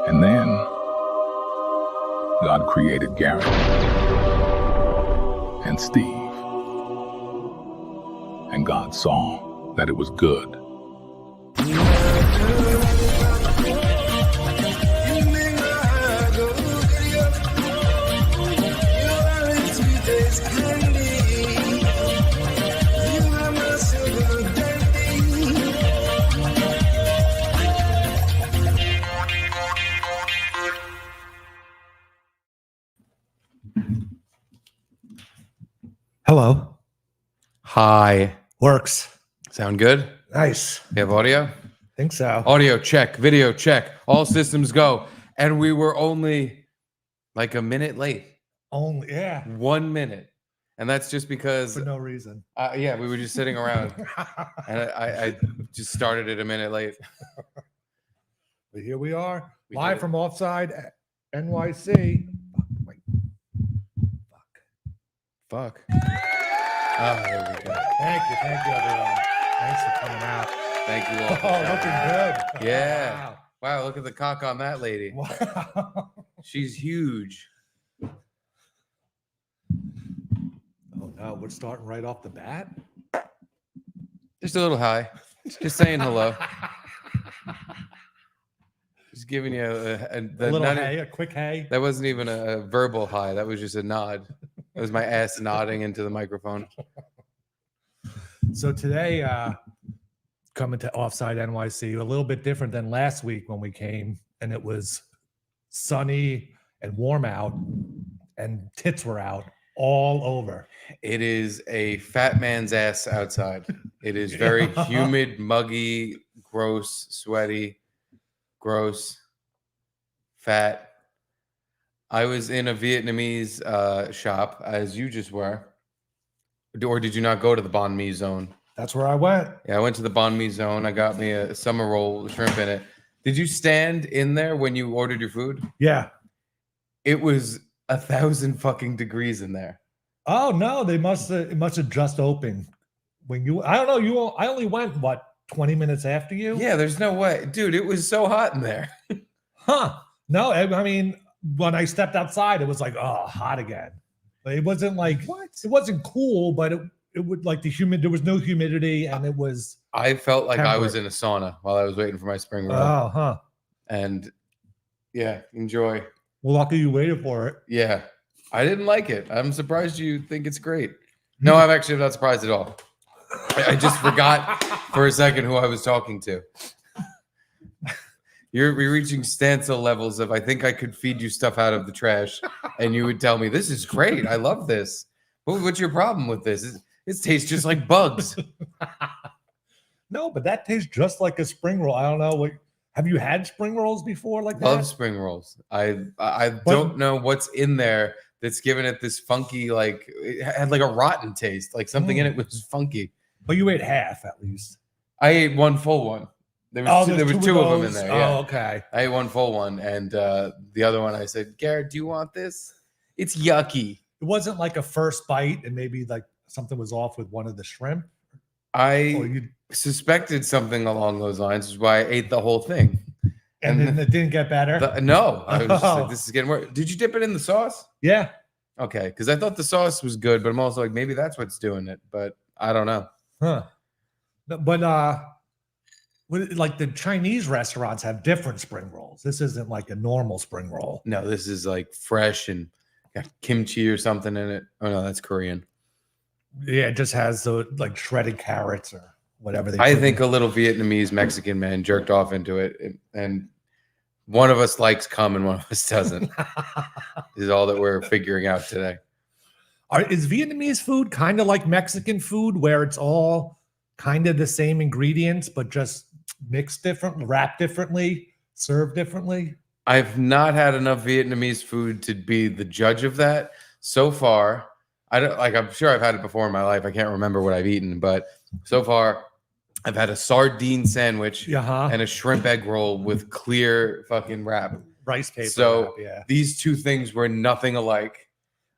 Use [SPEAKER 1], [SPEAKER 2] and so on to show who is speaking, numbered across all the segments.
[SPEAKER 1] And then God created Garrett and Steve. And God saw that it was good.
[SPEAKER 2] Hello.
[SPEAKER 3] Hi.
[SPEAKER 2] Works.
[SPEAKER 3] Sound good?
[SPEAKER 2] Nice.
[SPEAKER 3] You have audio?
[SPEAKER 2] Think so.
[SPEAKER 3] Audio check. Video check. All systems go. And we were only like a minute late.
[SPEAKER 2] Only, yeah.
[SPEAKER 3] 1 minute. And that's just because,
[SPEAKER 2] For no reason.
[SPEAKER 3] yeah, we were just sitting around. And I just started it a minute late.
[SPEAKER 2] But here we are,
[SPEAKER 3] We
[SPEAKER 2] live
[SPEAKER 3] did it.
[SPEAKER 2] from Offside NYC. Wait.
[SPEAKER 3] Fuck. Oh, there we go.
[SPEAKER 2] Thank you, everyone. Thanks for coming out.
[SPEAKER 3] Thank you all.
[SPEAKER 2] Oh, looking good.
[SPEAKER 3] Yeah. Wow, look at the cock on that lady.
[SPEAKER 2] Wow.
[SPEAKER 3] She's huge.
[SPEAKER 2] Oh no, we're starting right off the bat.
[SPEAKER 3] Just a little high. Just saying hello. Just giving you
[SPEAKER 2] A little hey, a quick hey.
[SPEAKER 3] That wasn't even a verbal hi. That was just a nod. That was my ass nodding into the microphone.
[SPEAKER 2] So today, coming to Offside NYC, a little bit different than last week when we came, and it was sunny and warm out, and tits were out all over.
[SPEAKER 3] It is a fat man's ass outside. It is very humid, muggy, gross, sweaty, gross, fat. I was in a Vietnamese shop, as you just were. Or did you not go to the banh mi zone?
[SPEAKER 2] That's where I went.
[SPEAKER 3] Yeah, I went to the banh mi zone. I got me a summer roll with shrimp in it. Did you stand in there when you ordered your food?
[SPEAKER 2] Yeah.
[SPEAKER 3] It was 1,000 fucking degrees in there.
[SPEAKER 2] Oh no, it must have just opened when you. I don't know. I only went 20 minutes after you.
[SPEAKER 3] Yeah, there's no way, dude. It was so hot in there.
[SPEAKER 2] Huh? No, I mean, when I stepped outside, it was like, oh, hot again. But it wasn't like what? It wasn't cool, but it would like the humid. There was no humidity, and it was.
[SPEAKER 3] I felt like I was
[SPEAKER 2] temperate.
[SPEAKER 3] in a sauna while I was waiting for my spring roll.
[SPEAKER 2] Oh, huh.
[SPEAKER 3] And yeah, enjoy.
[SPEAKER 2] Well, lucky you waited for it.
[SPEAKER 3] Yeah, I didn't like it. I'm surprised you think it's great. No, I'm actually not surprised at all. I just forgot for a second who I was talking to. You're reaching standstill levels of I think I could feed you stuff out of the trash, and you would tell me this is great. I love this. What's your problem with this? It tastes just like bugs.
[SPEAKER 2] No, but that tastes just like a spring roll. I don't know. Have you had spring rolls before like that?
[SPEAKER 3] Love spring rolls. I don't know what's in there that's giving it this funky, like it had like a rotten taste, like something in it was funky.
[SPEAKER 2] But you ate half at least.
[SPEAKER 3] I ate one full one. There was two of them in there. Yeah.
[SPEAKER 2] Oh, okay.
[SPEAKER 3] I ate one full one, and the other one I said, Garrett, do you want this? It's yucky.
[SPEAKER 2] It wasn't like a first bite and maybe like something was off with one of the shrimp.
[SPEAKER 3] I suspected something along those lines, which is why I ate the whole thing.
[SPEAKER 2] And then it didn't get better?
[SPEAKER 3] No. I was just like, this is getting worse. Did you dip it in the sauce?
[SPEAKER 2] Yeah.
[SPEAKER 3] Okay, because I thought the sauce was good, but I'm also like, maybe that's what's doing it, but I don't know.
[SPEAKER 2] Huh. But like the Chinese restaurants have different spring rolls. This isn't like a normal spring roll.
[SPEAKER 3] No, this is like fresh and got kimchi or something in it. Oh no, that's Korean.
[SPEAKER 2] Yeah, it just has the like shredded carrots or whatever.
[SPEAKER 3] I think a little Vietnamese Mexican man jerked off into it, and one of us likes cum and one of us doesn't. Is all that we're figuring out today.
[SPEAKER 2] Is Vietnamese food kind of like Mexican food, where it's all kind of the same ingredients, but just mixed different, wrapped differently, served differently?
[SPEAKER 3] I've not had enough Vietnamese food to be the judge of that so far. I don't like. I'm sure I've had it before in my life. I can't remember what I've eaten, but so far, I've had a sardine sandwich and a shrimp egg roll with clear fucking wrap,
[SPEAKER 2] rice paper.
[SPEAKER 3] So
[SPEAKER 2] wrap, yeah.
[SPEAKER 3] These two things were nothing alike.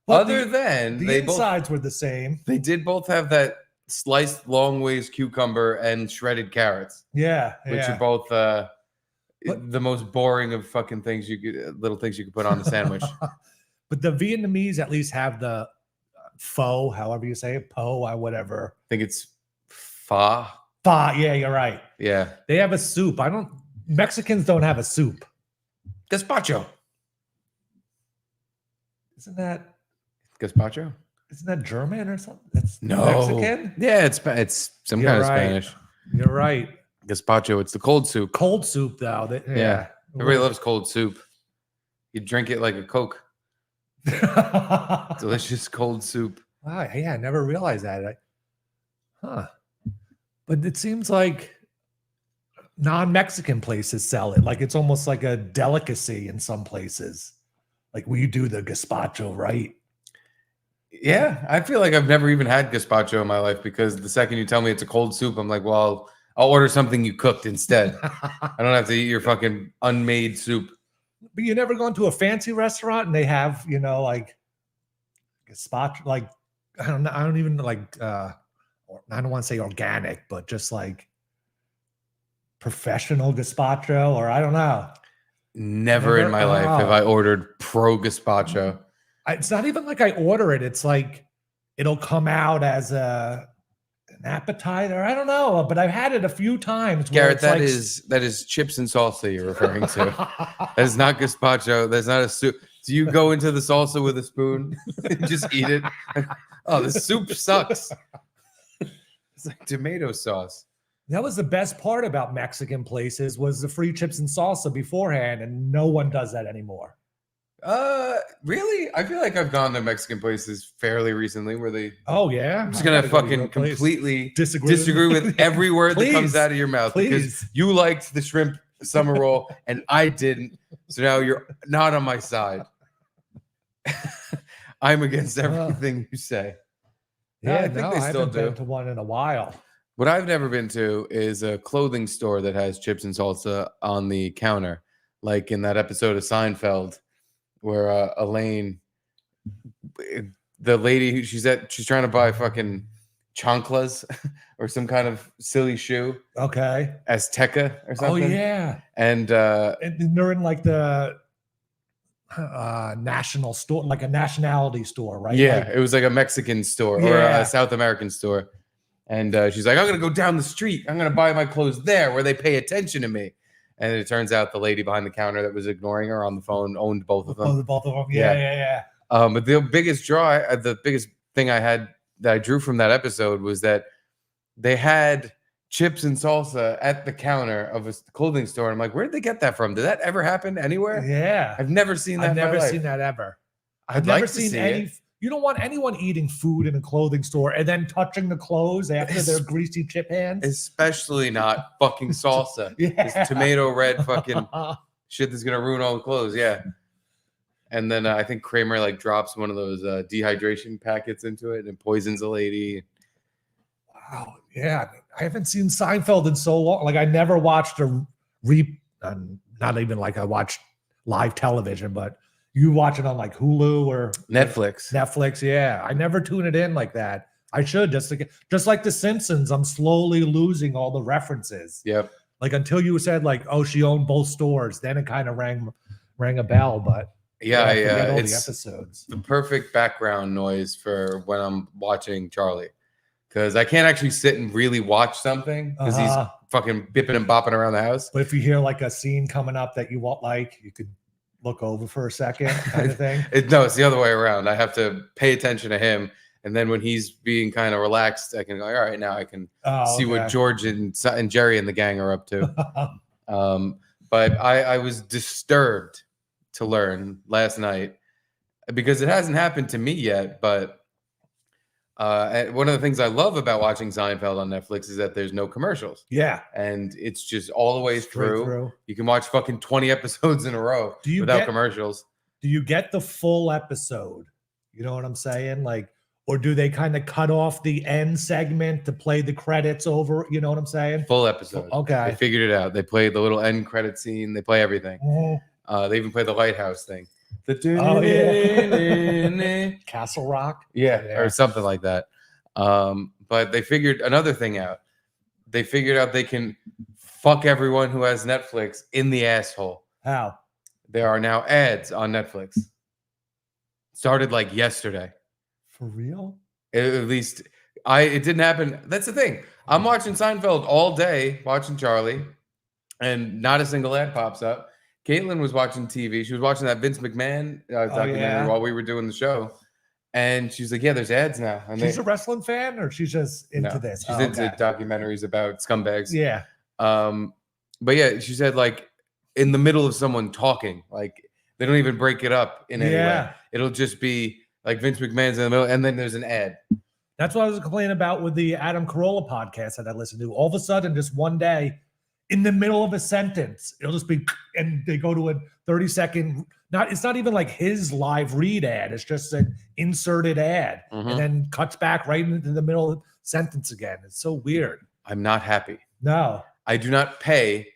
[SPEAKER 2] Well,
[SPEAKER 3] other than
[SPEAKER 2] the insides were the same.
[SPEAKER 3] They did both have that sliced long ways cucumber and shredded carrots.
[SPEAKER 2] Yeah,
[SPEAKER 3] which are both
[SPEAKER 2] But-
[SPEAKER 3] the most boring of fucking things little things you could put on the sandwich.
[SPEAKER 2] But the Vietnamese at least have the pho, however you say it, po or whatever.
[SPEAKER 3] I think it's pho.
[SPEAKER 2] Pho, yeah, you're right.
[SPEAKER 3] Yeah.
[SPEAKER 2] They have a soup. Mexicans don't have a soup.
[SPEAKER 3] Gazpacho.
[SPEAKER 2] Isn't that
[SPEAKER 3] Gazpacho?
[SPEAKER 2] German or something? It's
[SPEAKER 3] No.
[SPEAKER 2] Mexican?
[SPEAKER 3] Yeah, it's some
[SPEAKER 2] You're
[SPEAKER 3] kind of
[SPEAKER 2] right.
[SPEAKER 3] Spanish.
[SPEAKER 2] You're right.
[SPEAKER 3] Gazpacho, it's the cold soup.
[SPEAKER 2] Cold soup, though.
[SPEAKER 3] Yeah. Everybody loves cold soup. You drink it like a Coke. Delicious cold soup.
[SPEAKER 2] Wow, yeah, I never realized that. But it seems like non-Mexican places sell it. Like it's almost like a delicacy in some places. Like we do the gazpacho, right?
[SPEAKER 3] Yeah, I feel like I've never even had gazpacho in my life because the second you tell me it's a cold soup, I'm like, well, I'll order something you cooked instead. I don't have to eat your fucking unmade soup.
[SPEAKER 2] But you never gone to a fancy restaurant and they have, like gazpacho, like I don't even like I don't want to say organic, but just like professional gazpacho, or I don't know.
[SPEAKER 3] Never in my life have I ordered pro gazpacho.
[SPEAKER 2] It's not even like I order it. It's like it'll come out as an appetizer. I don't know, but I've had it a few times.
[SPEAKER 3] Garrett, that is chips and salsa you're referring to. That is not gazpacho. That's not a soup. Do you go into the salsa with a spoon and just eat it? Oh, the soup sucks. It's like tomato sauce.
[SPEAKER 2] That was the best part about Mexican places was the free chips and salsa beforehand, and no one does that anymore.
[SPEAKER 3] Really? I feel like I've gone to Mexican places fairly recently where they.
[SPEAKER 2] Oh yeah,
[SPEAKER 3] I'm just gonna fucking completely
[SPEAKER 2] disagree
[SPEAKER 3] with every word that comes out of your mouth because you liked the shrimp summer roll and I didn't. So now you're not on my side. I'm against everything you say.
[SPEAKER 2] Yeah,
[SPEAKER 3] I think they still
[SPEAKER 2] haven't
[SPEAKER 3] do.
[SPEAKER 2] been to one in a while.
[SPEAKER 3] What I've never been to is a clothing store that has chips and salsa on the counter, like in that episode of Seinfeld, where Elaine, the lady she's trying to buy fucking chanclas or some kind of silly shoe.
[SPEAKER 2] Okay.
[SPEAKER 3] Azteca or something.
[SPEAKER 2] Oh yeah.
[SPEAKER 3] And
[SPEAKER 2] they're in like the national store, like a nationality store, right?
[SPEAKER 3] Yeah,
[SPEAKER 2] like,
[SPEAKER 3] it was like a Mexican store or a South American store. And she's like, I'm going to go down the street. I'm going to buy my clothes there where they pay attention to me. And it turns out the lady behind the counter that was ignoring her on the phone owned both of them.
[SPEAKER 2] Both of them. Yeah.
[SPEAKER 3] But the biggest the biggest thing I had that I drew from that episode was that they had chips and salsa at the counter of a clothing store. And I'm like, where did they get that from? Did that ever happen anywhere?
[SPEAKER 2] Yeah.
[SPEAKER 3] I've never seen that.
[SPEAKER 2] I've never seen that ever.
[SPEAKER 3] I've never seen any.
[SPEAKER 2] You don't want anyone eating food in a clothing store and then touching the clothes after their greasy chip hands.
[SPEAKER 3] Especially not fucking salsa. It's tomato red fucking shit that's gonna ruin all the clothes. Yeah. And then I think Kramer like drops one of those dehydration packets into it and poisons a lady.
[SPEAKER 2] Wow. Yeah. I haven't seen Seinfeld in so long. Like I never watched not even like I watched live television, but you watch it on like Hulu or
[SPEAKER 3] Netflix.
[SPEAKER 2] Yeah. I never tune it in like that. I should just like The Simpsons. I'm slowly losing all the references.
[SPEAKER 3] Yep.
[SPEAKER 2] Like until you said like, oh, she owned both stores, then it kind of rang a bell. But
[SPEAKER 3] yeah,
[SPEAKER 2] it's the episodes.
[SPEAKER 3] The perfect background noise for when I'm watching Charlie, because I can't actually sit and really watch something because he's fucking bipping and bopping around the house.
[SPEAKER 2] But if you hear like a scene coming up that you won't like, you could look over for a second, kind of thing.
[SPEAKER 3] No, it's the other way around. I have to pay attention to him, and then when he's being kind of relaxed, I can go, all right, now I can see what George and Jerry and the gang are up to. But I was disturbed to learn last night, because it hasn't happened to me yet, but one of the things I love about watching Seinfeld on Netflix is that there's no commercials.
[SPEAKER 2] Yeah.
[SPEAKER 3] And it's just all the way through. You can watch fucking 20 episodes in a row without commercials.
[SPEAKER 2] Do you get the full episode? You know what I'm saying? Like, or do they kind of cut off the end segment to play the credits over? You know what I'm saying?
[SPEAKER 3] Full episode.
[SPEAKER 2] Okay.
[SPEAKER 3] They figured it out. They played the little end credit scene. They play everything.
[SPEAKER 2] Mm-hmm.
[SPEAKER 3] They even play the lighthouse thing.
[SPEAKER 2] Castle Rock.
[SPEAKER 3] Yeah, or something like that. But they figured another thing out. They figured out they can fuck everyone who has Netflix in the asshole.
[SPEAKER 2] How?
[SPEAKER 3] There are now ads on Netflix. Started like yesterday.
[SPEAKER 2] For real?
[SPEAKER 3] At least it didn't happen. That's the thing. I'm watching Seinfeld all day, watching Charlie, and not a single ad pops up. Caitlin was watching TV. She was watching that Vince McMahon documentary while we were doing the show. And she's like, yeah, there's ads now. And
[SPEAKER 2] she's a wrestling fan, or she's just into this?
[SPEAKER 3] She's into documentaries about scumbags.
[SPEAKER 2] Yeah.
[SPEAKER 3] But yeah, she said like in the middle of someone talking, like they don't even break it up in any way. It'll just be like Vince McMahon's in the middle, and then there's an ad.
[SPEAKER 2] That's what I was complaining about with the Adam Carolla podcast that I listened to. All of a sudden, just one day, in the middle of a sentence, it'll just be, and they go to a 30-second. It's not even like his live read ad. It's just an inserted ad, and then cuts back right into the middle of the sentence again. It's so weird.
[SPEAKER 3] I'm not happy.
[SPEAKER 2] No,
[SPEAKER 3] I do not pay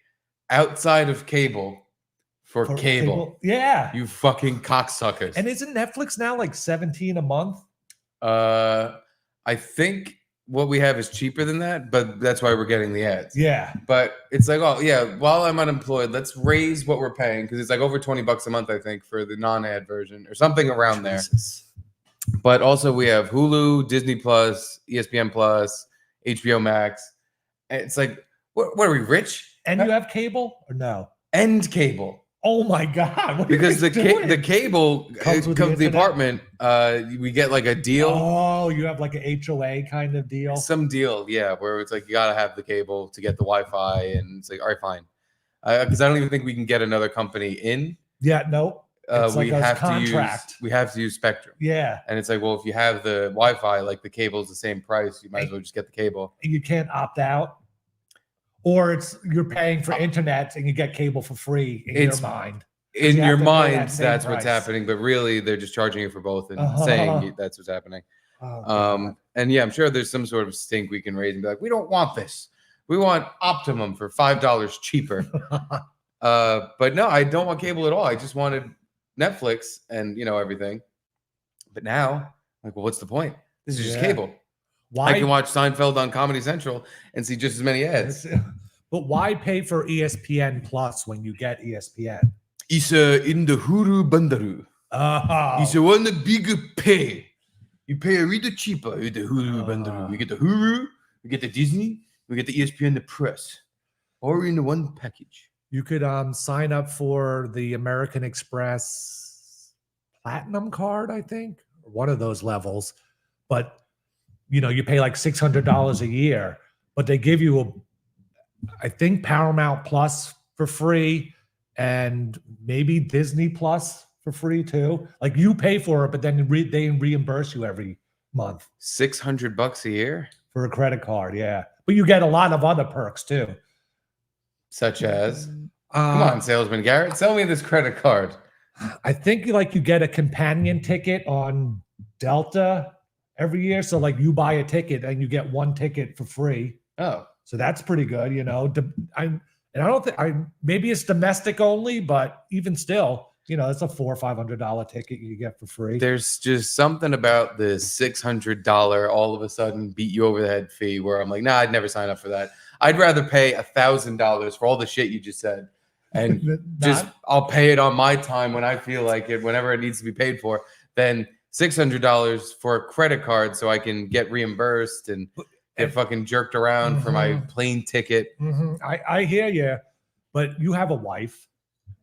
[SPEAKER 3] outside of cable for cable.
[SPEAKER 2] Yeah,
[SPEAKER 3] you fucking cocksuckers.
[SPEAKER 2] And isn't Netflix now like $17 a month?
[SPEAKER 3] I think what we have is cheaper than that, but that's why we're getting the ads.
[SPEAKER 2] Yeah.
[SPEAKER 3] But it's like, oh yeah, while I'm unemployed, let's raise what we're paying, because it's like over $20 a month, I think, for the non-ad version or something around there. But also we have Hulu, Disney Plus, ESPN Plus, HBO Max. And it's like, what are we, rich?
[SPEAKER 2] And you have cable or no?
[SPEAKER 3] And cable.
[SPEAKER 2] Oh my God.
[SPEAKER 3] Because the cable comes with the apartment. We get like a deal.
[SPEAKER 2] Oh, you have like an HOA kind of deal?
[SPEAKER 3] Some deal, yeah, where it's like you got to have the cable to get the Wi-Fi. And it's like, all right, fine. Because I don't even think we can get another company in.
[SPEAKER 2] Yeah, no. It's
[SPEAKER 3] we
[SPEAKER 2] like
[SPEAKER 3] have
[SPEAKER 2] a contract.
[SPEAKER 3] we have to use Spectrum.
[SPEAKER 2] Yeah.
[SPEAKER 3] And it's like, well, if you have the Wi-Fi, like the cable's the same price, you might as well just get the cable.
[SPEAKER 2] You can't opt out. Or you're paying for internet and you get cable for free in your mind.
[SPEAKER 3] In your mind, that's what's happening. But really, they're just charging you for both and saying that's what's happening. And yeah, I'm sure there's some sort of stink we can raise and be like, we don't want this. We want Optimum for $5 cheaper. But no, I don't want cable at all. I just wanted Netflix and, everything. But now, like, well, what's the point? This is just cable. Why? I can watch Seinfeld on Comedy Central and see just as many ads.
[SPEAKER 2] But why pay for ESPN Plus when you get ESPN?
[SPEAKER 3] It's in the Huru Bandaru. It's one bigger pay. You pay a little cheaper with the Huru Bandaru. You get the Huru, you get the Disney, we get the ESPN, the Press, or in the one package.
[SPEAKER 2] You could sign up for the American Express Platinum card, I think, or one of those levels. But you pay like $600 a year, but they give you I think Paramount Plus for free and maybe Disney Plus for free too. Like you pay for it, but then they reimburse you every month.
[SPEAKER 3] $600 a year
[SPEAKER 2] for a credit card. Yeah. But you get a lot of other perks too.
[SPEAKER 3] Such as, come on, salesman Garrett, sell me this credit card.
[SPEAKER 2] I think you get a companion ticket on Delta every year. So like you buy a ticket and you get one ticket for free.
[SPEAKER 3] Oh,
[SPEAKER 2] so that's pretty good. I don't think maybe it's domestic only, but even still, it's a $400 or $500 ticket you get for free.
[SPEAKER 3] There's just something about the $600 all of a sudden beat you over the head fee where I'm like, nah, I'd never sign up for that. I'd rather pay $1,000 for all the shit you just said. And I'll pay it on my time when I feel like it, whenever it needs to be paid for, than $600 for a credit card so I can get reimbursed and get fucking jerked around for my plane ticket.
[SPEAKER 2] I hear you, but you have a wife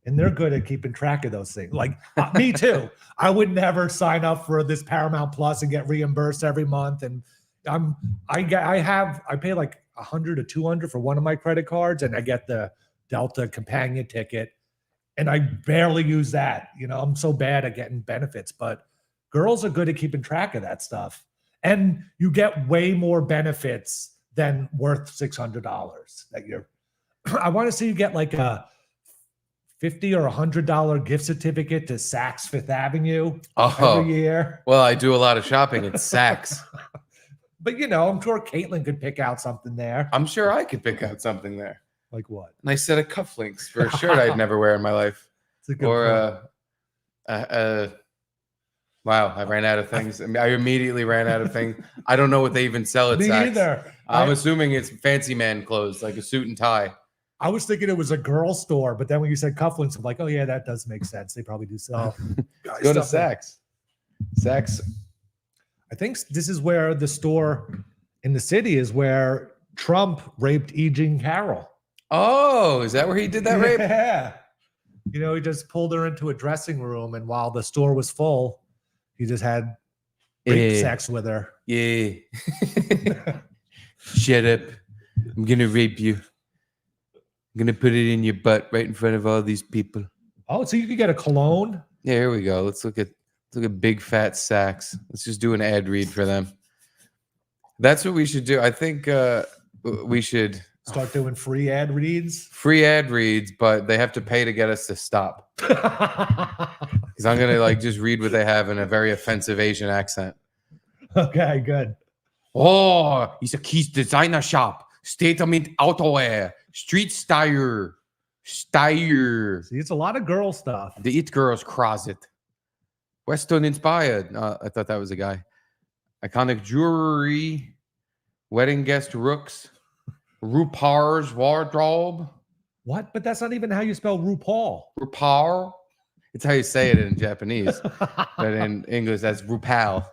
[SPEAKER 2] and they're good at keeping track of those things. Like me too. I would never sign up for this Paramount Plus and get reimbursed every month. And I pay like $100 or $200 for one of my credit cards, and I get the Delta companion ticket, and I barely use that. I'm so bad at getting benefits, but girls are good at keeping track of that stuff. And you get way more benefits than worth $600 I want to see you get like a $50 or $100 gift certificate to Saks Fifth Avenue every year.
[SPEAKER 3] Well, I do a lot of shopping at Saks.
[SPEAKER 2] But I'm sure Caitlin could pick out something there.
[SPEAKER 3] I'm sure I could pick out something there.
[SPEAKER 2] Like what?
[SPEAKER 3] A nice set of cufflinks for a shirt I'd never wear in my life.
[SPEAKER 2] It's a good
[SPEAKER 3] point. Wow, I ran out of things. I immediately ran out of things. I don't know what they even sell at Saks.
[SPEAKER 2] Me either.
[SPEAKER 3] I'm assuming it's fancy man clothes, like a suit and tie.
[SPEAKER 2] I was thinking it was a girl store, but then when you said cufflinks, I'm like, oh yeah, that does make sense. They probably do sell.
[SPEAKER 3] Go to Saks. Saks.
[SPEAKER 2] I think this is where the store in the city is where Trump raped E. Jean Carroll.
[SPEAKER 3] Oh, is that where he did that rape?
[SPEAKER 2] Yeah. You know, he just pulled her into a dressing room, and while the store was full, he just had rape sex with her.
[SPEAKER 3] Yeah. Shut up. I'm going to rape you. I'm going to put it in your butt right in front of all these people.
[SPEAKER 2] Oh, so you could get a cologne?
[SPEAKER 3] Yeah, here we go. Let's look at big fat Saks. Let's just do an ad read for them. That's what we should do. I think we should
[SPEAKER 2] start doing free ad reads.
[SPEAKER 3] Free ad reads, but they have to pay to get us to stop. Because I'm gonna like just read what they have in a very offensive Asian accent.
[SPEAKER 2] Okay, good.
[SPEAKER 3] Oh, it's a Keys designer shop. State-of-the-art outerwear. Street style.
[SPEAKER 2] See, it's a lot of girl stuff.
[SPEAKER 3] The It Girls closet. Western inspired. I thought that was a guy. Iconic jewelry. Wedding guest rooks. RuPaul's wardrobe.
[SPEAKER 2] What? But that's not even how you spell RuPaul.
[SPEAKER 3] RuPaul. It's how you say it in Japanese. But in English, that's RuPaul.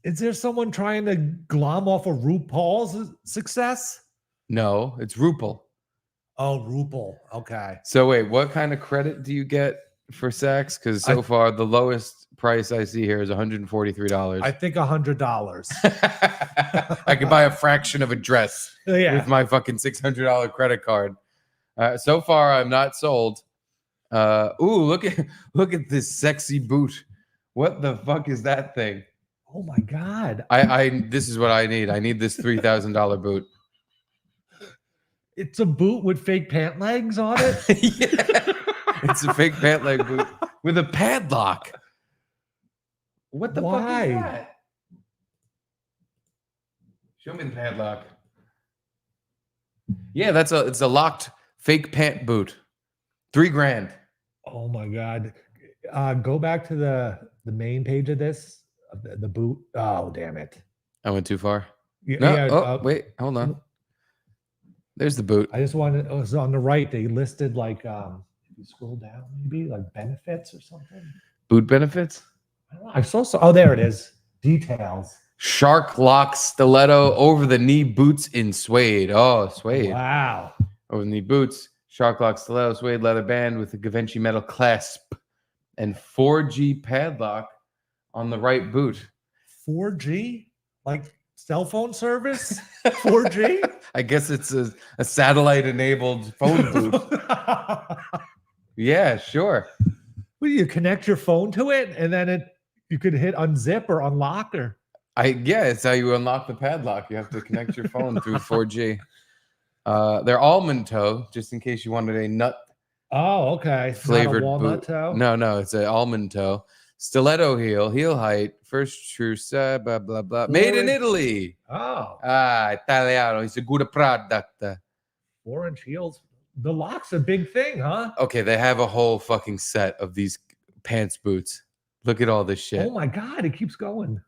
[SPEAKER 2] Is there someone trying to glom off of RuPaul's success?
[SPEAKER 3] No, it's RuPaul.
[SPEAKER 2] Oh, RuPaul. Okay.
[SPEAKER 3] So wait, what kind of credit do you get for Saks? Because so far the lowest price I see here is $143.
[SPEAKER 2] I think $100.
[SPEAKER 3] I could buy a fraction of a dress with my fucking $600 credit card. So far, I'm not sold. Ooh, look at this sexy boot. What the fuck is that thing?
[SPEAKER 2] Oh my god!
[SPEAKER 3] This is what I need. I need this $3,000 boot.
[SPEAKER 2] It's a boot with fake pant legs on it.
[SPEAKER 3] Yeah, it's a fake pant leg boot with a padlock. What the fuck is that? Show me the padlock. Yeah, it's a locked fake pant boot. $3,000.
[SPEAKER 2] Oh my god! Go back to the main page of this. The boot. Oh damn it!
[SPEAKER 3] I went too far.
[SPEAKER 2] Yeah,
[SPEAKER 3] wait, hold on. There's the boot.
[SPEAKER 2] I just wanted. It was on the right. They listed like if you scroll down, maybe like benefits or something.
[SPEAKER 3] Boot benefits.
[SPEAKER 2] I don't know. I saw. Oh, there it is. Details.
[SPEAKER 3] Shark lock stiletto over the knee boots in suede. Oh, suede.
[SPEAKER 2] Wow.
[SPEAKER 3] Over the knee boots. Shark lock stiletto suede leather band with a Givenchy metal clasp and 4G padlock on the right boot.
[SPEAKER 2] 4G? Like cell phone service? 4G?
[SPEAKER 3] I guess it's a satellite-enabled phone boot. Yeah, sure.
[SPEAKER 2] Well, you connect your phone to it, and then you could hit unzip or unlock or.
[SPEAKER 3] Yeah, it's how you unlock the padlock. You have to connect your phone through 4G. They're almond toe, just in case you wanted a nut.
[SPEAKER 2] Oh, okay.
[SPEAKER 3] Flavored
[SPEAKER 2] walnut
[SPEAKER 3] boot.
[SPEAKER 2] toe.
[SPEAKER 3] No, it's an almond toe. Stiletto heel height, first true, blah blah blah. Made in Italy.
[SPEAKER 2] Oh.
[SPEAKER 3] Italiano. It's a good product.
[SPEAKER 2] 4-inch heels. The lock's a big thing, huh?
[SPEAKER 3] Okay, they have a whole fucking set of these pants boots. Look at all this shit.
[SPEAKER 2] Oh my god, it keeps going.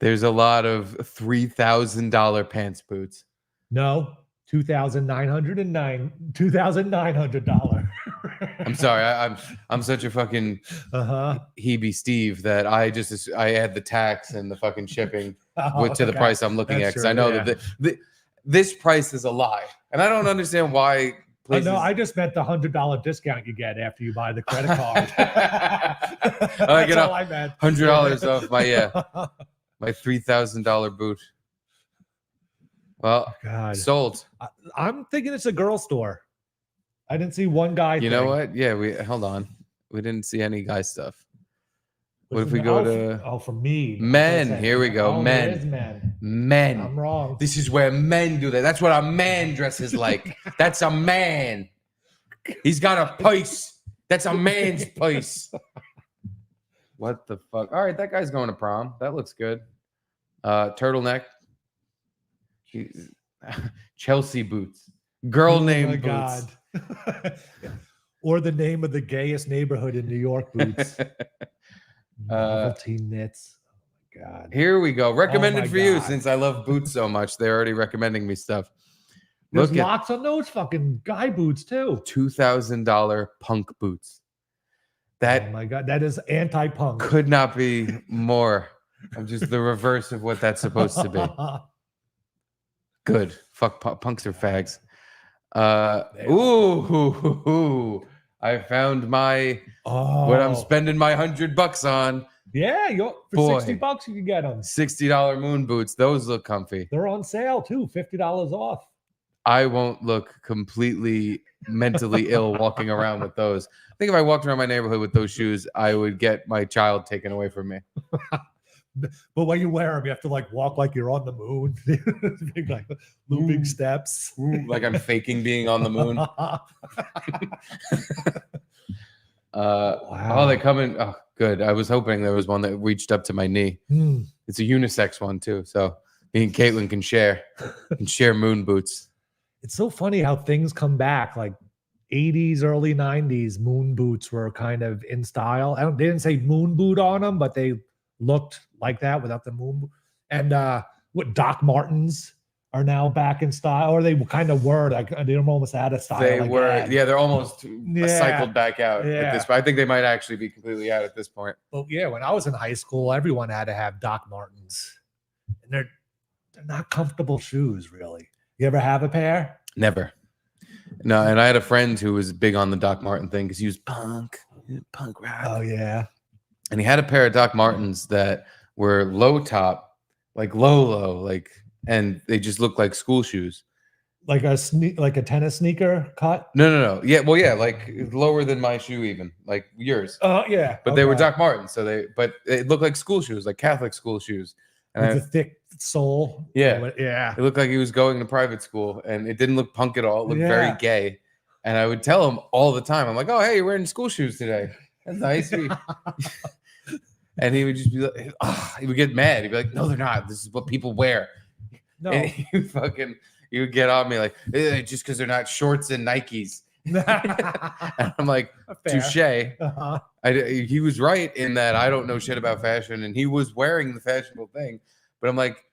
[SPEAKER 3] There's a lot of $3,000 pants boots.
[SPEAKER 2] No, $2,900.
[SPEAKER 3] I'm sorry, I'm such a fucking Hebe Steve that I add the tax and the fucking shipping to the price I'm looking at because I know that this price is a lie, and I don't understand why. Places...
[SPEAKER 2] No, I just meant the $100 discount you get after you buy the credit card.
[SPEAKER 3] I get all I meant. $100 off my $3,000 boot. Well, God. Sold.
[SPEAKER 2] I'm thinking it's a girl store. I didn't see one guy.
[SPEAKER 3] You know what? Yeah, hold on. We didn't see any guy stuff. What if we go to
[SPEAKER 2] for me?
[SPEAKER 3] Men. Here we go. Men.
[SPEAKER 2] It is men.
[SPEAKER 3] Men.
[SPEAKER 2] I'm wrong.
[SPEAKER 3] This is where men do that. That's what a man dresses like. That's a man. He's got a purse. That's a man's purse. What the fuck? All right, that guy's going to prom. That looks good. Turtleneck. Chelsea boots. Girl name boots. God.
[SPEAKER 2] Or the name of the gayest neighborhood in New York boots. Novelty knits. Oh my god.
[SPEAKER 3] Here we go. Recommended for you since I love boots so much. They're already recommending me stuff.
[SPEAKER 2] There's
[SPEAKER 3] Look at
[SPEAKER 2] lots of those fucking guy boots too.
[SPEAKER 3] $2,000 punk boots. That
[SPEAKER 2] Oh my god, that is anti-punk.
[SPEAKER 3] could not be more. I'm just the reverse of what that's supposed to be. Good. Fuck punks are fags. Ooh, I found my what I'm spending my $100 on.
[SPEAKER 2] Yeah, for
[SPEAKER 3] Boy.
[SPEAKER 2] $60 you can get them.
[SPEAKER 3] $60 moon boots. Those look comfy.
[SPEAKER 2] They're on sale too, $50 off.
[SPEAKER 3] I won't look completely mentally ill walking around with those. I think if I walked around my neighborhood with those shoes, I would get my child taken away from me.
[SPEAKER 2] But when you wear them, you have to like walk like you're on the moon, like looping steps,
[SPEAKER 3] Like I'm faking being on the moon. Oh, they come in. Oh, good. I was hoping there was one that reached up to my knee. It's a unisex one too, so me and Caitlin can share moon boots.
[SPEAKER 2] It's so funny how things come back. Like 80s, early 90s, moon boots were kind of in style. They didn't say moon boot on them, but they looked like that without the moon. And what Doc Martens are now back in style, or they kind of were. Like they're almost out of style.
[SPEAKER 3] They
[SPEAKER 2] like
[SPEAKER 3] were,
[SPEAKER 2] that.
[SPEAKER 3] they're almost cycled back out at this point. I think they might actually be completely out at this point.
[SPEAKER 2] Well, yeah, when I was in high school, everyone had to have Doc Martens, and they're not comfortable shoes, really. You ever have a pair?
[SPEAKER 3] Never. No, and I had a friend who was big on the Doc Marten thing because he was punk rock.
[SPEAKER 2] Oh yeah.
[SPEAKER 3] And he had a pair of Doc Martens that were low top, like low, and they just looked like school shoes.
[SPEAKER 2] Like a tennis sneaker cut?
[SPEAKER 3] No. Yeah, well, yeah, like lower than my shoe, even like yours.
[SPEAKER 2] Oh yeah.
[SPEAKER 3] But they were Doc Martens, but it looked like school shoes, like Catholic school shoes. And
[SPEAKER 2] with a thick sole.
[SPEAKER 3] Yeah.
[SPEAKER 2] Yeah.
[SPEAKER 3] It looked like he was going to private school, and it didn't look punk at all. It looked very
[SPEAKER 2] Yeah.
[SPEAKER 3] gay. And I would tell him all the time, I'm like, oh, hey, you're wearing school shoes today. That's nice. And he would just be like, oh, he would get mad. He'd be like, no, they're not. This is what people wear.
[SPEAKER 2] No.
[SPEAKER 3] And he would get on me like, just because they're not shorts and Nikes. And I'm like, touche.
[SPEAKER 2] Uh-huh.
[SPEAKER 3] He was right in that I don't know shit about fashion, and he was wearing the fashionable thing. But I'm like,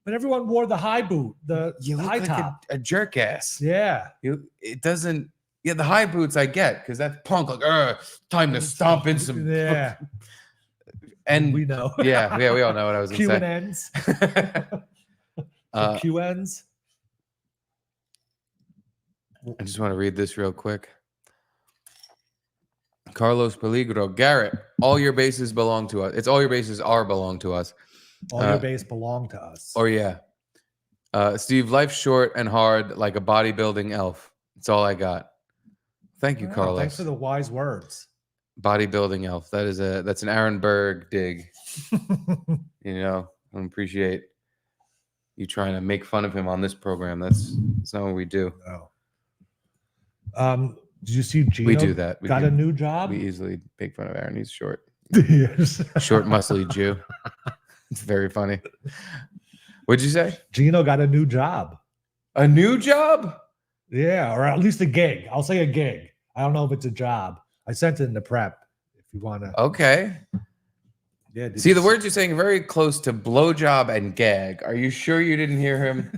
[SPEAKER 2] But everyone wore the high boot, the high
[SPEAKER 3] look like
[SPEAKER 2] top.
[SPEAKER 3] a jerk ass.
[SPEAKER 2] Yeah.
[SPEAKER 3] It doesn't. Yeah, the high boots I get because that's punk. Like, time to stomp in some.
[SPEAKER 2] Yeah.
[SPEAKER 3] And
[SPEAKER 2] we know.
[SPEAKER 3] yeah, we all know what I was going
[SPEAKER 2] Q and
[SPEAKER 3] to
[SPEAKER 2] N's.
[SPEAKER 3] say.
[SPEAKER 2] Q ends.
[SPEAKER 3] I just want to read this real quick. Carlos Peligro, Garrett, all your bases belong to us. It's all your bases belong to us.
[SPEAKER 2] All your base belong to us.
[SPEAKER 3] Or yeah. Steve, life's short and hard like a bodybuilding elf. That's all I got. Thank you,
[SPEAKER 2] Wow,
[SPEAKER 3] Carlos.
[SPEAKER 2] thanks for the wise words.
[SPEAKER 3] Bodybuilding elf. That's an Aaron Berg dig. I appreciate you trying to make fun of him on this program. That's not what we do.
[SPEAKER 2] No. Did you see Gino?
[SPEAKER 3] We do that.
[SPEAKER 2] Got a new job?
[SPEAKER 3] We easily make fun of Aaron. He's short.
[SPEAKER 2] Yes.
[SPEAKER 3] Short, muscly Jew. It's very funny. What'd you say?
[SPEAKER 2] Gino got a new job.
[SPEAKER 3] A new job?
[SPEAKER 2] Yeah, or at least a gig. I'll say a gig. I don't know if it's a job. I sent it in the prep if you want to.
[SPEAKER 3] Okay.
[SPEAKER 2] Yeah.
[SPEAKER 3] See, the words you're saying are very close to blowjob and gag. Are you sure you didn't hear him?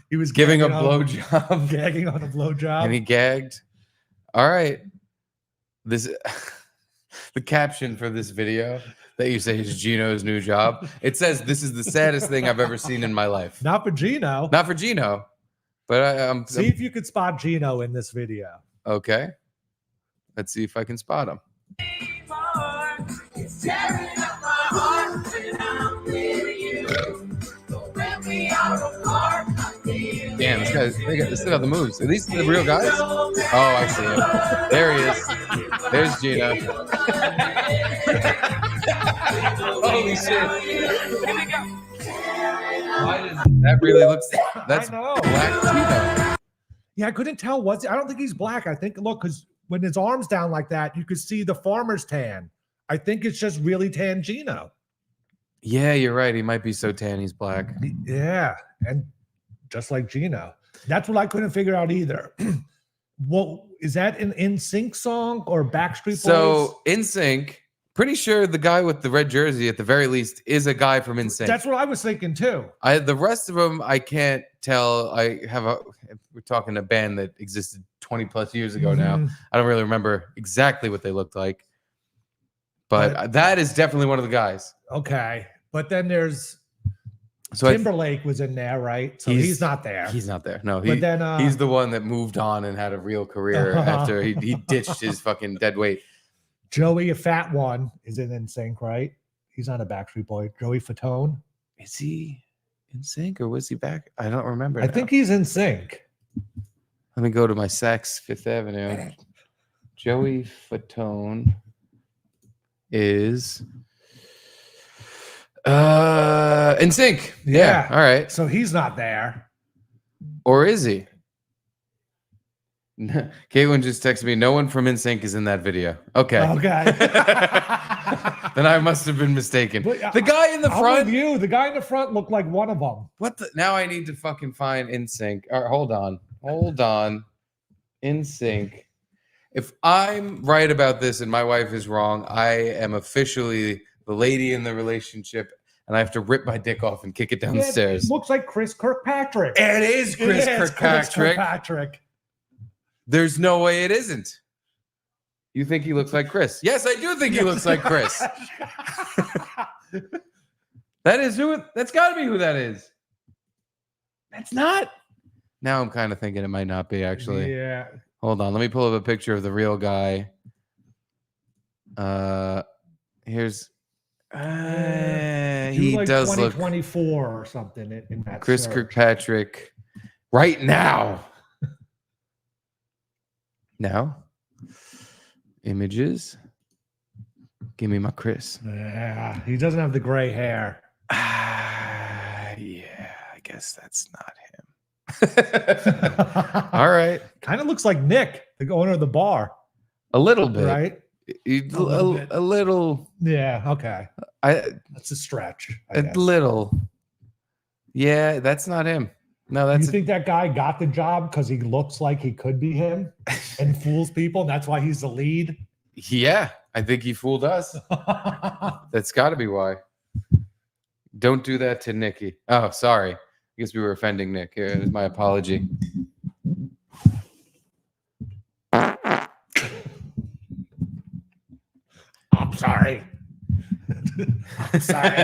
[SPEAKER 2] He was
[SPEAKER 3] giving a
[SPEAKER 2] gagging on-
[SPEAKER 3] blowjob.
[SPEAKER 2] Gagging on a blowjob.
[SPEAKER 3] And he gagged. All right. This the caption for this video that you say is Gino's new job. It says, "This is the saddest thing I've ever seen in my life."
[SPEAKER 2] Not for Gino.
[SPEAKER 3] Not for Gino, but I'm
[SPEAKER 2] See if you could spot Gino in this video.
[SPEAKER 3] okay. Let's see if I can spot him.
[SPEAKER 4] It's tearing up my heart when I'm with you. But when we are apart, I feel
[SPEAKER 3] Damn, this still got the moves. Are these the real guys? Oh, I see him. There he is. There's Gino. Holy shit. That really looks. That's
[SPEAKER 2] I know.
[SPEAKER 3] Black Gino.
[SPEAKER 2] Yeah, I couldn't tell. I don't think he's black. I think, look, because when his arm's down like that, you could see the farmer's tan. I think it's just really tan Gino.
[SPEAKER 3] Yeah, you're right. He might be so tan he's black.
[SPEAKER 2] Yeah, and just like Gino. That's what I couldn't figure out either. Well, is that an NSYNC song or Backstreet Boys?
[SPEAKER 3] So NSYNC Pretty sure the guy with the red jersey, at the very least, is a guy from NSYNC.
[SPEAKER 2] That's what I was thinking too.
[SPEAKER 3] The rest of them, I can't tell. We're talking a band that existed 20 plus years ago now.
[SPEAKER 2] Mhm.
[SPEAKER 3] I don't really remember exactly what they looked like, but that is definitely one of the guys.
[SPEAKER 2] Okay, but then there's
[SPEAKER 3] So
[SPEAKER 2] Timberlake was in there, right? So he's not there.
[SPEAKER 3] He's not there. No,
[SPEAKER 2] But then
[SPEAKER 3] he's the one that moved on and had a real career after he ditched his fucking dead weight.
[SPEAKER 2] Joey, a fat one, is in NSYNC, right? He's not a Backstreet Boy. Joey Fatone.
[SPEAKER 3] Is he in sync or was he back? I don't remember.
[SPEAKER 2] I
[SPEAKER 3] now.
[SPEAKER 2] think he's in sync.
[SPEAKER 3] Let me go to my Saks Fifth Avenue. Joey Fatone is in sync. Yeah. All right.
[SPEAKER 2] So he's not there.
[SPEAKER 3] Or is he? Caitlin just texted me. No one from NSYNC is in that video. Okay.
[SPEAKER 2] Okay.
[SPEAKER 3] Then I must have been mistaken.
[SPEAKER 2] But,
[SPEAKER 3] The guy in the
[SPEAKER 2] I'm
[SPEAKER 3] front.
[SPEAKER 2] with you. The guy in the front looked like one of them.
[SPEAKER 3] What the? Now I need to fucking find NSYNC. All right, hold on. NSYNC. If I'm right about this and my wife is wrong, I am officially the lady in the relationship, and I have to rip my dick off and kick it down the stairs.
[SPEAKER 2] It looks like Chris Kirkpatrick.
[SPEAKER 3] It is Chris
[SPEAKER 2] It is
[SPEAKER 3] Kirkpatrick.
[SPEAKER 2] Kirkpatrick.
[SPEAKER 3] There's no way it isn't. You think he looks like Chris? Yes, I do think he looks like Chris. That is who. That's got to be who that is. That's not. Now I'm kind of thinking it might not be actually.
[SPEAKER 2] Yeah.
[SPEAKER 3] Hold on, let me pull up a picture of the real guy. Here's. He
[SPEAKER 2] like
[SPEAKER 3] does look
[SPEAKER 2] 2024 or something in that.
[SPEAKER 3] Chris
[SPEAKER 2] search.
[SPEAKER 3] Kirkpatrick right now. Now, images. Give me my Chris.
[SPEAKER 2] Yeah, he doesn't have the gray hair.
[SPEAKER 3] Yeah, I guess that's not him. All right,
[SPEAKER 2] Kind of looks like Nick, the owner of the bar,
[SPEAKER 3] a little bit,
[SPEAKER 2] right?
[SPEAKER 3] A little.
[SPEAKER 2] Yeah. Okay. That's a stretch. I
[SPEAKER 3] A
[SPEAKER 2] guess.
[SPEAKER 3] little. Yeah, that's not him. No,
[SPEAKER 2] You
[SPEAKER 3] that's
[SPEAKER 2] think that guy got the job because he looks like he could be him and fools people, and that's why he's the lead?
[SPEAKER 3] yeah. I think he fooled us. That's got to be why. Don't do that to Nikki. Oh, sorry. I guess we were offending Nick. Here's my apology.
[SPEAKER 2] I'm sorry. I'm sorry.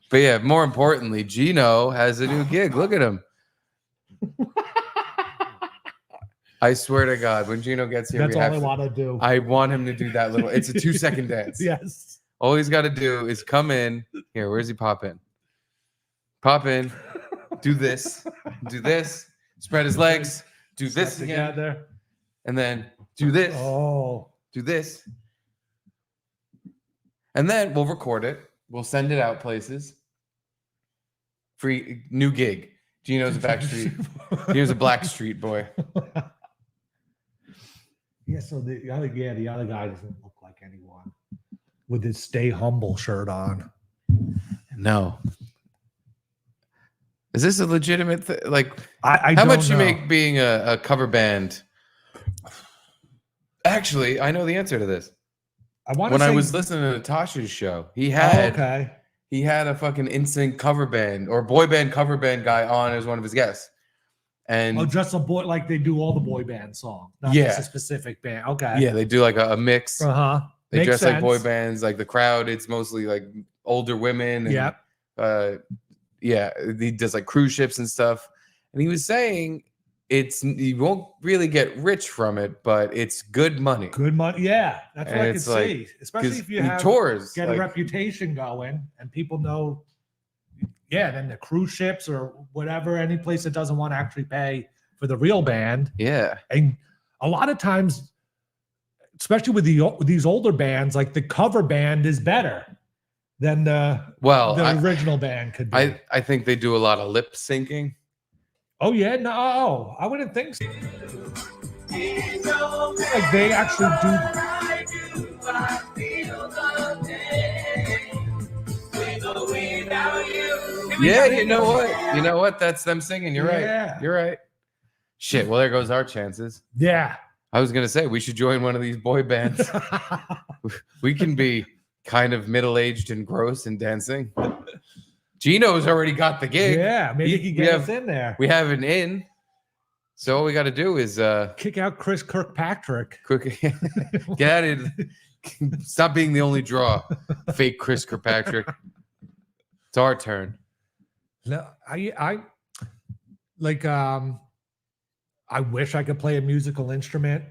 [SPEAKER 3] But yeah, more importantly, Gino has a new gig. Look at him. I swear to God, when Gino gets here,
[SPEAKER 2] That's all I want to do.
[SPEAKER 3] I want him to do that little. It's a 2-second dance.
[SPEAKER 2] Yes.
[SPEAKER 3] All he's got to do is come in. Here, where's he pop in? Pop in. Do this. Do this. Spread his legs. Do this
[SPEAKER 2] Step
[SPEAKER 3] again.
[SPEAKER 2] together.
[SPEAKER 3] And then do this.
[SPEAKER 2] Oh.
[SPEAKER 3] Do this. And then we'll record it. We'll send it out places. Free new gig. Gino's a Backstreet. Here's a Black Street boy.
[SPEAKER 2] Yeah, so the other guy doesn't look like anyone with his "Stay Humble" shirt on.
[SPEAKER 3] No. Is this a legitimate thing? Like,
[SPEAKER 2] I
[SPEAKER 3] how
[SPEAKER 2] don't
[SPEAKER 3] much you
[SPEAKER 2] know.
[SPEAKER 3] make being a cover band? Actually, I know the answer to this.
[SPEAKER 2] I want
[SPEAKER 3] When
[SPEAKER 2] to
[SPEAKER 3] I
[SPEAKER 2] say,
[SPEAKER 3] was listening to Natasha's show, he
[SPEAKER 2] Oh,
[SPEAKER 3] had
[SPEAKER 2] okay.
[SPEAKER 3] he had a fucking NSYNC cover band or boy band cover band guy on as one of his guests. And
[SPEAKER 2] Oh, just a boy, like they do all the boy band songs, not
[SPEAKER 3] Yeah.
[SPEAKER 2] just a specific band. Okay.
[SPEAKER 3] yeah, they do like a mix.
[SPEAKER 2] Uh-huh.
[SPEAKER 3] They
[SPEAKER 2] Makes
[SPEAKER 3] dress like boy
[SPEAKER 2] sense.
[SPEAKER 3] bands. Like the crowd, it's mostly like older women. And,
[SPEAKER 2] Yep.
[SPEAKER 3] Yeah, he does like cruise ships and stuff. And he was saying you won't really get rich from it, but it's good money.
[SPEAKER 2] Good money. Yeah, that's what
[SPEAKER 3] And
[SPEAKER 2] I can
[SPEAKER 3] it's like-
[SPEAKER 2] see. Especially
[SPEAKER 3] 'Cause
[SPEAKER 2] if you
[SPEAKER 3] he
[SPEAKER 2] have
[SPEAKER 3] tours.
[SPEAKER 2] get
[SPEAKER 3] like-
[SPEAKER 2] a reputation going and people know. Yeah, then the cruise ships or whatever, any place that doesn't want to actually pay for the real band.
[SPEAKER 3] yeah.
[SPEAKER 2] And a lot of times, especially with these older bands, like the cover band is better than the
[SPEAKER 3] Well,
[SPEAKER 2] original band could be.
[SPEAKER 3] I think they do a lot of lip syncing.
[SPEAKER 2] Oh yeah, no, I wouldn't think so. Like they actually do.
[SPEAKER 3] Yeah, you know what? You know what? That's them singing. You're
[SPEAKER 2] Yeah.
[SPEAKER 3] right. You're right. Shit. Well, there goes our chances.
[SPEAKER 2] Yeah,
[SPEAKER 3] I was gonna say we should join one of these boy bands. We can be kind of middle-aged and gross and dancing. Gino's already got the gig.
[SPEAKER 2] Yeah, maybe he can get us in there.
[SPEAKER 3] We have an in. So all we got to do is
[SPEAKER 2] Kick out Chris Kirkpatrick.
[SPEAKER 3] get out of it. Stop being the only draw. Fake Chris Kirkpatrick. It's our turn.
[SPEAKER 2] No, I wish I could play a musical instrument,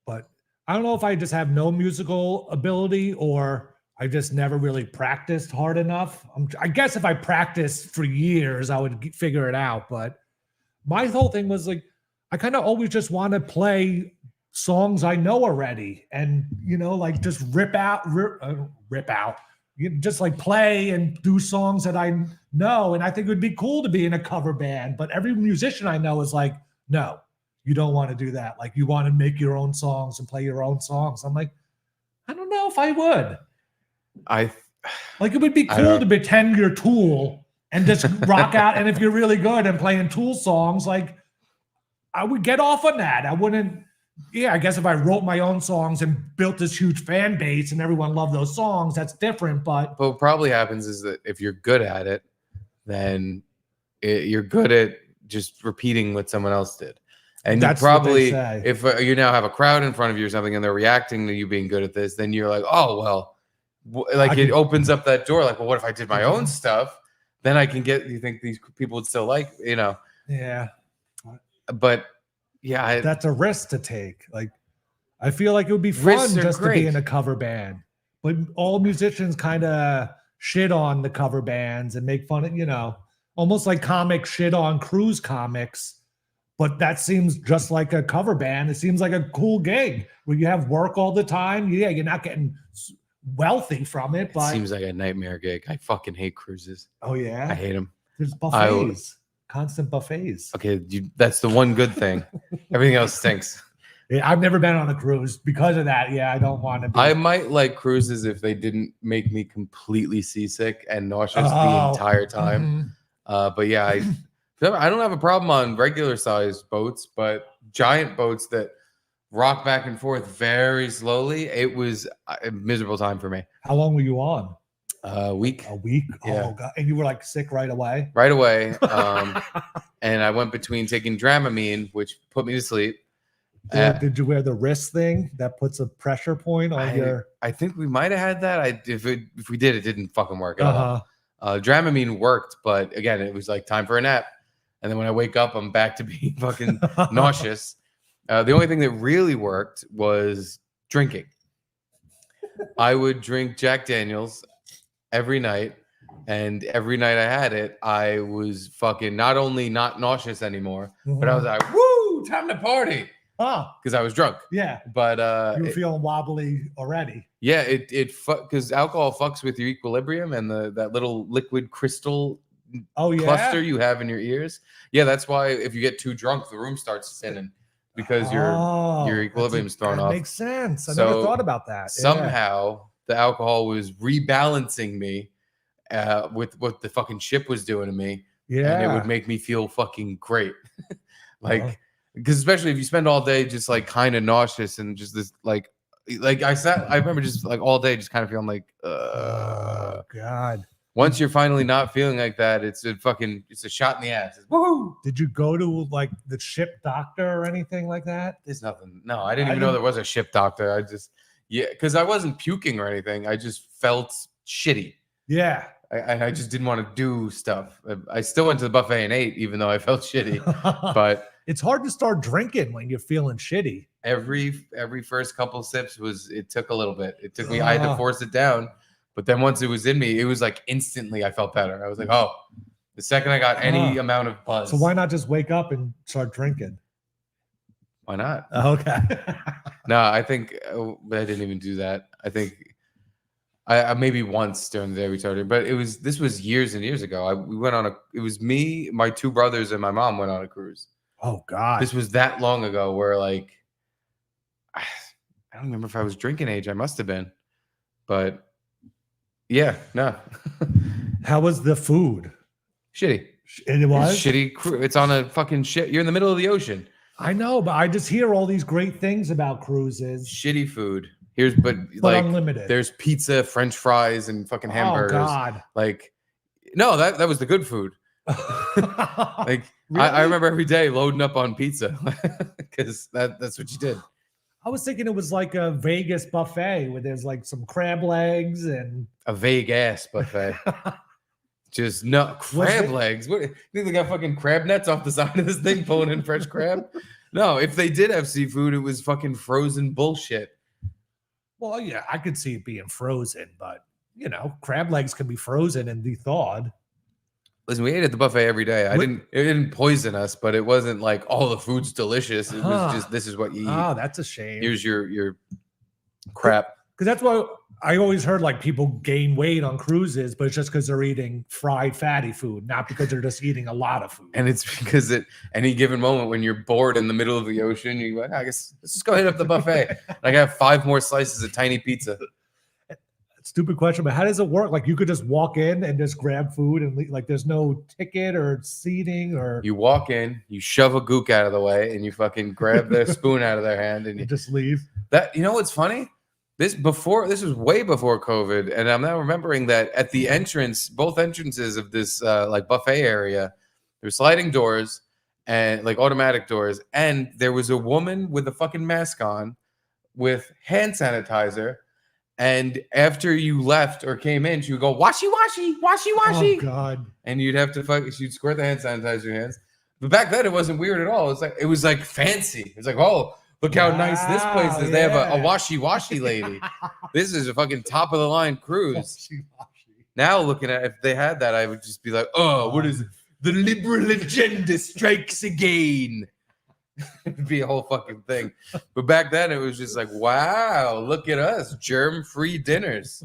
[SPEAKER 2] but I don't know if I just have no musical ability or I just never really practiced hard enough. I guess if I practiced for years, I would figure it out. But my whole thing was like, I kind of always just want to play songs I know already, and like just rip out. You just like play and do songs that I know, and I think it would be cool to be in a cover band. But every musician I know is like, no, you don't want to do that. Like you want to make your own songs and play your own songs. I'm like, I don't know if I would. Like it would be cool to pretend you're Tool and just rock out. And if you're really good and playing Tool songs, like I would get off on that. I wouldn't. Yeah, I guess if I wrote my own songs and built this huge fan base and everyone loved those songs, that's different. But
[SPEAKER 3] what probably happens is that if you're good at it, then you're good at just repeating what someone else did. And that's you probably, if you now have a crowd in front of you or something and they're reacting to you being good at this, then you're like, oh, well, it opens up that door. Like, well, what if I did my own stuff? Then I can get, you think these people would still like,
[SPEAKER 2] Yeah.
[SPEAKER 3] But yeah,
[SPEAKER 2] that's a risk to take. Like, I feel like it would be fun just to be in a cover band, but all musicians kind of shit on the cover bands and make fun of, almost like comics shit on cruise comics. But that seems just like a cover band. It seems like a cool gig where you have work all the time. Yeah, you're not getting wealthy from it, but
[SPEAKER 3] it seems like a nightmare gig. I fucking hate cruises.
[SPEAKER 2] Oh yeah,
[SPEAKER 3] I hate them.
[SPEAKER 2] There's buffets. Constant buffets.
[SPEAKER 3] Okay, that's the one good thing. Everything else stinks.
[SPEAKER 2] Yeah, I've never been on a cruise because of that. Yeah, I don't want to be.
[SPEAKER 3] I might like cruises if they didn't make me completely seasick and nauseous the entire time. But yeah, I don't have a problem on regular sized boats, but giant boats that rock back and forth very slowly, it was a miserable time for me.
[SPEAKER 2] How long were you on?
[SPEAKER 3] A week.
[SPEAKER 2] Yeah. Oh god! And you were like sick right away.
[SPEAKER 3] Right away. And I went between taking Dramamine, which put me to sleep.
[SPEAKER 2] Did you wear the wrist thing that puts a pressure point on your?
[SPEAKER 3] I think we might have had that. If we did, it didn't fucking work at all. Dramamine worked, but again, it was like time for a nap. And then when I wake up, I'm back to being fucking nauseous. The only thing that really worked was drinking. I would drink Jack Daniels every night, and every night I had it, I was fucking not only not nauseous anymore, but I was like, woo, time to party. Because I was drunk.
[SPEAKER 2] Yeah.
[SPEAKER 3] But
[SPEAKER 2] you were feeling wobbly already.
[SPEAKER 3] Yeah, it because alcohol fucks with your equilibrium and that little liquid crystal cluster you have in your ears. Yeah, that's why if you get too drunk, the room starts spinning because your equilibrium's thrown off.
[SPEAKER 2] Makes sense. I never thought about that.
[SPEAKER 3] Somehow the alcohol was rebalancing me with what the fucking ship was doing to me.
[SPEAKER 2] Yeah.
[SPEAKER 3] And it would make me feel fucking great. Because especially if you spend all day just like kind of nauseous and just this like I remember just like all day just kind of feeling like
[SPEAKER 2] oh god.
[SPEAKER 3] Once you're finally not feeling like that, it's a shot in the ass. Woohoo!
[SPEAKER 2] Did you go to like the ship doctor or anything like that?
[SPEAKER 3] There's nothing. No, I didn't even know there was a ship doctor. Because I wasn't puking or anything. I just felt shitty.
[SPEAKER 2] Yeah.
[SPEAKER 3] I just didn't want to do stuff. I still went to the buffet and ate, even though I felt shitty. But
[SPEAKER 2] it's hard to start drinking when you're feeling shitty.
[SPEAKER 3] Every first couple sips it took a little bit. It took me. I had to force it down. But then once it was in me, it was like instantly I felt better. I was like, oh, the second I got any amount of buzz.
[SPEAKER 2] So why not just wake up and start drinking?
[SPEAKER 3] Why not?
[SPEAKER 2] Okay.
[SPEAKER 3] No, I think I didn't even do that. I think I maybe once during the day we started, but this was years and years ago. We went on it was me, my two brothers, and my mom went on a cruise.
[SPEAKER 2] Oh God.
[SPEAKER 3] This was that long ago where like I don't remember if I was drinking age. I must have been. But yeah, no.
[SPEAKER 2] How was the food?
[SPEAKER 3] Shitty.
[SPEAKER 2] It was
[SPEAKER 3] shitty crew. It's on a fucking shit. You're in the middle of the ocean.
[SPEAKER 2] I know, but I just hear all these great things about cruises,
[SPEAKER 3] Shitty food. But like
[SPEAKER 2] unlimited.
[SPEAKER 3] there's pizza, French fries, and fucking hamburgers.
[SPEAKER 2] Oh God!
[SPEAKER 3] Like, no, that was the good food. Like
[SPEAKER 2] Really?
[SPEAKER 3] I remember every day loading up on pizza because that's what you did.
[SPEAKER 2] I was thinking it was like a Vegas buffet where there's like some crab legs and
[SPEAKER 3] A vague ass buffet. Just no crab legs. What, you think they got fucking crab nets off the side of this thing pulling in fresh crab? No, if they did have seafood, it was fucking frozen bullshit.
[SPEAKER 2] well, yeah, I could see it being frozen, but you know, crab legs can be frozen and thawed.
[SPEAKER 3] Listen, we ate at the buffet every day.
[SPEAKER 2] What-
[SPEAKER 3] It didn't poison us, but it wasn't like all the food's delicious. It
[SPEAKER 2] Huh.
[SPEAKER 3] was just this is what you eat.
[SPEAKER 2] Oh, that's a shame.
[SPEAKER 3] Here's your crap.
[SPEAKER 2] Because that's what I always heard, like people gain weight on cruises, but it's just because they're eating fried fatty food, not because they're just eating a lot of food.
[SPEAKER 3] And it's because at any given moment when you're bored in the middle of the ocean, you're like, I guess let's just go hit up the buffet. I got 5 more slices of tiny pizza.
[SPEAKER 2] Stupid question, but how does it work? Like you could just walk in and just grab food and like there's no ticket or seating or
[SPEAKER 3] You walk in, you shove a gook out of the way, and you fucking grab the spoon out of their hand, and
[SPEAKER 2] you
[SPEAKER 3] you
[SPEAKER 2] just leave.
[SPEAKER 3] that. You know what's funny? This was way before COVID, and I'm now remembering that at the entrance, both entrances of this like buffet area, there were sliding doors and like automatic doors, and there was a woman with a fucking mask on with hand sanitizer. And after you left or came in, she would go washy washy washy washy,
[SPEAKER 2] Oh God!
[SPEAKER 3] and you'd have to she'd squirt the hand sanitizer in your hands. But back then, it wasn't weird at all. It was like fancy. It was like, oh, look how nice this place
[SPEAKER 2] Wow,
[SPEAKER 3] is. They have a
[SPEAKER 2] yeah.
[SPEAKER 3] washy washy lady. This is a fucking top of the line cruise.
[SPEAKER 2] Washy-washy.
[SPEAKER 3] Now looking at if they had that, I would just be like, oh, what is it? The liberal agenda strikes again. It'd be a whole fucking thing. But back then it was just like, wow, look at us, germ-free dinners.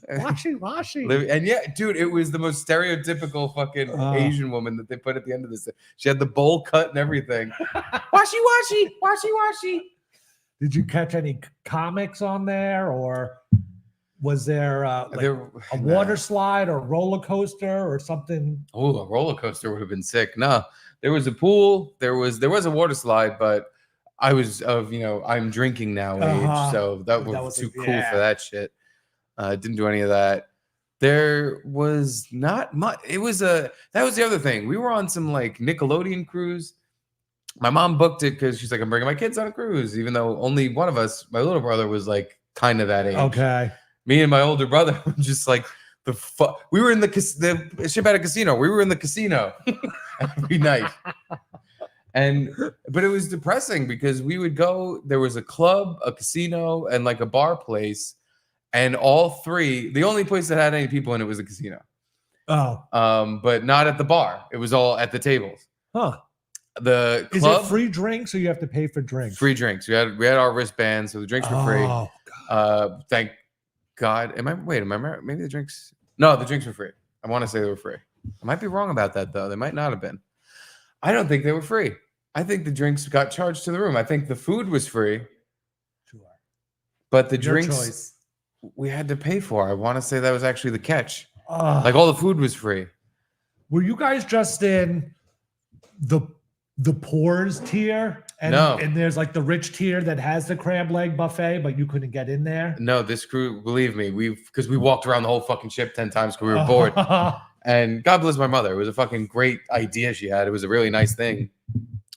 [SPEAKER 2] Washy-washy.
[SPEAKER 3] And yeah, dude, it was the most stereotypical fucking Asian woman that they put at the end of this. She had the bowl cut and everything. Washy washy, washy washy.
[SPEAKER 2] Did you catch any comics on there, or was there a water slide or roller coaster or something?
[SPEAKER 3] Oh, a roller coaster would have been sick. No, there was a pool. There was a water slide, but I was I'm drinking now age, so that was too cool for that shit. Didn't do any of that. There was not much. That was the other thing. We were on some like Nickelodeon cruise. My mom booked it because she's like, I'm bringing my kids on a cruise, even though only one of us, my little brother, was like kind of that age.
[SPEAKER 2] Okay.
[SPEAKER 3] Me and my older brother were just like we were in the ship at a casino. We were in the casino every night. But it was depressing because we would go, there was a club, a casino, and like a bar place. And all three, the only place that had any people in it was a casino.
[SPEAKER 2] Oh.
[SPEAKER 3] But not at the bar. It was all at the tables.
[SPEAKER 2] Huh.
[SPEAKER 3] The
[SPEAKER 2] Is
[SPEAKER 3] club,
[SPEAKER 2] it free drinks or you have to pay for drinks?
[SPEAKER 3] free drinks. We had our wristbands, so the drinks were free.
[SPEAKER 2] Oh,
[SPEAKER 3] Thank God. Maybe the drinks. No, the drinks were free. I want to say they were free. I might be wrong about that though. They might not have been. I don't think they were free. I think the drinks got charged to the room. I think the food was free,
[SPEAKER 2] sure.
[SPEAKER 3] but the
[SPEAKER 2] Your
[SPEAKER 3] drinks
[SPEAKER 2] choice.
[SPEAKER 3] we had to pay for. I want to say that was actually the catch.
[SPEAKER 2] Oh.
[SPEAKER 3] Like all the food was free.
[SPEAKER 2] Were you guys just in the poors tier? And,
[SPEAKER 3] No.
[SPEAKER 2] And there's like the rich tier that has the crab leg buffet, but you couldn't get in there?
[SPEAKER 3] No, this crew, believe me, because we walked around the whole fucking ship 10 times because we were bored. And God bless my mother. It was a fucking great idea she had. It was a really nice thing.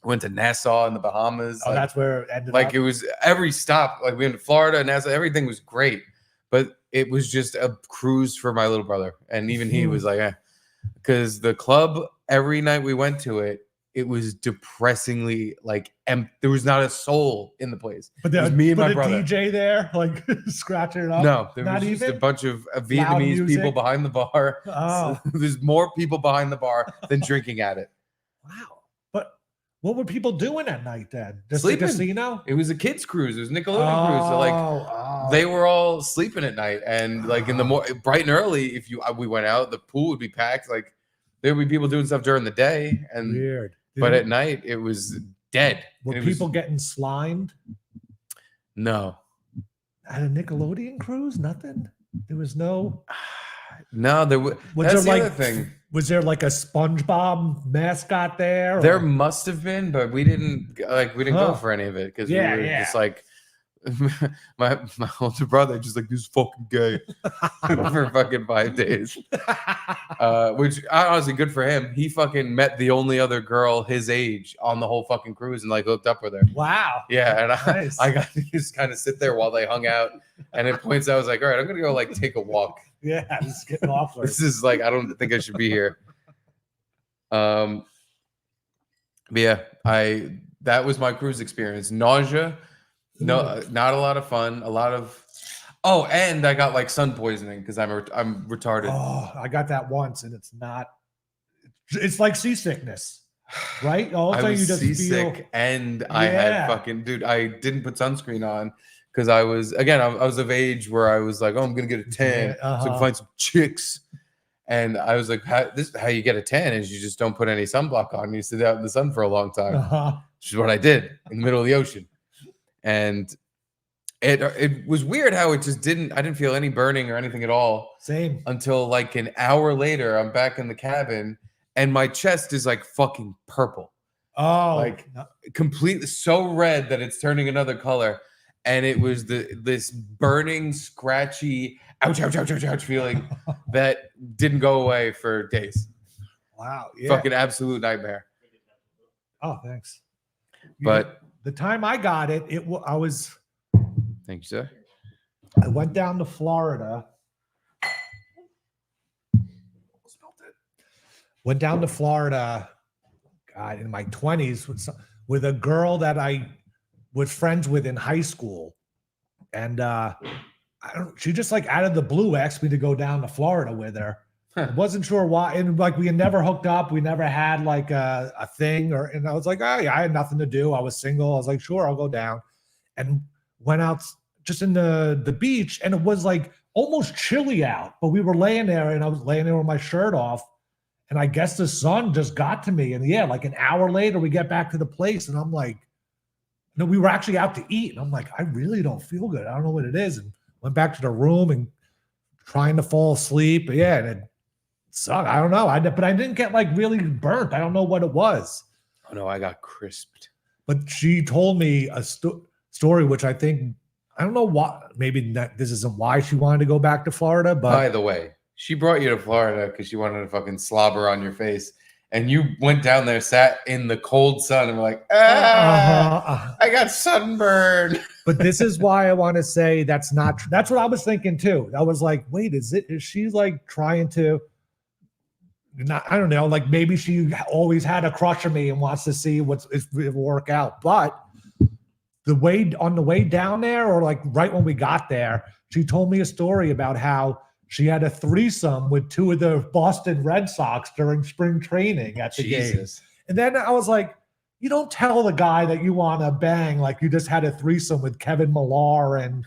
[SPEAKER 3] Went to Nassau in the Bahamas.
[SPEAKER 2] Oh, that's where it ended
[SPEAKER 3] like
[SPEAKER 2] up?
[SPEAKER 3] it was every stop. Like we went to Florida, Nassau, everything was great. But it was just a cruise for my little brother. And even he was like, because the club, every night we went to it, it was depressingly like there was not a soul in the place.
[SPEAKER 2] But
[SPEAKER 3] it was me and my brother.
[SPEAKER 2] DJ there, like scratching it up.
[SPEAKER 3] No, there
[SPEAKER 2] Not
[SPEAKER 3] was just
[SPEAKER 2] even?
[SPEAKER 3] a bunch of Vietnamese people
[SPEAKER 2] music?
[SPEAKER 3] behind the bar.
[SPEAKER 2] Oh.
[SPEAKER 3] So there's more people behind the bar than drinking at it.
[SPEAKER 2] Wow. But what were people doing at night then? Just
[SPEAKER 3] Sleeping.
[SPEAKER 2] the casino?
[SPEAKER 3] It was a kids cruise. It was a Nickelodeon cruise. So like they were all sleeping at night, and like in the bright and early, we went out, the pool would be packed. Like there would be people doing stuff during the day, and
[SPEAKER 2] Weird.
[SPEAKER 3] but at night it was dead.
[SPEAKER 2] Were
[SPEAKER 3] And it was-
[SPEAKER 2] people getting slimed
[SPEAKER 3] No,
[SPEAKER 2] at a Nickelodeon cruise? Nothing. There was no.
[SPEAKER 3] No,
[SPEAKER 2] Was
[SPEAKER 3] that's
[SPEAKER 2] there
[SPEAKER 3] the
[SPEAKER 2] like
[SPEAKER 3] other thing.
[SPEAKER 2] Was there like a SpongeBob mascot there?
[SPEAKER 3] There
[SPEAKER 2] or-
[SPEAKER 3] must have been, but we didn't go
[SPEAKER 2] Huh.
[SPEAKER 3] for any of it because
[SPEAKER 2] Yeah,
[SPEAKER 3] we were
[SPEAKER 2] yeah.
[SPEAKER 3] just like my older brother just like this fucking gay for fucking 5 days. Which honestly good for him. He fucking met the only other girl his age on the whole fucking cruise and like hooked up with her.
[SPEAKER 2] Wow.
[SPEAKER 3] Yeah, and
[SPEAKER 2] Nice.
[SPEAKER 3] I got to just kind of sit there while they hung out. And at points I was like, all right, I'm gonna go like take a walk.
[SPEAKER 2] Yeah, just getting off.
[SPEAKER 3] This is like I don't think I should be here. But yeah, that was my cruise experience. Nausea, no, not a lot of fun. A lot of and I got like sun poisoning because I'm retarded.
[SPEAKER 2] Oh, I got that once, and it's not. It's like seasickness, right? All of a
[SPEAKER 3] I
[SPEAKER 2] sudden
[SPEAKER 3] was
[SPEAKER 2] you just
[SPEAKER 3] seasick
[SPEAKER 2] feel.
[SPEAKER 3] and I had
[SPEAKER 2] Yeah.
[SPEAKER 3] fucking dude. I didn't put sunscreen on because I was of age where I was like, oh, I'm gonna get a tan, so I
[SPEAKER 2] Uh-huh.
[SPEAKER 3] can find some chicks. And I was like, how you get a tan is you just don't put any sunblock on. You sit out in the sun for a long time,
[SPEAKER 2] Uh-huh.
[SPEAKER 3] which is what I did in the middle of the ocean. And it was weird how it just I didn't feel any burning or anything at all
[SPEAKER 2] Same.
[SPEAKER 3] until like an hour later. I'm back in the cabin and my chest is like fucking purple,
[SPEAKER 2] Oh,
[SPEAKER 3] like completely so red that it's turning another color. And it was this burning, scratchy, ouch, ouch, ouch, ouch, ouch feeling that didn't go away for days.
[SPEAKER 2] wow. Yeah.
[SPEAKER 3] Fucking absolute nightmare.
[SPEAKER 2] Oh, thanks.
[SPEAKER 3] But
[SPEAKER 2] the time I got it, I
[SPEAKER 3] thank you, sir.
[SPEAKER 2] went down to Florida. Went down to Florida, God, in my 20s with a girl that I was friends with in high school. And she just like out of the blue asked me to go down to Florida with her. I wasn't sure why. And like we had never hooked up. We never had like a thing and I was like, oh yeah, I had nothing to do. I was single. I was like, sure, I'll go down. And went out just in the beach and it was like almost chilly out, but we were laying there and I was laying there with my shirt off. And I guess the sun just got to me. And yeah, like an hour later, we get back to the place and I'm like, no, we were actually out to eat. And I'm like, I really don't feel good. I don't know what it is. And went back to the room and trying to fall asleep. But yeah, and it sucked. I don't know. But I didn't get like really burnt. I don't know what it was.
[SPEAKER 3] Oh no, I got crisped.
[SPEAKER 2] But she told me a story, which I think, I don't know why, maybe this isn't why she wanted to go back to Florida. But
[SPEAKER 3] by the way, she brought you to Florida because she wanted to fucking slobber on your face. And you went down there, sat in the cold sun, and were like, I got sunburned.
[SPEAKER 2] But this is why I want to say that's not true. That's what I was thinking too. I was like, wait, is she like trying to, I don't know, like maybe she always had a crush on me and wants to see if it will work out. But on the way down there, or like right when we got there, she told me a story about how she had a threesome with 2 of the Boston Red Sox during spring training at the game. And then I was like, you don't tell the guy that you want to bang like you just had a threesome with Kevin Millar and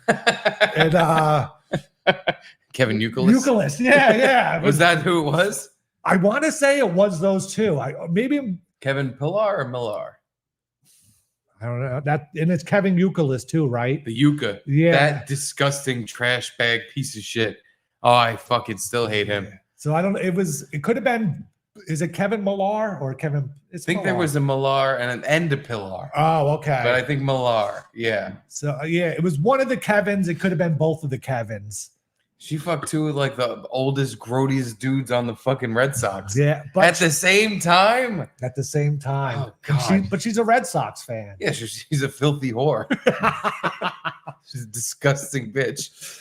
[SPEAKER 3] Kevin Youkilis.
[SPEAKER 2] Youkilis. Yeah.
[SPEAKER 3] Was that who it was?
[SPEAKER 2] I want to say it was those 2. Maybe
[SPEAKER 3] Kevin Pillar or Millar?
[SPEAKER 2] I don't know that, and it's Kevin Youkilis too, right?
[SPEAKER 3] The Yuka.
[SPEAKER 2] Yeah.
[SPEAKER 3] That disgusting trash bag piece of shit. Oh, I fucking still hate him.
[SPEAKER 2] So I don't know. It could have been. Is it Kevin Millar or Kevin?
[SPEAKER 3] I think there was a Millar and a Pillar.
[SPEAKER 2] Oh, okay.
[SPEAKER 3] But I think Millar. Yeah.
[SPEAKER 2] So yeah, it was one of the Kevins. It could have been both of the Kevins.
[SPEAKER 3] She fucked 2 of like the oldest, grodiest dudes on the fucking Red Sox.
[SPEAKER 2] Yeah, but
[SPEAKER 3] at the same time.
[SPEAKER 2] At the same time.
[SPEAKER 3] Oh, God.
[SPEAKER 2] But she's a Red Sox fan.
[SPEAKER 3] Yeah, she's a filthy whore. She's a disgusting bitch.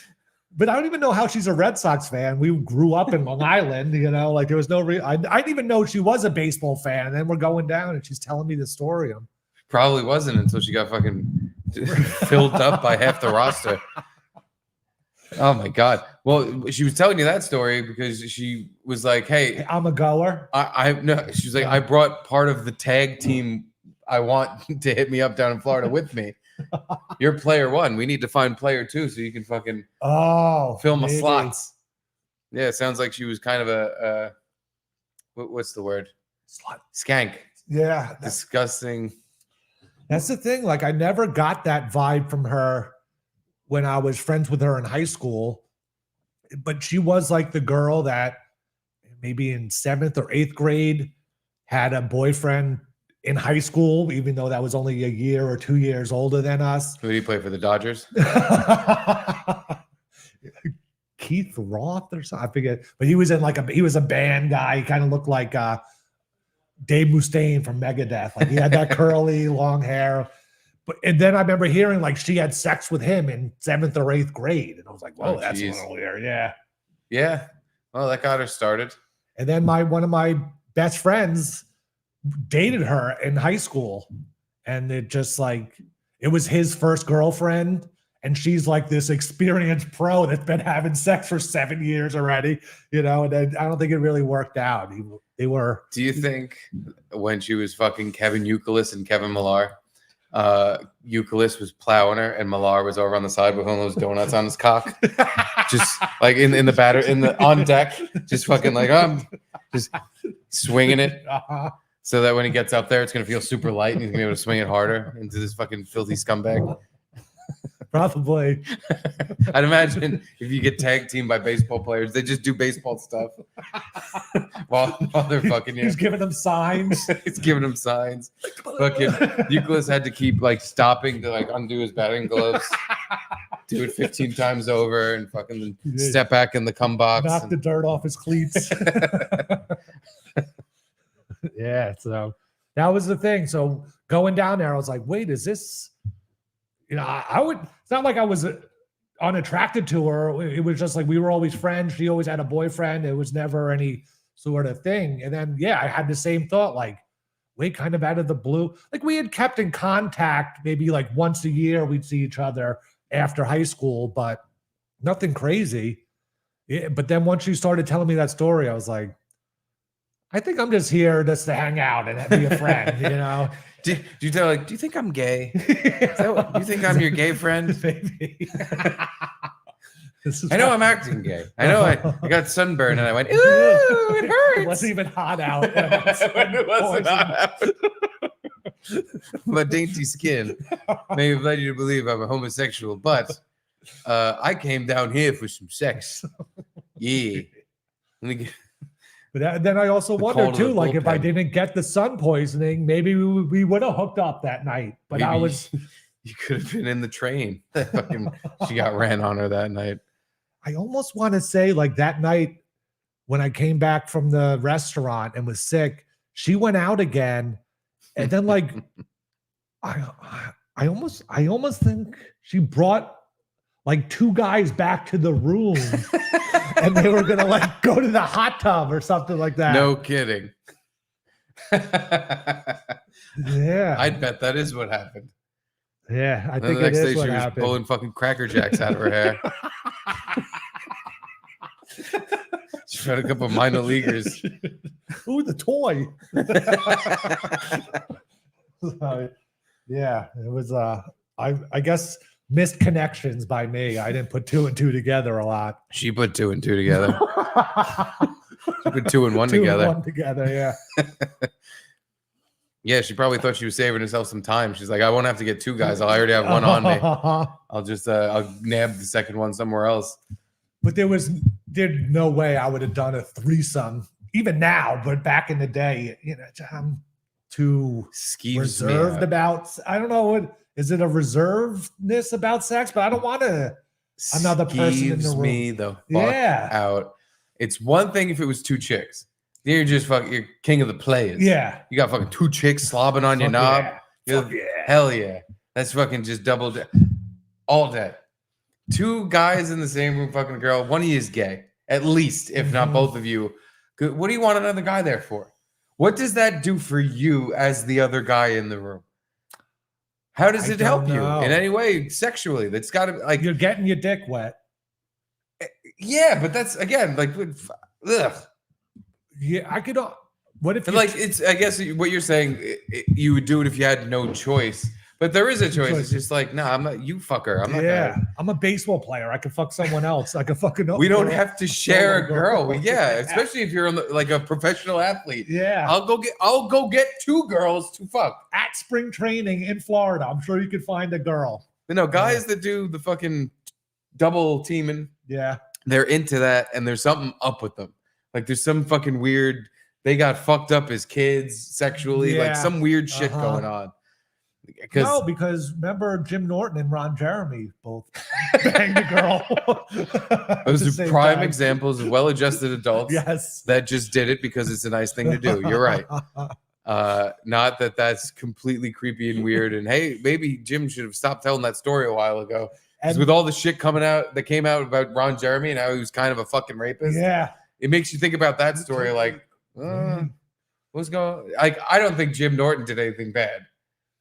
[SPEAKER 2] But I don't even know how she's a Red Sox fan. We grew up in Long Island, like there was no I didn't even know she was a baseball fan. And then we're going down and she's telling me the story.
[SPEAKER 3] Probably wasn't until she got fucking filled up by half the roster. Oh my God. Well, she was telling you that story because she was like, hey,
[SPEAKER 2] I'm a goer.
[SPEAKER 3] No, she was like, I brought part of the tag team I want to hit me up down in Florida with me. You're player 1. We need to find player 2 so you can fucking fill my slots. Yeah, it sounds like she was kind of a what's the word? Skank.
[SPEAKER 2] Yeah.
[SPEAKER 3] Disgusting.
[SPEAKER 2] That's the thing. Like I never got that vibe from her when I was friends with her in high school. but she was like the girl that maybe in 7th or 8th grade had a boyfriend in high school, even though that was only a year or 2 years older than us.
[SPEAKER 3] Who do you play for, the Dodgers?
[SPEAKER 2] Keith Roth or something, I forget. But he was in like he was a band guy. He kind of looked like Dave Mustaine from Megadeth. Like he had that curly long hair. And then I remember hearing like she had sex with him in 7th or 8th grade. And I was like, whoa, that's a little weird. Yeah.
[SPEAKER 3] Yeah. Well, that got her started.
[SPEAKER 2] And then one of my best friends dated her in high school. And it just like, it was his first girlfriend. And she's like this experienced pro that's been having sex for 7 years already, and then I don't think it really worked out. They were.
[SPEAKER 3] Do you think when she was fucking Kevin Youkilis and Kevin Millar, Youkilis was plowing her and Millar was over on the side with one of those donuts on his cock, just like in the on deck, just fucking like just swinging it, so that when he gets up there, it's gonna feel super light and he's gonna be able to swing it harder into this fucking filthy scumbag.
[SPEAKER 2] Probably.
[SPEAKER 3] I'd imagine if you get tag teamed by baseball players, they just do baseball stuff while they're fucking you.
[SPEAKER 2] He's giving them signs.
[SPEAKER 3] He's giving them signs. Fucking Euclid had to keep like stopping to like undo his batting gloves, do it 15 times over, and fucking step back in the cum box.
[SPEAKER 2] Knock the dirt off his cleats. Yeah, so that was the thing. So going down there, I was like, wait, is this? I would. It's not like I was unattracted to her. It was just like we were always friends. She always had a boyfriend. It was never any sort of thing. And then, I had the same thought, like, wait, kind of out of the blue. Like we had kept in contact maybe like once a year. We'd see each other after high school, but nothing crazy. Yeah, but then once you started telling me that story, I was like, I think I'm just here just to hang out and be a friend,
[SPEAKER 3] Do you tell do you think I'm gay? Do you think I'm your gay friend?
[SPEAKER 2] Maybe.
[SPEAKER 3] I know I'm acting gay. I know I got sunburned and I went, ooh, it hurts.
[SPEAKER 2] It wasn't even hot out.
[SPEAKER 3] It wasn't hot. My dainty skin may have led you to believe I'm a homosexual, but I came down here for some sex. Yeah.
[SPEAKER 2] But then I also wonder too, like if I didn't get the sun poisoning, maybe we would have hooked up that night. But maybe
[SPEAKER 3] you could have been in the train. She got ran on her that night.
[SPEAKER 2] I almost want to say like that night when I came back from the restaurant and was sick, she went out again. And then like, I almost think she brought like 2 guys back to the room and they were going to like go to the hot tub or something like that.
[SPEAKER 3] No kidding.
[SPEAKER 2] Yeah.
[SPEAKER 3] I'd bet that is what happened.
[SPEAKER 2] Yeah, I think it is what happened.
[SPEAKER 3] She was pulling fucking Cracker Jacks out of her hair. She had a couple of minor leaguers.
[SPEAKER 2] Ooh, the toy. Yeah, it was I guess missed connections by me. I didn't put 2 and 2 together a lot.
[SPEAKER 3] She put 2 and 2 together. She put 2 and 1
[SPEAKER 2] 2
[SPEAKER 3] together.
[SPEAKER 2] And 1 together, yeah.
[SPEAKER 3] Yeah, she probably thought she was saving herself some time. She's like, I won't have to get 2 guys. I already have 1 on me. I'll just I'll nab the second one somewhere else.
[SPEAKER 2] But there's no way I would have done a threesome, even now. But back in the day, I'm too reserved about. I don't know what is it, a reservedness about sex, but I don't want another person in the room.
[SPEAKER 3] Me the fuck out. It's one thing if it was 2 chicks. Then you're just you're king of the players.
[SPEAKER 2] Yeah,
[SPEAKER 3] you got fucking 2 chicks slobbing on your knob.
[SPEAKER 2] Yeah.
[SPEAKER 3] Hell yeah, that's fucking just double all day. 2 guys in the same room, fucking girl. One of you is gay, at least, if not both of you. What do you want another guy there for? What does that do for you as the other guy in the room? How does it help you in any way sexually? That's got to like
[SPEAKER 2] you're getting your dick wet.
[SPEAKER 3] Yeah, but that's again like, ugh.
[SPEAKER 2] Yeah, I could. What if
[SPEAKER 3] it's? I guess what you're saying, you would do it if you had no choice. But there is a choice. It's just like, nah, I'm not. You fucker. I'm not.
[SPEAKER 2] Yeah, I'm a baseball player. I can fuck someone else. I can fucking.
[SPEAKER 3] We don't have to share a girl. Yeah, especially if you're like a professional athlete.
[SPEAKER 2] Yeah,
[SPEAKER 3] I'll go get 2 girls to fuck
[SPEAKER 2] at spring training in Florida. I'm sure you could find a girl.
[SPEAKER 3] But no, guys that do the fucking double teaming.
[SPEAKER 2] Yeah.
[SPEAKER 3] they're into that, and there's something up with them. Like there's some fucking weird. They got fucked up as kids sexually, like
[SPEAKER 2] Yeah.
[SPEAKER 3] some weird shit going on.
[SPEAKER 2] No, because remember Jim Norton and Ron Jeremy both banged a girl.
[SPEAKER 3] Those are prime examples of well-adjusted adults
[SPEAKER 2] Yes.
[SPEAKER 3] that just did it because it's a nice thing to do. You're right. Not that that's completely creepy and weird. And hey, maybe Jim should have stopped telling that story a while ago. Because with all the shit that came out about Ron Jeremy and how he was kind of a fucking rapist,
[SPEAKER 2] Yeah,
[SPEAKER 3] it makes you think about that story. Like, what's going? Like, I don't think Jim Norton did anything bad.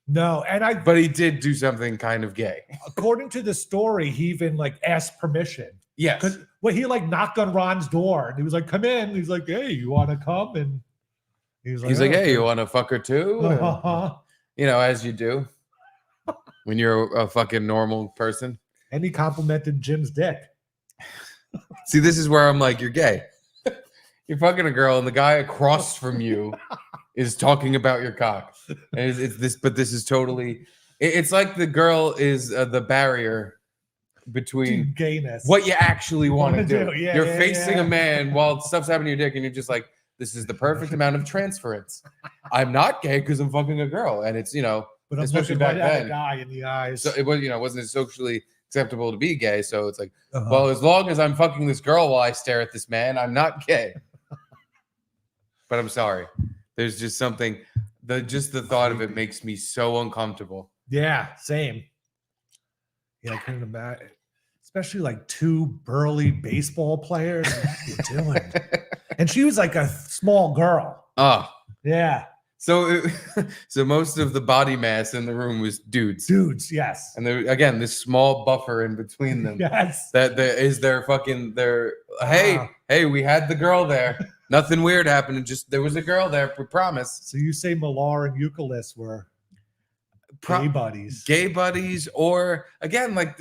[SPEAKER 2] no,
[SPEAKER 3] But he did do something kind of gay.
[SPEAKER 2] according to the story, he even like asked permission.
[SPEAKER 3] Yes.
[SPEAKER 2] Because he like knocked on Ron's door and he was like, "Come in." He's like, "Hey, you want to come?" And he's like,
[SPEAKER 3] "Hey, you want to fuck her too?" And, you know, as you do when you're a fucking normal person.
[SPEAKER 2] And he complimented Jim's dick.
[SPEAKER 3] See, this is where I'm like, you're gay. You're fucking a girl, and the guy across from you is talking about your cock. And it's this, but this is totally. It's like the girl is the barrier between
[SPEAKER 2] gayness.
[SPEAKER 3] what you actually want to do.
[SPEAKER 2] Yeah,
[SPEAKER 3] You're facing a man while stuff's happening to your dick, and you're just like, this is the perfect amount of transference. I'm not gay because I'm fucking a girl, and it's
[SPEAKER 2] but I'm
[SPEAKER 3] especially
[SPEAKER 2] looking
[SPEAKER 3] back
[SPEAKER 2] right at
[SPEAKER 3] then.
[SPEAKER 2] a guy in the eyes.
[SPEAKER 3] So it was wasn't socially acceptable to be gay. So it's like, well, as long as I'm fucking this girl while I stare at this man, I'm not gay. But I'm sorry. There's just something. The thought of it makes me so uncomfortable.
[SPEAKER 2] Yeah, same. Yeah, I couldn't imagine. Especially like two burly baseball players. What are you doing? And she was like a small girl.
[SPEAKER 3] Oh,
[SPEAKER 2] Yeah.
[SPEAKER 3] so most of the body mass in the room was dudes.
[SPEAKER 2] Dudes, yes.
[SPEAKER 3] And there again, this small buffer in between them.
[SPEAKER 2] Yes.
[SPEAKER 3] That there is their fucking hey, we had the girl there. Nothing weird happened. Just there was a girl there. We promise.
[SPEAKER 2] So you say Millar and Eucalyptus were gay buddies.
[SPEAKER 3] Gay buddies, or again, like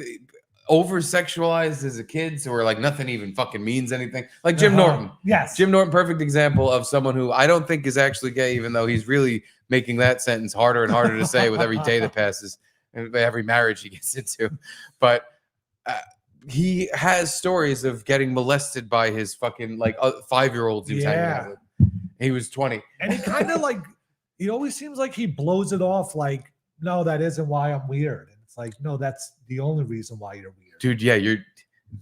[SPEAKER 3] over sexualized as a kid, so we're like nothing even fucking means anything. Like Jim Norton.
[SPEAKER 2] Yes.
[SPEAKER 3] Jim Norton, perfect example of someone who I don't think is actually gay, even though he's really making that sentence harder and harder to say with every day that passes and every marriage he gets into. But he has stories of getting molested by his fucking like 5-year-olds he was hanging out with. He was 20.
[SPEAKER 2] And he kind of like, he always seems like he blows it off like, no, that isn't why I'm weird. And it's like, no, that's the only reason why you're weird.
[SPEAKER 3] Dude, yeah, you're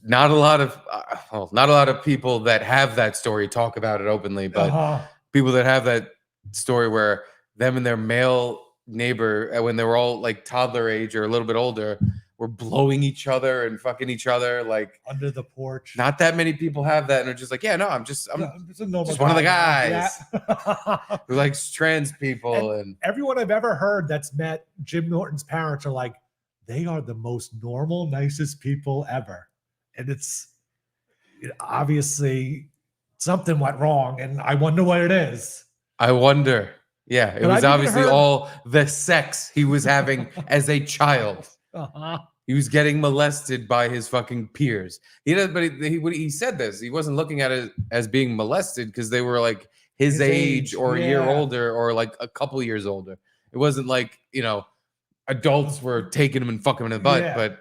[SPEAKER 3] not a lot of people that have that story talk about it openly, but people that have that story where them and their male neighbor, when they were all like toddler age or a little bit older, were blowing each other and fucking each other like
[SPEAKER 2] under the porch.
[SPEAKER 3] Not that many people have that, and they're just like, yeah, no, I'm just
[SPEAKER 2] a normal
[SPEAKER 3] just one of the
[SPEAKER 2] guy.
[SPEAKER 3] guys who likes trans people. And
[SPEAKER 2] everyone I've ever heard that's met Jim Norton's parents are like, they are the most normal, nicest people ever. And it's obviously something went wrong, and I wonder what it is.
[SPEAKER 3] I wonder. Yeah, it was obviously all the sex he was having as a child. He was getting molested by his fucking peers. He said this. He wasn't looking at it as being molested because they were like his age or a year older or like a couple years older. It wasn't like, adults were taking him and fucking him in the butt, but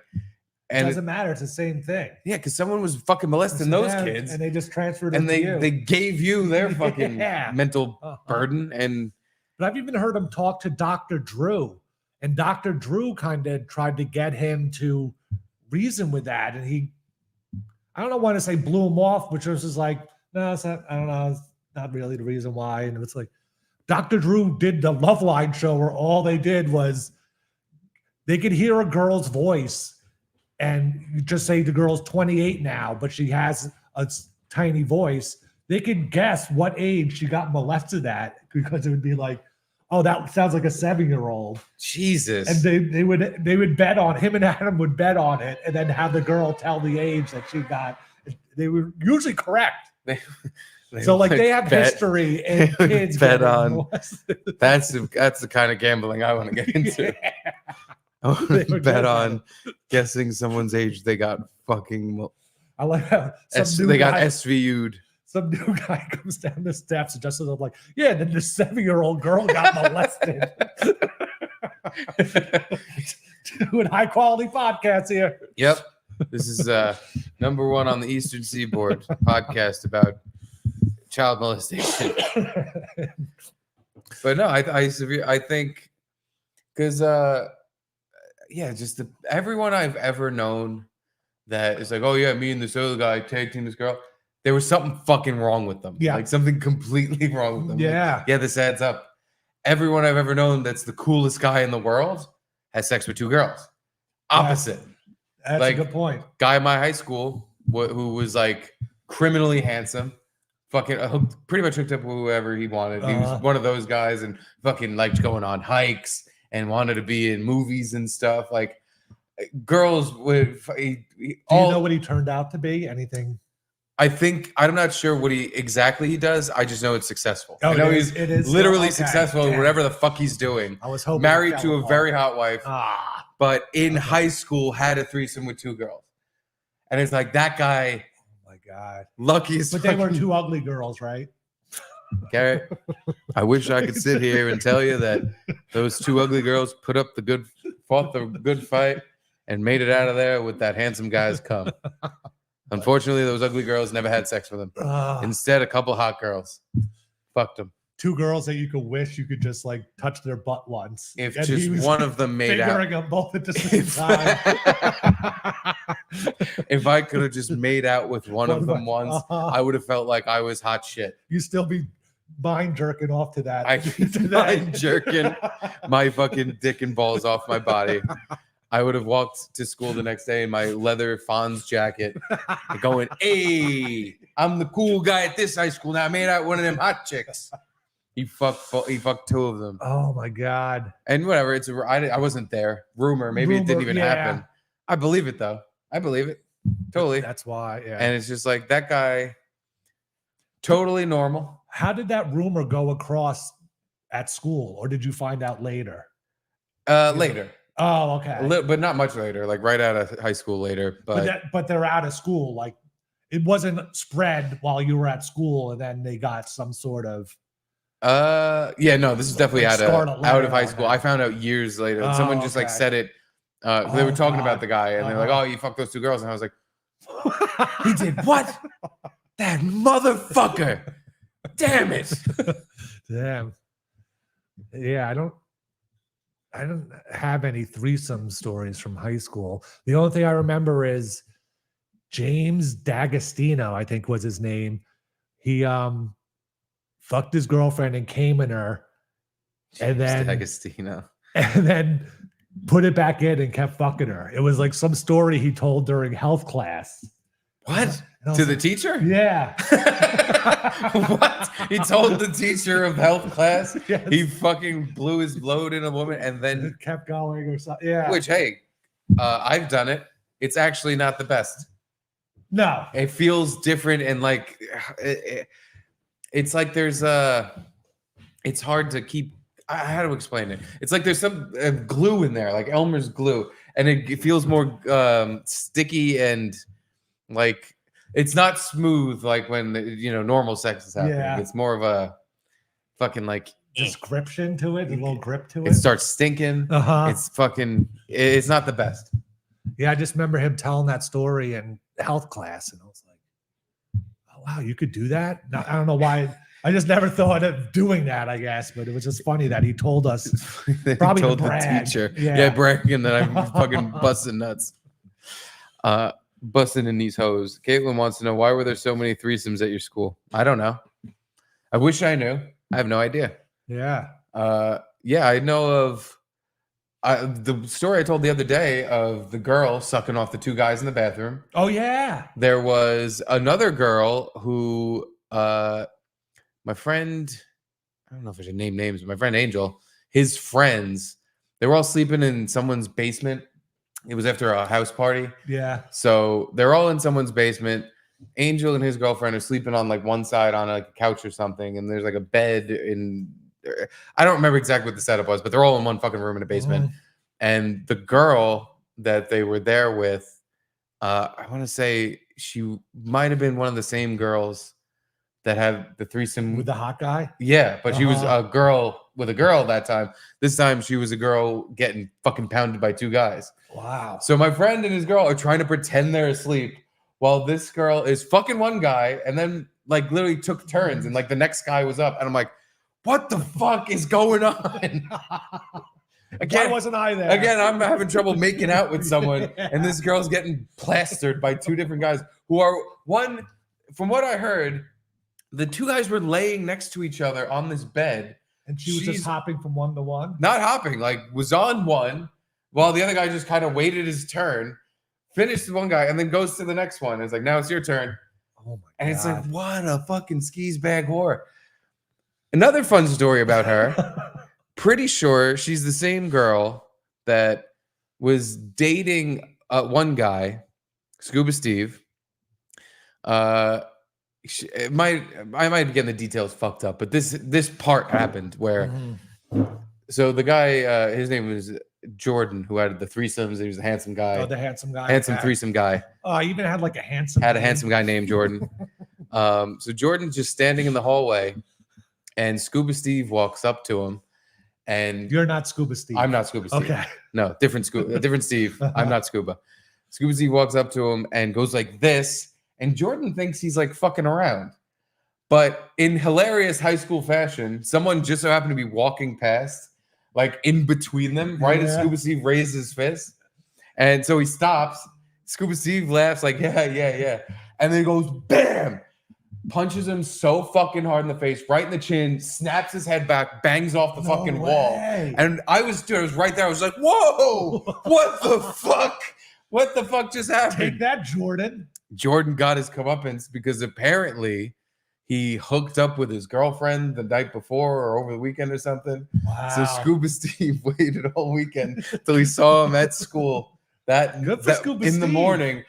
[SPEAKER 2] it doesn't matter. It's the same thing.
[SPEAKER 3] Yeah, because someone was fucking molesting those kids,
[SPEAKER 2] and they just transferred it
[SPEAKER 3] and
[SPEAKER 2] to you.
[SPEAKER 3] they gave you their fucking mental burden.
[SPEAKER 2] But I've even heard him talk to Dr. Drew, and Dr. Drew kind of tried to get him to reason with that, and I don't want to say blew him off, which was just like, no, it's not. I don't know, it's not really the reason why. And it's like Dr. Drew did the Love Line show where all they did was they could hear a girl's voice. And you just say the girl's 28 now, but she has a tiny voice. They could guess what age she got molested at because it would be like, oh, that sounds like a 7-year-old.
[SPEAKER 3] Jesus.
[SPEAKER 2] And they would bet on him, and Adam would bet on it, and then have the girl tell the age that she got. They were usually correct. So like they have history and kids
[SPEAKER 3] bet on. That's the kind of gambling I want to get into. I want to bet on guessing someone's age. They got fucking.
[SPEAKER 2] I like how
[SPEAKER 3] they got SVU'd.
[SPEAKER 2] Some new guy comes down the steps and just like, yeah, then the 7-year-old girl got molested. Doing high quality podcasts here.
[SPEAKER 3] Yep. This is number one on the Eastern Seaboard podcast about child molestation. But no, I think because just everyone I've ever known that is like, oh yeah, me and this other guy tag team this girl. There was something fucking wrong with them.
[SPEAKER 2] Yeah.
[SPEAKER 3] Like something completely wrong with them.
[SPEAKER 2] Yeah.
[SPEAKER 3] Like, yeah, this adds up. Everyone I've ever known that's the coolest guy in the world has sex with two girls. Opposite.
[SPEAKER 2] That's
[SPEAKER 3] like,
[SPEAKER 2] a good point.
[SPEAKER 3] Guy in my high school who was like criminally handsome, fucking pretty much hooked up with whoever he wanted. He was one of those guys and fucking liked going on hikes and wanted to be in movies and stuff. Like girls would.
[SPEAKER 2] Do you know what he turned out to be? Anything?
[SPEAKER 3] I'm not sure what he does. I just know it's successful.
[SPEAKER 2] Oh,
[SPEAKER 3] I know
[SPEAKER 2] it is
[SPEAKER 3] literally
[SPEAKER 2] okay.
[SPEAKER 3] successful in whatever the fuck he's doing.
[SPEAKER 2] I was hoping
[SPEAKER 3] Married to a very hot wife, but in
[SPEAKER 2] Okay.
[SPEAKER 3] high school had a threesome with two girls. And it's like that guy,
[SPEAKER 2] Oh my God.
[SPEAKER 3] lucky as
[SPEAKER 2] But they were
[SPEAKER 3] fucking-
[SPEAKER 2] two ugly girls, right?
[SPEAKER 3] Garrett, I wish I could sit here and tell you that those two ugly girls fought the good fight and made it out of there with that handsome guy's cum. Unfortunately, those ugly girls never had sex with him. Instead, a couple hot girls fucked him.
[SPEAKER 2] Two girls that you could wish you could just like touch their butt once.
[SPEAKER 3] If
[SPEAKER 2] And he
[SPEAKER 3] just
[SPEAKER 2] was
[SPEAKER 3] one of them made out.
[SPEAKER 2] fingering them both at the same time.
[SPEAKER 3] If I could have just made out with one of them once, I would have felt like I was hot shit.
[SPEAKER 2] You still be mind jerking off to that.
[SPEAKER 3] I
[SPEAKER 2] to
[SPEAKER 3] mind jerking my fucking dick and balls off my body. I would have walked to school the next day in my leather Fonz jacket, going, "Hey, I'm the cool guy at this high school now. I made out one of them hot chicks." He fucked two of them,
[SPEAKER 2] Oh my God.
[SPEAKER 3] and whatever. I wasn't there. Rumor, maybe it didn't
[SPEAKER 2] Rumor,
[SPEAKER 3] even
[SPEAKER 2] yeah.
[SPEAKER 3] happen. I believe it though. I believe it totally.
[SPEAKER 2] That's why. Yeah.
[SPEAKER 3] And it's just like that guy, totally normal.
[SPEAKER 2] How did that rumor go across at school, or did you find out later?
[SPEAKER 3] Later,
[SPEAKER 2] Oh, okay.
[SPEAKER 3] but not much later. Like right out of high school later.
[SPEAKER 2] But they're out of school. Like it wasn't spread while you were at school, and then they got some sort of.
[SPEAKER 3] No, this is definitely
[SPEAKER 2] Like
[SPEAKER 3] out
[SPEAKER 2] Scarlet
[SPEAKER 3] of
[SPEAKER 2] Letter
[SPEAKER 3] high
[SPEAKER 2] on
[SPEAKER 3] school.
[SPEAKER 2] that.
[SPEAKER 3] I found out years later.
[SPEAKER 2] Oh,
[SPEAKER 3] Someone just like
[SPEAKER 2] okay.
[SPEAKER 3] said it. They were
[SPEAKER 2] Oh,
[SPEAKER 3] talking
[SPEAKER 2] God.
[SPEAKER 3] about the guy, and they're like,
[SPEAKER 2] Uh-huh.
[SPEAKER 3] "Oh, you fucked those two girls," and I was like, "He did what? That motherfucker! Damn it!"
[SPEAKER 2] Damn. Yeah, I don't have any threesome stories from high school. The only thing I remember is James D'Agostino, I think was his name. He fucked his girlfriend and came in her, and then
[SPEAKER 3] Agostino.
[SPEAKER 2] put it back in and kept fucking her. It was like some story he told during health class.
[SPEAKER 3] What?
[SPEAKER 2] And I was
[SPEAKER 3] To the
[SPEAKER 2] like,
[SPEAKER 3] teacher?
[SPEAKER 2] yeah.
[SPEAKER 3] What? He told the teacher of health class
[SPEAKER 2] Yes.
[SPEAKER 3] he fucking blew his load in a woman, and then
[SPEAKER 2] It kept going or something. Yeah.
[SPEAKER 3] which hey, I've done it. It's actually not the best.
[SPEAKER 2] No.
[SPEAKER 3] It feels different and like it's like there's it's hard to keep. How to explain it? It's like there's some glue in there, like Elmer's glue, and it feels more sticky and like it's not smooth like when normal sex is happening.
[SPEAKER 2] Yeah.
[SPEAKER 3] It's more of a fucking like
[SPEAKER 2] Description to it, a little grip to
[SPEAKER 3] it
[SPEAKER 2] it.
[SPEAKER 3] starts stinking.
[SPEAKER 2] Uh-huh.
[SPEAKER 3] It's not the best.
[SPEAKER 2] Yeah, I just remember him telling that story in health class, and I was like, "Oh wow, you could do that." No, I don't know why. I just never thought of doing that. I guess, but it was just funny that he told us.
[SPEAKER 3] They
[SPEAKER 2] Probably to
[SPEAKER 3] told the
[SPEAKER 2] brag.
[SPEAKER 3] teacher.
[SPEAKER 2] Yeah.
[SPEAKER 3] Yeah, bragging that I'm fucking busting nuts. Busting in these hoes. Caitlin wants to know, why were there so many threesomes at your school? I don't know. I wish I knew. I have no idea.
[SPEAKER 2] Yeah.
[SPEAKER 3] I know of the story I told the other day of the girl sucking off the two guys in the bathroom.
[SPEAKER 2] Oh yeah.
[SPEAKER 3] There was another girl who my friend, I don't know if I should name names, but my friend Angel, his friends, they were all sleeping in someone's basement. It was after a house party.
[SPEAKER 2] Yeah.
[SPEAKER 3] So they're all in someone's basement. Angel and his girlfriend are sleeping on like one side on a couch or something, and there's like a bed in. I don't remember exactly what the setup was, but they're all in one fucking room in a basement.
[SPEAKER 2] Mhm.
[SPEAKER 3] And the girl that they were there with, I want to say she might have been one of the same girls that had the threesome
[SPEAKER 2] With the hot guy.
[SPEAKER 3] Yeah, but she was
[SPEAKER 2] Uh-huh.
[SPEAKER 3] a girl with a girl that time. This time she was a girl getting fucking pounded by 2 guys.
[SPEAKER 2] Wow.
[SPEAKER 3] So my friend and his girl are trying to pretend they're asleep while this girl is fucking one guy and then like literally took turns and like the next guy was up. And I'm like, what the fuck is going on?
[SPEAKER 2] Why wasn't I there?
[SPEAKER 3] Again, I'm having trouble making out with someone, and this girl's getting plastered by 2 different guys who are one. From what I heard, the 2 guys were laying next to each other on this bed,
[SPEAKER 2] and she's just hopping from one to one.
[SPEAKER 3] Not hopping, like was on one, while the other guy just kind of waited his turn, finished the one guy, and then goes to the next one. It's like, now it's your turn.
[SPEAKER 2] Oh my god!
[SPEAKER 3] And it's like, what a fucking skis bag whore. Another fun story about her. Pretty sure she's the same girl that was dating one guy, Scuba Steve. I might be getting the details fucked up, but this part happened where so the guy, his name was Jordan, who had the threesomes. He was a handsome guy.
[SPEAKER 2] Oh, the handsome guy.
[SPEAKER 3] Handsome threesome guy.
[SPEAKER 2] Oh, he even had like a handsome.
[SPEAKER 3] Had a handsome guy named Jordan. So Jordan's just standing in the hallway, and Scuba Steve walks up to him. And
[SPEAKER 2] you're not Scuba Steve.
[SPEAKER 3] I'm not Scuba Steve.
[SPEAKER 2] Okay.
[SPEAKER 3] No, different Steve. I'm not Scuba. Scuba Steve walks up to him and goes like this. And Jordan thinks he's like fucking around. But in hilarious high school fashion, someone just so happened to be walking past, like in between them, right as Scuba Steve raised his fist. And so he stops. Scuba Steve laughs like, yeah. And then he goes, bam! Punches him so fucking hard in the face, right in the chin, snaps his head back, bangs off the fucking wall. And I was right there. I was like, whoa, what the fuck? What the fuck just happened?
[SPEAKER 2] Take that, Jordan.
[SPEAKER 3] Jordan got his comeuppance because apparently he hooked up with his girlfriend the night before or over the weekend or something.
[SPEAKER 2] Wow.
[SPEAKER 3] So Scuba Steve waited all weekend till he saw him at school
[SPEAKER 2] Good for Scuba
[SPEAKER 3] in
[SPEAKER 2] Steve.
[SPEAKER 3] the morning.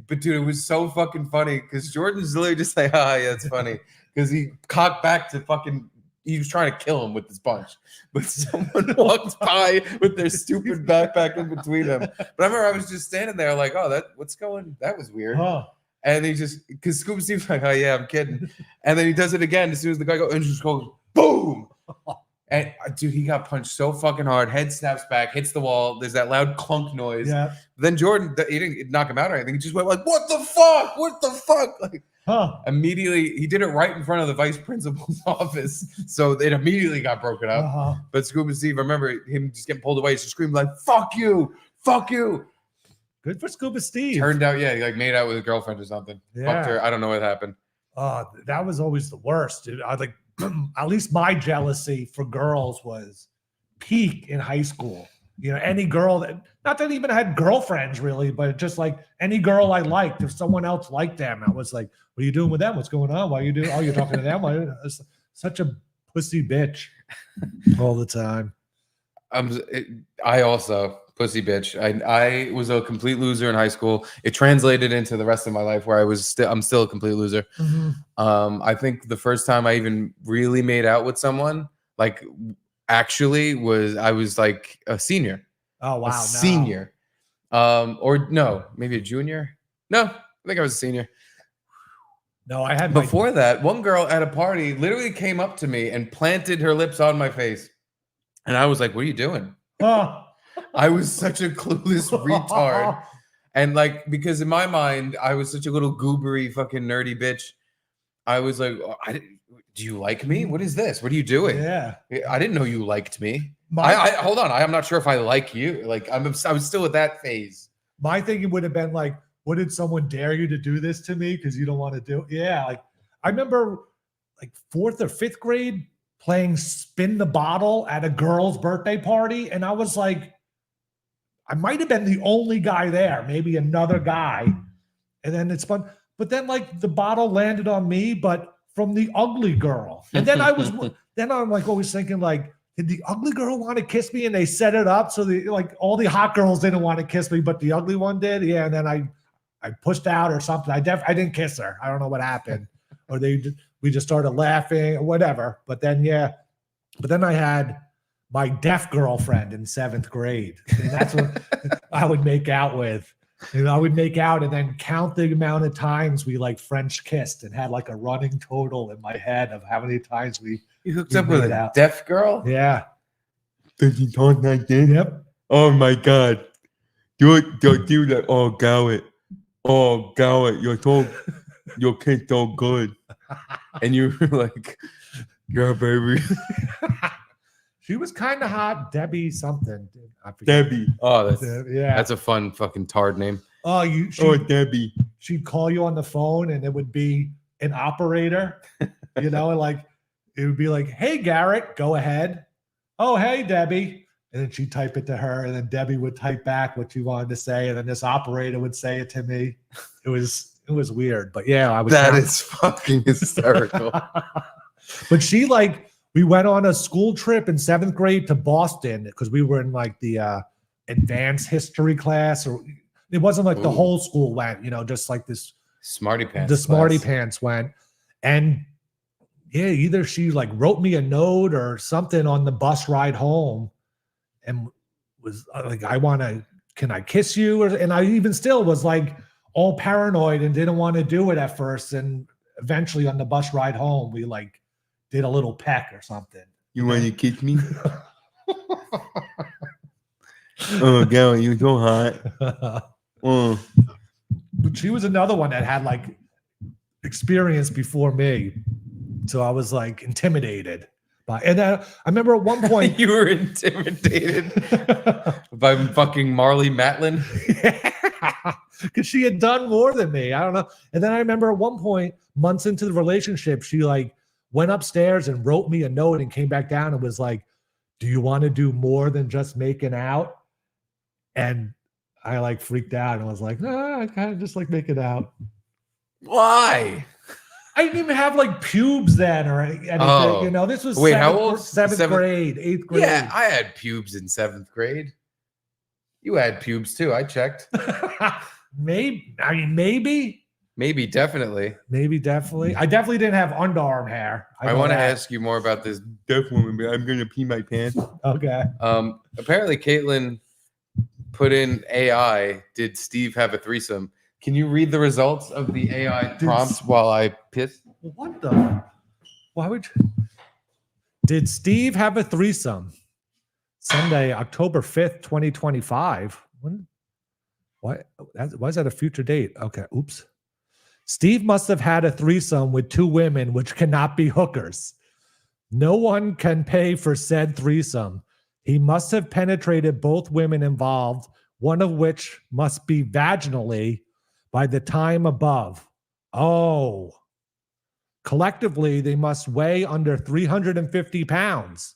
[SPEAKER 3] But dude, it was so fucking funny because Jordan's literally just like, yeah, it's funny. Because he cocked back to fucking, he was trying to kill him with his punch. But someone walked by with their stupid backpack in between them. But I remember I was just standing there like, oh, that was weird.
[SPEAKER 2] Huh.
[SPEAKER 3] And he just, because Scuba Steve's like, oh yeah, I'm kidding. And then he does it again as soon as the guy goes, and just goes, boom. And dude, he got punched so fucking hard. Head snaps back, hits the wall. There's that loud clunk noise.
[SPEAKER 2] Yeah.
[SPEAKER 3] Then Jordan, he didn't knock him out or anything. He just went like, "What the fuck? What the fuck?" Like, immediately, he did it right in front of the vice principal's office, so it immediately got broken up. But Scuba Steve, I remember him just getting pulled away. He just screamed like, "Fuck you! Fuck you!"
[SPEAKER 2] Good for Scuba Steve.
[SPEAKER 3] Turned out, yeah, he like made out with a girlfriend or something. Fucked her. I don't know what happened.
[SPEAKER 2] That was always the worst, dude. I like. At least my jealousy for girls was peak in high school. You know, any girl that, not that I even had girlfriends really, but just like any girl I liked, if someone else liked them, I was like, what are you doing with them? What's going on? Why are you doing? Oh, you're talking to them? Such a pussy bitch all the time.
[SPEAKER 3] I also pussy bitch. I was a complete loser in high school. It translated into the rest of my life where I'm still a complete loser. I think the first time I even really made out with someone, like actually I was like a senior.
[SPEAKER 2] Oh wow.
[SPEAKER 3] Senior. Or no, maybe a junior. No, I think I was a senior.
[SPEAKER 2] No, I had
[SPEAKER 3] before that, one girl at a party literally came up to me and planted her lips on my face. And I was like, what are you doing? I was such a clueless retard. And like, because in my mind, I was such a little goobery fucking nerdy bitch. I was like, do you like me? What is this? What are you doing?
[SPEAKER 2] Yeah.
[SPEAKER 3] I didn't know you liked me. Hold on. I'm not sure if I like you. Like I was still at that phase.
[SPEAKER 2] My thinking would have been like, what did someone dare you to do this to me? Because you don't want to do it. Yeah. Like I remember like 4th or 5th grade playing spin the bottle at a girl's birthday party. And I was like, I might have been the only guy there, maybe another guy. And then it's fun. But then like the bottle landed on me, but from the ugly girl. And then I'm like always thinking like, did the ugly girl want to kiss me? And they set it up so all the hot girls didn't want to kiss me, but the ugly one did. Yeah. And then I pushed out or something. I didn't kiss her. I don't know what happened. Or we just started laughing or whatever. But then I had my deaf girlfriend in 7th grade. And that's what I would make out with. And I would make out and then count the amount of times we like French kissed and had like a running total in my head of how many times we.
[SPEAKER 3] You hooked
[SPEAKER 2] You
[SPEAKER 3] up with
[SPEAKER 2] made
[SPEAKER 3] a
[SPEAKER 2] out.
[SPEAKER 3] deaf girl?
[SPEAKER 2] Yeah.
[SPEAKER 5] Does he talk like this?
[SPEAKER 2] Yep.
[SPEAKER 5] Oh my God. Do that. Oh, Garrett. Oh, Garrett, your kid's so good.
[SPEAKER 3] And you were like,
[SPEAKER 5] Yeah, baby.
[SPEAKER 2] She was kind of hot. Debbie something. I forget.
[SPEAKER 5] Debbie.
[SPEAKER 3] oh,
[SPEAKER 2] Yeah.
[SPEAKER 3] that's a fun fucking tard name.
[SPEAKER 2] Oh,
[SPEAKER 5] Oh, Debbie.
[SPEAKER 2] she'd call you on the phone and it would be an operator, and like it would be like, "Hey, Garrett, go ahead." "Oh, hey, Debbie." And then she'd type it to her, and then Debbie would type back what you wanted to say, and then this operator would say it to me. It was weird, but yeah, I was.
[SPEAKER 3] That is fucking hysterical.
[SPEAKER 2] But she we went on a school trip in 7th grade to Boston because we were in like the advanced history class, or it wasn't like the
[SPEAKER 3] Ooh.
[SPEAKER 2] whole school went, just like this.
[SPEAKER 3] Smarty pants.
[SPEAKER 2] The smarty
[SPEAKER 3] class.
[SPEAKER 2] pants went, and yeah, either she like wrote me a note or something on the bus ride home, and was like, can I kiss you? And I even still was like all paranoid and didn't want to do it at first, and eventually on the bus ride home we like did a little peck or something.
[SPEAKER 5] You want to kiss me? Oh, Garrett, you're so hot. Oh.
[SPEAKER 2] But she was another one that had like experience before me, so I was like intimidated by. And I remember at one point
[SPEAKER 3] You were intimidated by fucking Marley Matlin.
[SPEAKER 2] because she had done more than me. I don't know. And then I remember at one point, months into the relationship, she like went upstairs and wrote me a note and came back down and was like, "Do you want to do more than just making out?" And I like freaked out and was like, "Nah, I kind of just like making out."
[SPEAKER 3] Why?
[SPEAKER 2] I didn't even have like pubes then or anything.
[SPEAKER 3] Oh.
[SPEAKER 2] This was
[SPEAKER 3] Wait, how old?
[SPEAKER 2] Seventh grade, 8th grade.
[SPEAKER 3] Yeah, I had pubes in 7th grade. You had pubes too. I checked.
[SPEAKER 2] Maybe.
[SPEAKER 3] Maybe, definitely.
[SPEAKER 2] Maybe, definitely. I definitely didn't have underarm hair.
[SPEAKER 3] I
[SPEAKER 2] know
[SPEAKER 3] want to
[SPEAKER 2] that.
[SPEAKER 3] ask you more about this.
[SPEAKER 5] Deaf woman, but I'm gonna pee my pants.
[SPEAKER 2] Okay.
[SPEAKER 3] Apparently, Caitlin put in AI. Did Steve have a threesome? Can you read the results of the AI prompts while I piss?
[SPEAKER 2] What the? Why would you? Did Steve have a threesome? Sunday, October 5th, 2025. When? What? Why is that a future date? Okay. Oops. Steve must have had a threesome with 2 women, which cannot be hookers. No one can pay for said threesome. He must have penetrated both women involved, one of which must be vaginally by the time above. Oh. Collectively, they must weigh under 350 pounds.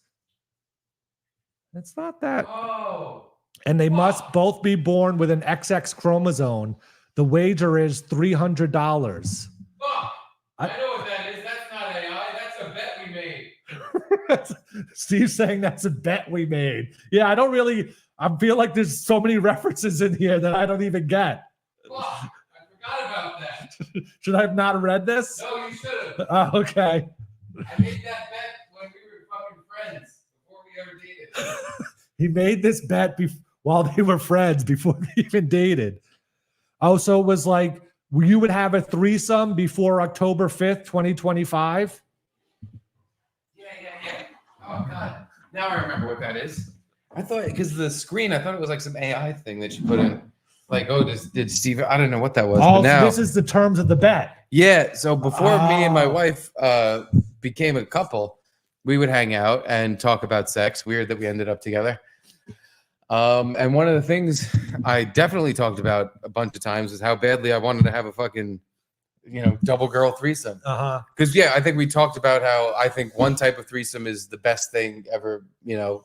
[SPEAKER 2] It's not that.
[SPEAKER 3] Oh.
[SPEAKER 2] And they must both be born with an XX chromosome. The wager is $300.
[SPEAKER 3] Fuck. I know what that is. That's not AI. That's a bet we made.
[SPEAKER 2] Steve's saying that's a bet we made. Yeah, I feel like there's so many references in here that I don't even get.
[SPEAKER 3] Fuck. I forgot about that.
[SPEAKER 2] Should I have not read this?
[SPEAKER 3] No, you should have.
[SPEAKER 2] Oh, okay.
[SPEAKER 3] I made that bet when we were fucking friends before we ever dated.
[SPEAKER 2] He made this bet while they were friends, before they even dated. Oh, so it was like you would have a threesome before October 5th, 2025?
[SPEAKER 3] Yeah. Oh, God. Now I remember what that is. I thought, because the screen, I thought it was like some AI thing that you put in. Like, oh, did Steve, I don't know what that was.
[SPEAKER 2] Oh,
[SPEAKER 3] but now,
[SPEAKER 2] so this is the terms of the bet.
[SPEAKER 3] yeah. So before me and my
[SPEAKER 2] Oh.
[SPEAKER 3] wife became a couple, we would hang out and talk about sex. Weird that we ended up together. And one of the things I definitely talked about a bunch of times is how badly I wanted to have a fucking, double girl threesome.
[SPEAKER 2] Uh-huh.
[SPEAKER 3] Because I think we talked about how I think one type of threesome is the best thing ever,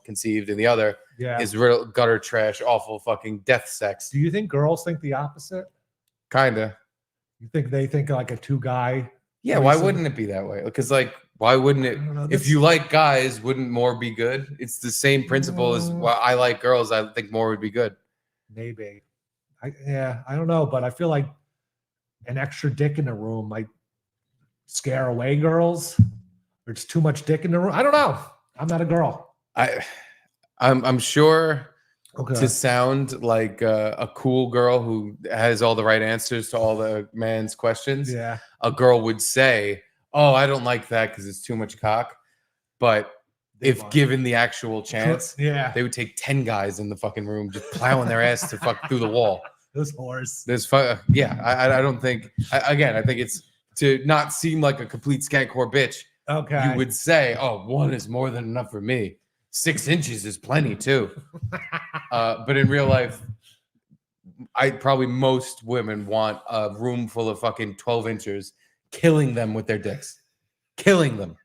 [SPEAKER 3] conceived, and the other
[SPEAKER 2] Yeah.
[SPEAKER 3] is real gutter trash, awful fucking death sex.
[SPEAKER 2] Do you think girls think the opposite?
[SPEAKER 3] Kinda.
[SPEAKER 2] You think they think like a 2-guy?
[SPEAKER 3] Yeah. Why
[SPEAKER 2] threesome?
[SPEAKER 3] wouldn't it be that way? Because why wouldn't it?
[SPEAKER 2] I don't know,
[SPEAKER 3] If you like guys, wouldn't more be good? It's the same principle as why I like girls. I think more would be good.
[SPEAKER 2] Maybe. I don't know, but I feel like an extra dick in the room might scare away girls. Or it's too much dick in the room. I don't know. I'm not a girl.
[SPEAKER 3] I'm sure
[SPEAKER 2] Okay.
[SPEAKER 3] to sound like a cool girl who has all the right answers to all the man's questions,
[SPEAKER 2] Yeah.
[SPEAKER 3] a girl would say, "Oh, I don't like that because it's too much cock." But if given the actual chance,
[SPEAKER 2] Yeah.
[SPEAKER 3] they would take 10 guys in the fucking room just plowing their ass to fuck through the wall.
[SPEAKER 2] Those whores.
[SPEAKER 3] I don't think. I think it's to not seem like a complete skank whore bitch.
[SPEAKER 2] Okay.
[SPEAKER 3] You would say, "Oh, one is more than enough for me. 6 inches is plenty too." But in real life, most women want a room full of fucking 12 inches, killing them with their dicks, killing them.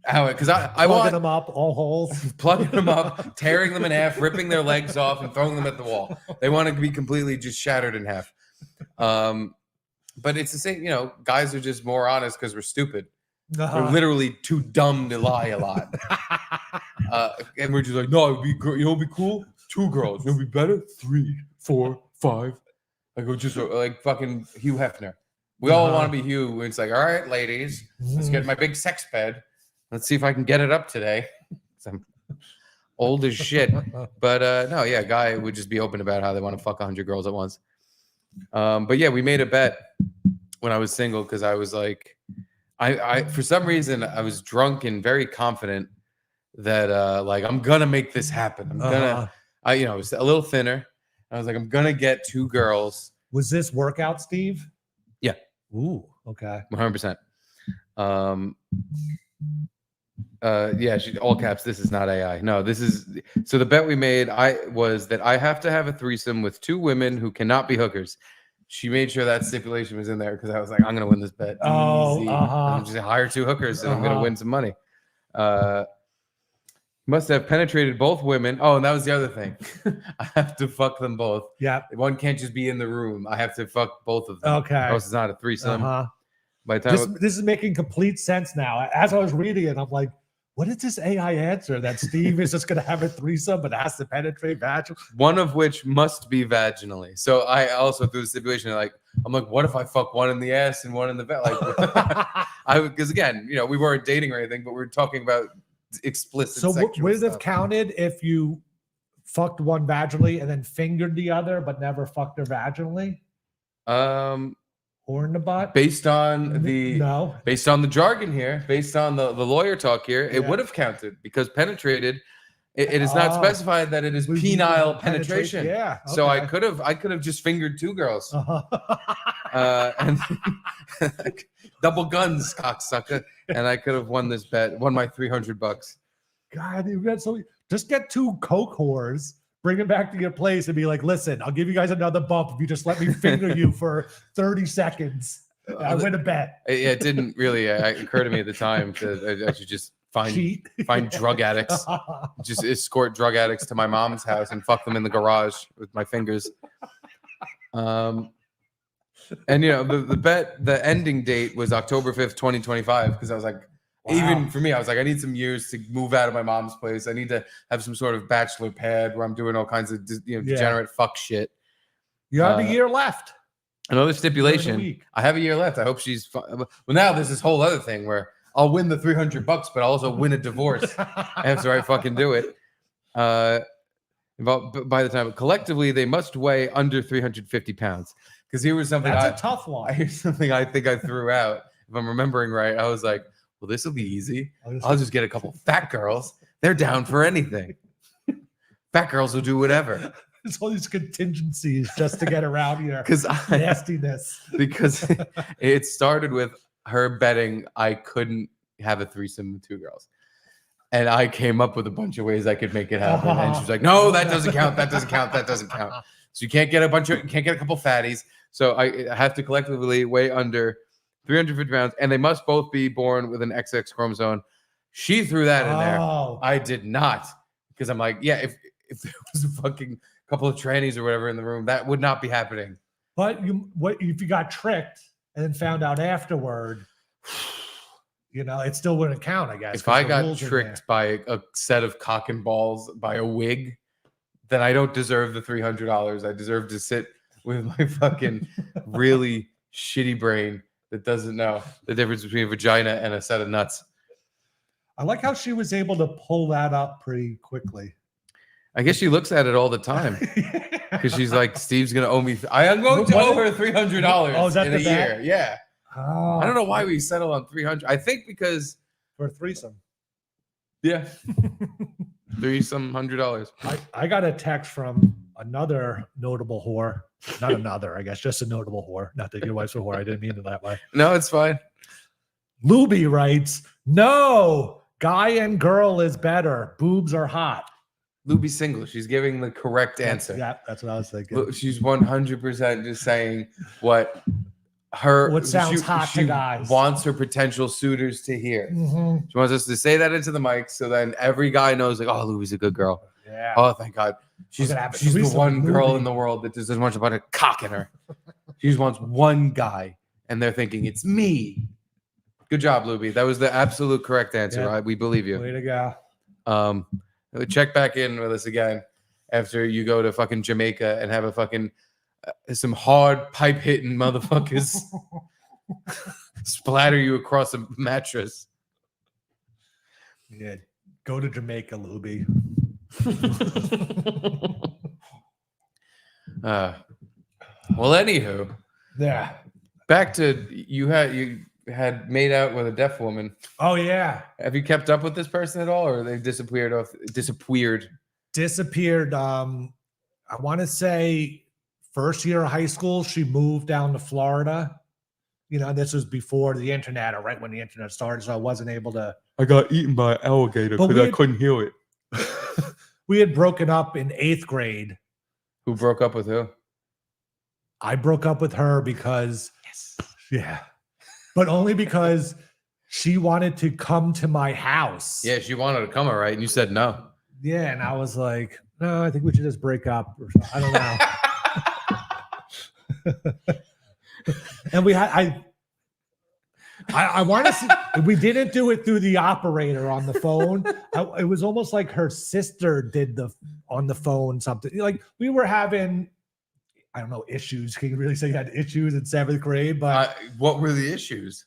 [SPEAKER 3] Because I
[SPEAKER 2] Plugging
[SPEAKER 3] want
[SPEAKER 2] them up, all holes.
[SPEAKER 3] plugging them up, tearing them in half, ripping their legs off, and throwing them at the wall. They want to be completely just shattered in half. But it's the same, guys are just more honest because we're stupid.
[SPEAKER 2] Uh-huh.
[SPEAKER 3] We're literally too dumb to lie a lot. And we're just like, no, it'd be it'd be cool. 2 girls. It'd be better. 3, 4, 5. I go just like fucking Hugh Hefner. We all want to be Hugh. It's like, all right, ladies, let's get my big sex bed. Let's see if I can get it up today. I'm old as shit. But no, yeah, guy would just be open about how they want to fuck 100 girls at once. But yeah, we made a bet when I was single because I was like, I for some reason I was drunk and very confident that like I'm gonna make this happen. I'm gonna, I was a little thinner. I was like, I'm gonna get 2 girls.
[SPEAKER 2] Was this workout, Steve?
[SPEAKER 3] Yeah.
[SPEAKER 2] Ooh, okay.
[SPEAKER 3] 100%. Yeah, all caps. This is not AI. No, this is so the bet we made. Was that I have to have a threesome with 2 women who cannot be hookers. She made sure that stipulation was in there because I was like, I'm gonna win this bet.
[SPEAKER 2] Oh,
[SPEAKER 3] Easy. I'm just hire 2 hookers and I'm gonna win some money. Must have penetrated both women. Oh, and that was the other thing. I have to fuck them both.
[SPEAKER 2] Yeah.
[SPEAKER 3] One can't just be in the room. I have to fuck both of them.
[SPEAKER 2] Okay.
[SPEAKER 3] Or else it's not a threesome. By the time
[SPEAKER 2] This is making complete sense now. As I was reading it, I'm like, what is this AI answer that Steve is just going to have a threesome but has to penetrate vaginally?
[SPEAKER 3] one of which must be vaginally. So I also through the stipulation, I'm like, what if I fuck one in the ass and one in the vat? Like, because again, we weren't dating or anything, but we were talking about explicit.
[SPEAKER 2] So
[SPEAKER 3] sexual
[SPEAKER 2] would it have
[SPEAKER 3] stuff.
[SPEAKER 2] counted if you fucked one vaginally and then fingered the other but never fucked her vaginally? Or in the butt?
[SPEAKER 3] Based on the jargon here, based on the lawyer talk here, it would have counted because penetrated. It is not specified that it is penile penetration.
[SPEAKER 2] Yeah. Okay.
[SPEAKER 3] So I could have just fingered 2 girls. And double guns, cocksucker. And I could have won this bet, won my $300.
[SPEAKER 2] God, just get 2 coke whores, bring them back to your place and be like, listen, I'll give you guys another bump if you just let me finger you for 30 seconds. I win a bet.
[SPEAKER 3] It didn't really occur to me at the time that I should just find drug addicts, just escort drug addicts to my mom's house and fuck them in the garage with my fingers. And the bet, the ending date was October 5th, 2025, because I was like, even for me, I was like, I need some years to move out of my mom's place. I need to have some sort of bachelor pad where I'm doing all kinds of degenerate fuck shit.
[SPEAKER 2] You have a year left.
[SPEAKER 3] Another stipulation. I have a year left. I hope she's well, now there's this whole other thing where I'll win the $300, but I'll also win a divorce after I fucking do it. By the time collectively, they must weigh under 350 pounds. Because here was something
[SPEAKER 2] That's a tough one.
[SPEAKER 3] Here's something I think I threw out. If I'm remembering right, I was like, well, this will be easy. I'll just get a couple fat girls. They're down for anything. Fat girls will do whatever.
[SPEAKER 2] There's all these contingencies just to get around here.
[SPEAKER 3] Because
[SPEAKER 2] nastiness.
[SPEAKER 3] Because it started with her betting I couldn't have a threesome with 2 girls. And I came up with a bunch of ways I could make it happen. And she was like, no, that doesn't count. That doesn't count. That doesn't count. So you can't get a couple fatties. So I have to collectively weigh under 350 pounds, and they must both be born with an XX chromosome. She threw that in there. I did not, because I'm like, yeah, if there was a fucking couple of trannies or whatever in the room, that would not be happening.
[SPEAKER 2] But if you got tricked and then found out afterward, it still wouldn't count, I guess.
[SPEAKER 3] If I got tricked by a set of cock and balls, by a wig, then I don't deserve the $300. I deserve to sit with my fucking really shitty brain that doesn't know the difference between a vagina and a set of nuts.
[SPEAKER 2] I like how she was able to pull that up pretty quickly.
[SPEAKER 3] I guess she looks at it all the time because she's like, Steve's gonna owe me. I am going to owe her $300
[SPEAKER 2] Oh, is that
[SPEAKER 3] in
[SPEAKER 2] the
[SPEAKER 3] a
[SPEAKER 2] bet?
[SPEAKER 3] year. Yeah.
[SPEAKER 2] Oh,
[SPEAKER 3] I don't know why we settled on 300. I think because
[SPEAKER 2] for a threesome.
[SPEAKER 3] yeah, $300.
[SPEAKER 2] I got a text from another notable whore. Not another, I guess, just a notable whore. Not that your wife's a whore. I didn't mean it that way.
[SPEAKER 3] No, it's fine.
[SPEAKER 2] Luby writes, no, guy and girl is better. Boobs are hot.
[SPEAKER 3] Luby's single. She's giving the correct answer.
[SPEAKER 2] Yeah, that's what I was thinking.
[SPEAKER 3] Look, she's 100% just saying what her
[SPEAKER 2] What sounds
[SPEAKER 3] she,
[SPEAKER 2] hot to
[SPEAKER 3] she
[SPEAKER 2] guys.
[SPEAKER 3] wants her potential suitors to hear.
[SPEAKER 2] Mhm.
[SPEAKER 3] She wants us to say that into the mic so then every guy knows, like, oh, Luby's a good girl.
[SPEAKER 2] Yeah.
[SPEAKER 3] Oh, thank God. She's
[SPEAKER 2] gonna have a
[SPEAKER 3] the
[SPEAKER 2] threesome
[SPEAKER 3] one
[SPEAKER 2] with
[SPEAKER 3] girl
[SPEAKER 2] Luby.
[SPEAKER 3] in the world that doesn't want about a cock in her. She just wants one guy, and they're thinking it's me. Good job, Luby. That was the absolute correct answer.
[SPEAKER 2] Yeah.
[SPEAKER 3] Right? We believe you.
[SPEAKER 2] Way to go.
[SPEAKER 3] Check back in with us again after you go to fucking Jamaica and have a fucking some hard pipe hitting motherfuckers splatter you across a mattress.
[SPEAKER 2] Yeah. Go to Jamaica, Luby.
[SPEAKER 3] Well, anywho,
[SPEAKER 2] Yeah.
[SPEAKER 3] back to you had made out with a deaf woman.
[SPEAKER 2] Oh, yeah.
[SPEAKER 3] Have you kept up with this person at all, or they disappeared?
[SPEAKER 2] Disappeared. I want to say first year of high school, she moved down to Florida. You know, this was before the internet or right when the internet started, so I wasn't able to.
[SPEAKER 5] I got eaten by an alligator
[SPEAKER 2] But
[SPEAKER 5] because I
[SPEAKER 2] we-
[SPEAKER 5] couldn't hear it.
[SPEAKER 2] We had broken up in 8th grade.
[SPEAKER 3] Who broke up with who?
[SPEAKER 2] I broke up with her because, yeah, but only because she wanted to come to my house.
[SPEAKER 3] Yeah, she wanted to come, all right, and you said no.
[SPEAKER 2] Yeah, and I was like, no, I think we should just break up. Or something. I don't know. And we had I want to see, we didn't do it through the operator on the phone. It was almost like her sister did on the phone something. Like we were having, I don't know, issues. Can you really say you had issues in 7th grade? But
[SPEAKER 3] What were the issues?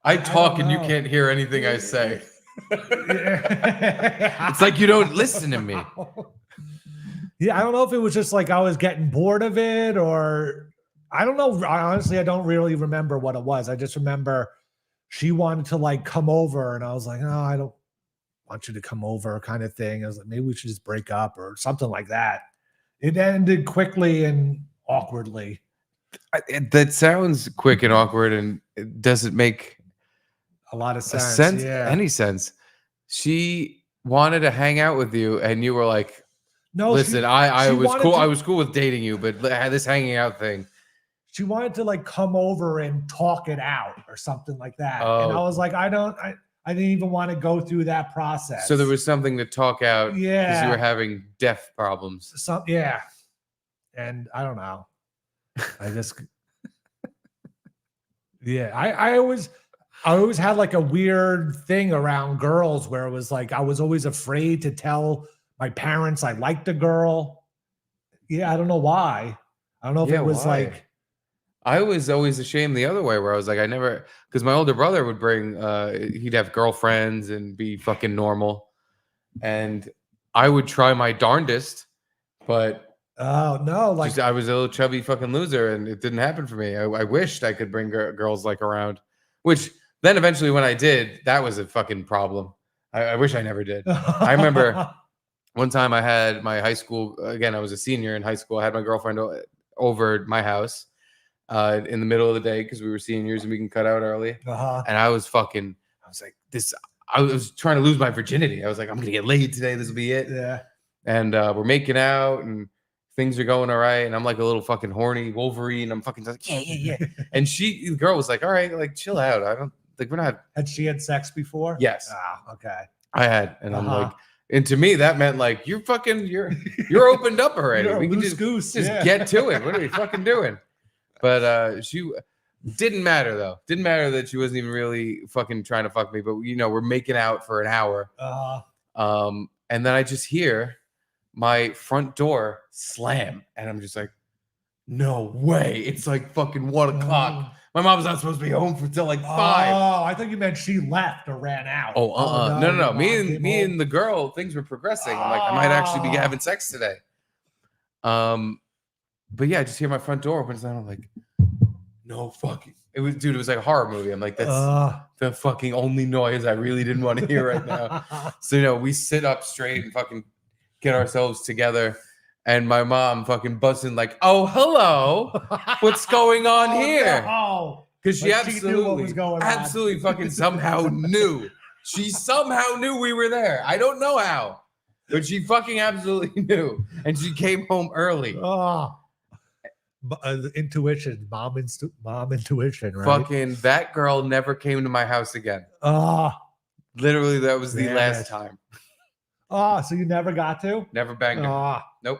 [SPEAKER 3] I talk and you
[SPEAKER 2] know.
[SPEAKER 3] can't hear anything I say.
[SPEAKER 2] it's
[SPEAKER 3] It's like you don't listen to me.
[SPEAKER 2] Yeah, I don't know if it was just like I was getting bored of it or I don't know. Honestly, I don't really remember what it was. I just remember she wanted to like come over and I was like, oh, I don't want you to come over kind of thing. I was like, maybe we should just break up or something like that. It ended quickly and awkwardly.
[SPEAKER 3] That sounds quick and awkward, and it doesn't make
[SPEAKER 2] A lot of sense.
[SPEAKER 3] any sense. She wanted to hang out with you, and you were like,
[SPEAKER 2] No,
[SPEAKER 3] "Listen, I
[SPEAKER 2] she
[SPEAKER 3] was
[SPEAKER 2] wanted
[SPEAKER 3] cool.
[SPEAKER 2] to-
[SPEAKER 3] I was cool with dating you, but this hanging out thing."
[SPEAKER 2] she wanted to like come over and talk it out or something like that. And I
[SPEAKER 3] Oh.
[SPEAKER 2] was like, I didn't even want to go through that process.
[SPEAKER 3] So there was something to talk out because
[SPEAKER 2] Yeah.
[SPEAKER 3] you were having deaf problems.
[SPEAKER 2] yeah. And I don't know. I just yeah, I always had like a weird thing around girls where it was like I was always afraid to tell my parents I liked a girl. Yeah, I don't know why. I don't know if
[SPEAKER 3] Yeah,
[SPEAKER 2] it was
[SPEAKER 3] why?
[SPEAKER 2] like
[SPEAKER 3] I was always ashamed the other way, where I was like, I never, because my older brother would bring, he'd have girlfriends and be fucking normal, and I would try my darndest, but
[SPEAKER 2] oh no, like
[SPEAKER 3] I was a little chubby fucking loser, and it didn't happen for me. I wished I could bring girls like around, which then eventually when I did, that was a fucking problem. I wish I never did. I remember one time I had my high school, again, I was a senior in high school. I had my girlfriend over at my house in the middle of the day because we were seniors and we can cut out early.
[SPEAKER 2] uh-huh.
[SPEAKER 3] And I was like, I was trying to lose my virginity. I was like, I'm going to get laid today. This will be it.
[SPEAKER 2] Yeah.
[SPEAKER 3] And we're making out and things are going all right. And I'm like a little fucking horny Wolverine. I'm fucking like, yeah. And the girl was like, all right, like chill out. I don't like, we're not.
[SPEAKER 2] Had she had sex before?
[SPEAKER 3] Yes.
[SPEAKER 2] Ah, okay.
[SPEAKER 3] I had. And I'm
[SPEAKER 2] Uh-huh.
[SPEAKER 3] like, and to me, that meant like, you're opened up already.
[SPEAKER 2] You're a
[SPEAKER 3] We can
[SPEAKER 2] loose goose.
[SPEAKER 3] just
[SPEAKER 2] Yeah.
[SPEAKER 3] get to it. What are we fucking doing? But she didn't matter though. Didn't matter that she wasn't even really fucking trying to fuck me. But we're making out for an hour. And then I just hear my front door slam, and I'm just like, no way! It's like fucking 1 o'clock. My mom's not supposed to be home till like 5.
[SPEAKER 2] Oh, I thought you meant she left or ran out.
[SPEAKER 3] Oh, no.
[SPEAKER 2] your mom
[SPEAKER 3] Me
[SPEAKER 2] came home.
[SPEAKER 3] and the girl, things were progressing. I'm like, I might actually be having sex today. But yeah, I just hear my front door opens and I'm like, no fucking. It was like a horror movie. I'm like, that's the fucking only noise I really didn't want to hear right now. So, we sit up straight and fucking get ourselves together. And my mom fucking busting like, oh, hello. What's going on here?
[SPEAKER 2] Oh,
[SPEAKER 3] Because she
[SPEAKER 2] like she knew what was going on.
[SPEAKER 3] absolutely fucking somehow knew. She somehow knew we were there. I don't know how, but she fucking absolutely knew. And she came home early.
[SPEAKER 2] Oh, intuition, mom intuition, right?
[SPEAKER 3] Fucking that girl never came to my house again.
[SPEAKER 2] Oh,
[SPEAKER 3] Literally, that was the
[SPEAKER 2] Damn
[SPEAKER 3] last
[SPEAKER 2] it.
[SPEAKER 3] time.
[SPEAKER 2] oh, so you never got to?
[SPEAKER 3] Never banged her.
[SPEAKER 2] Oh,
[SPEAKER 3] Nope.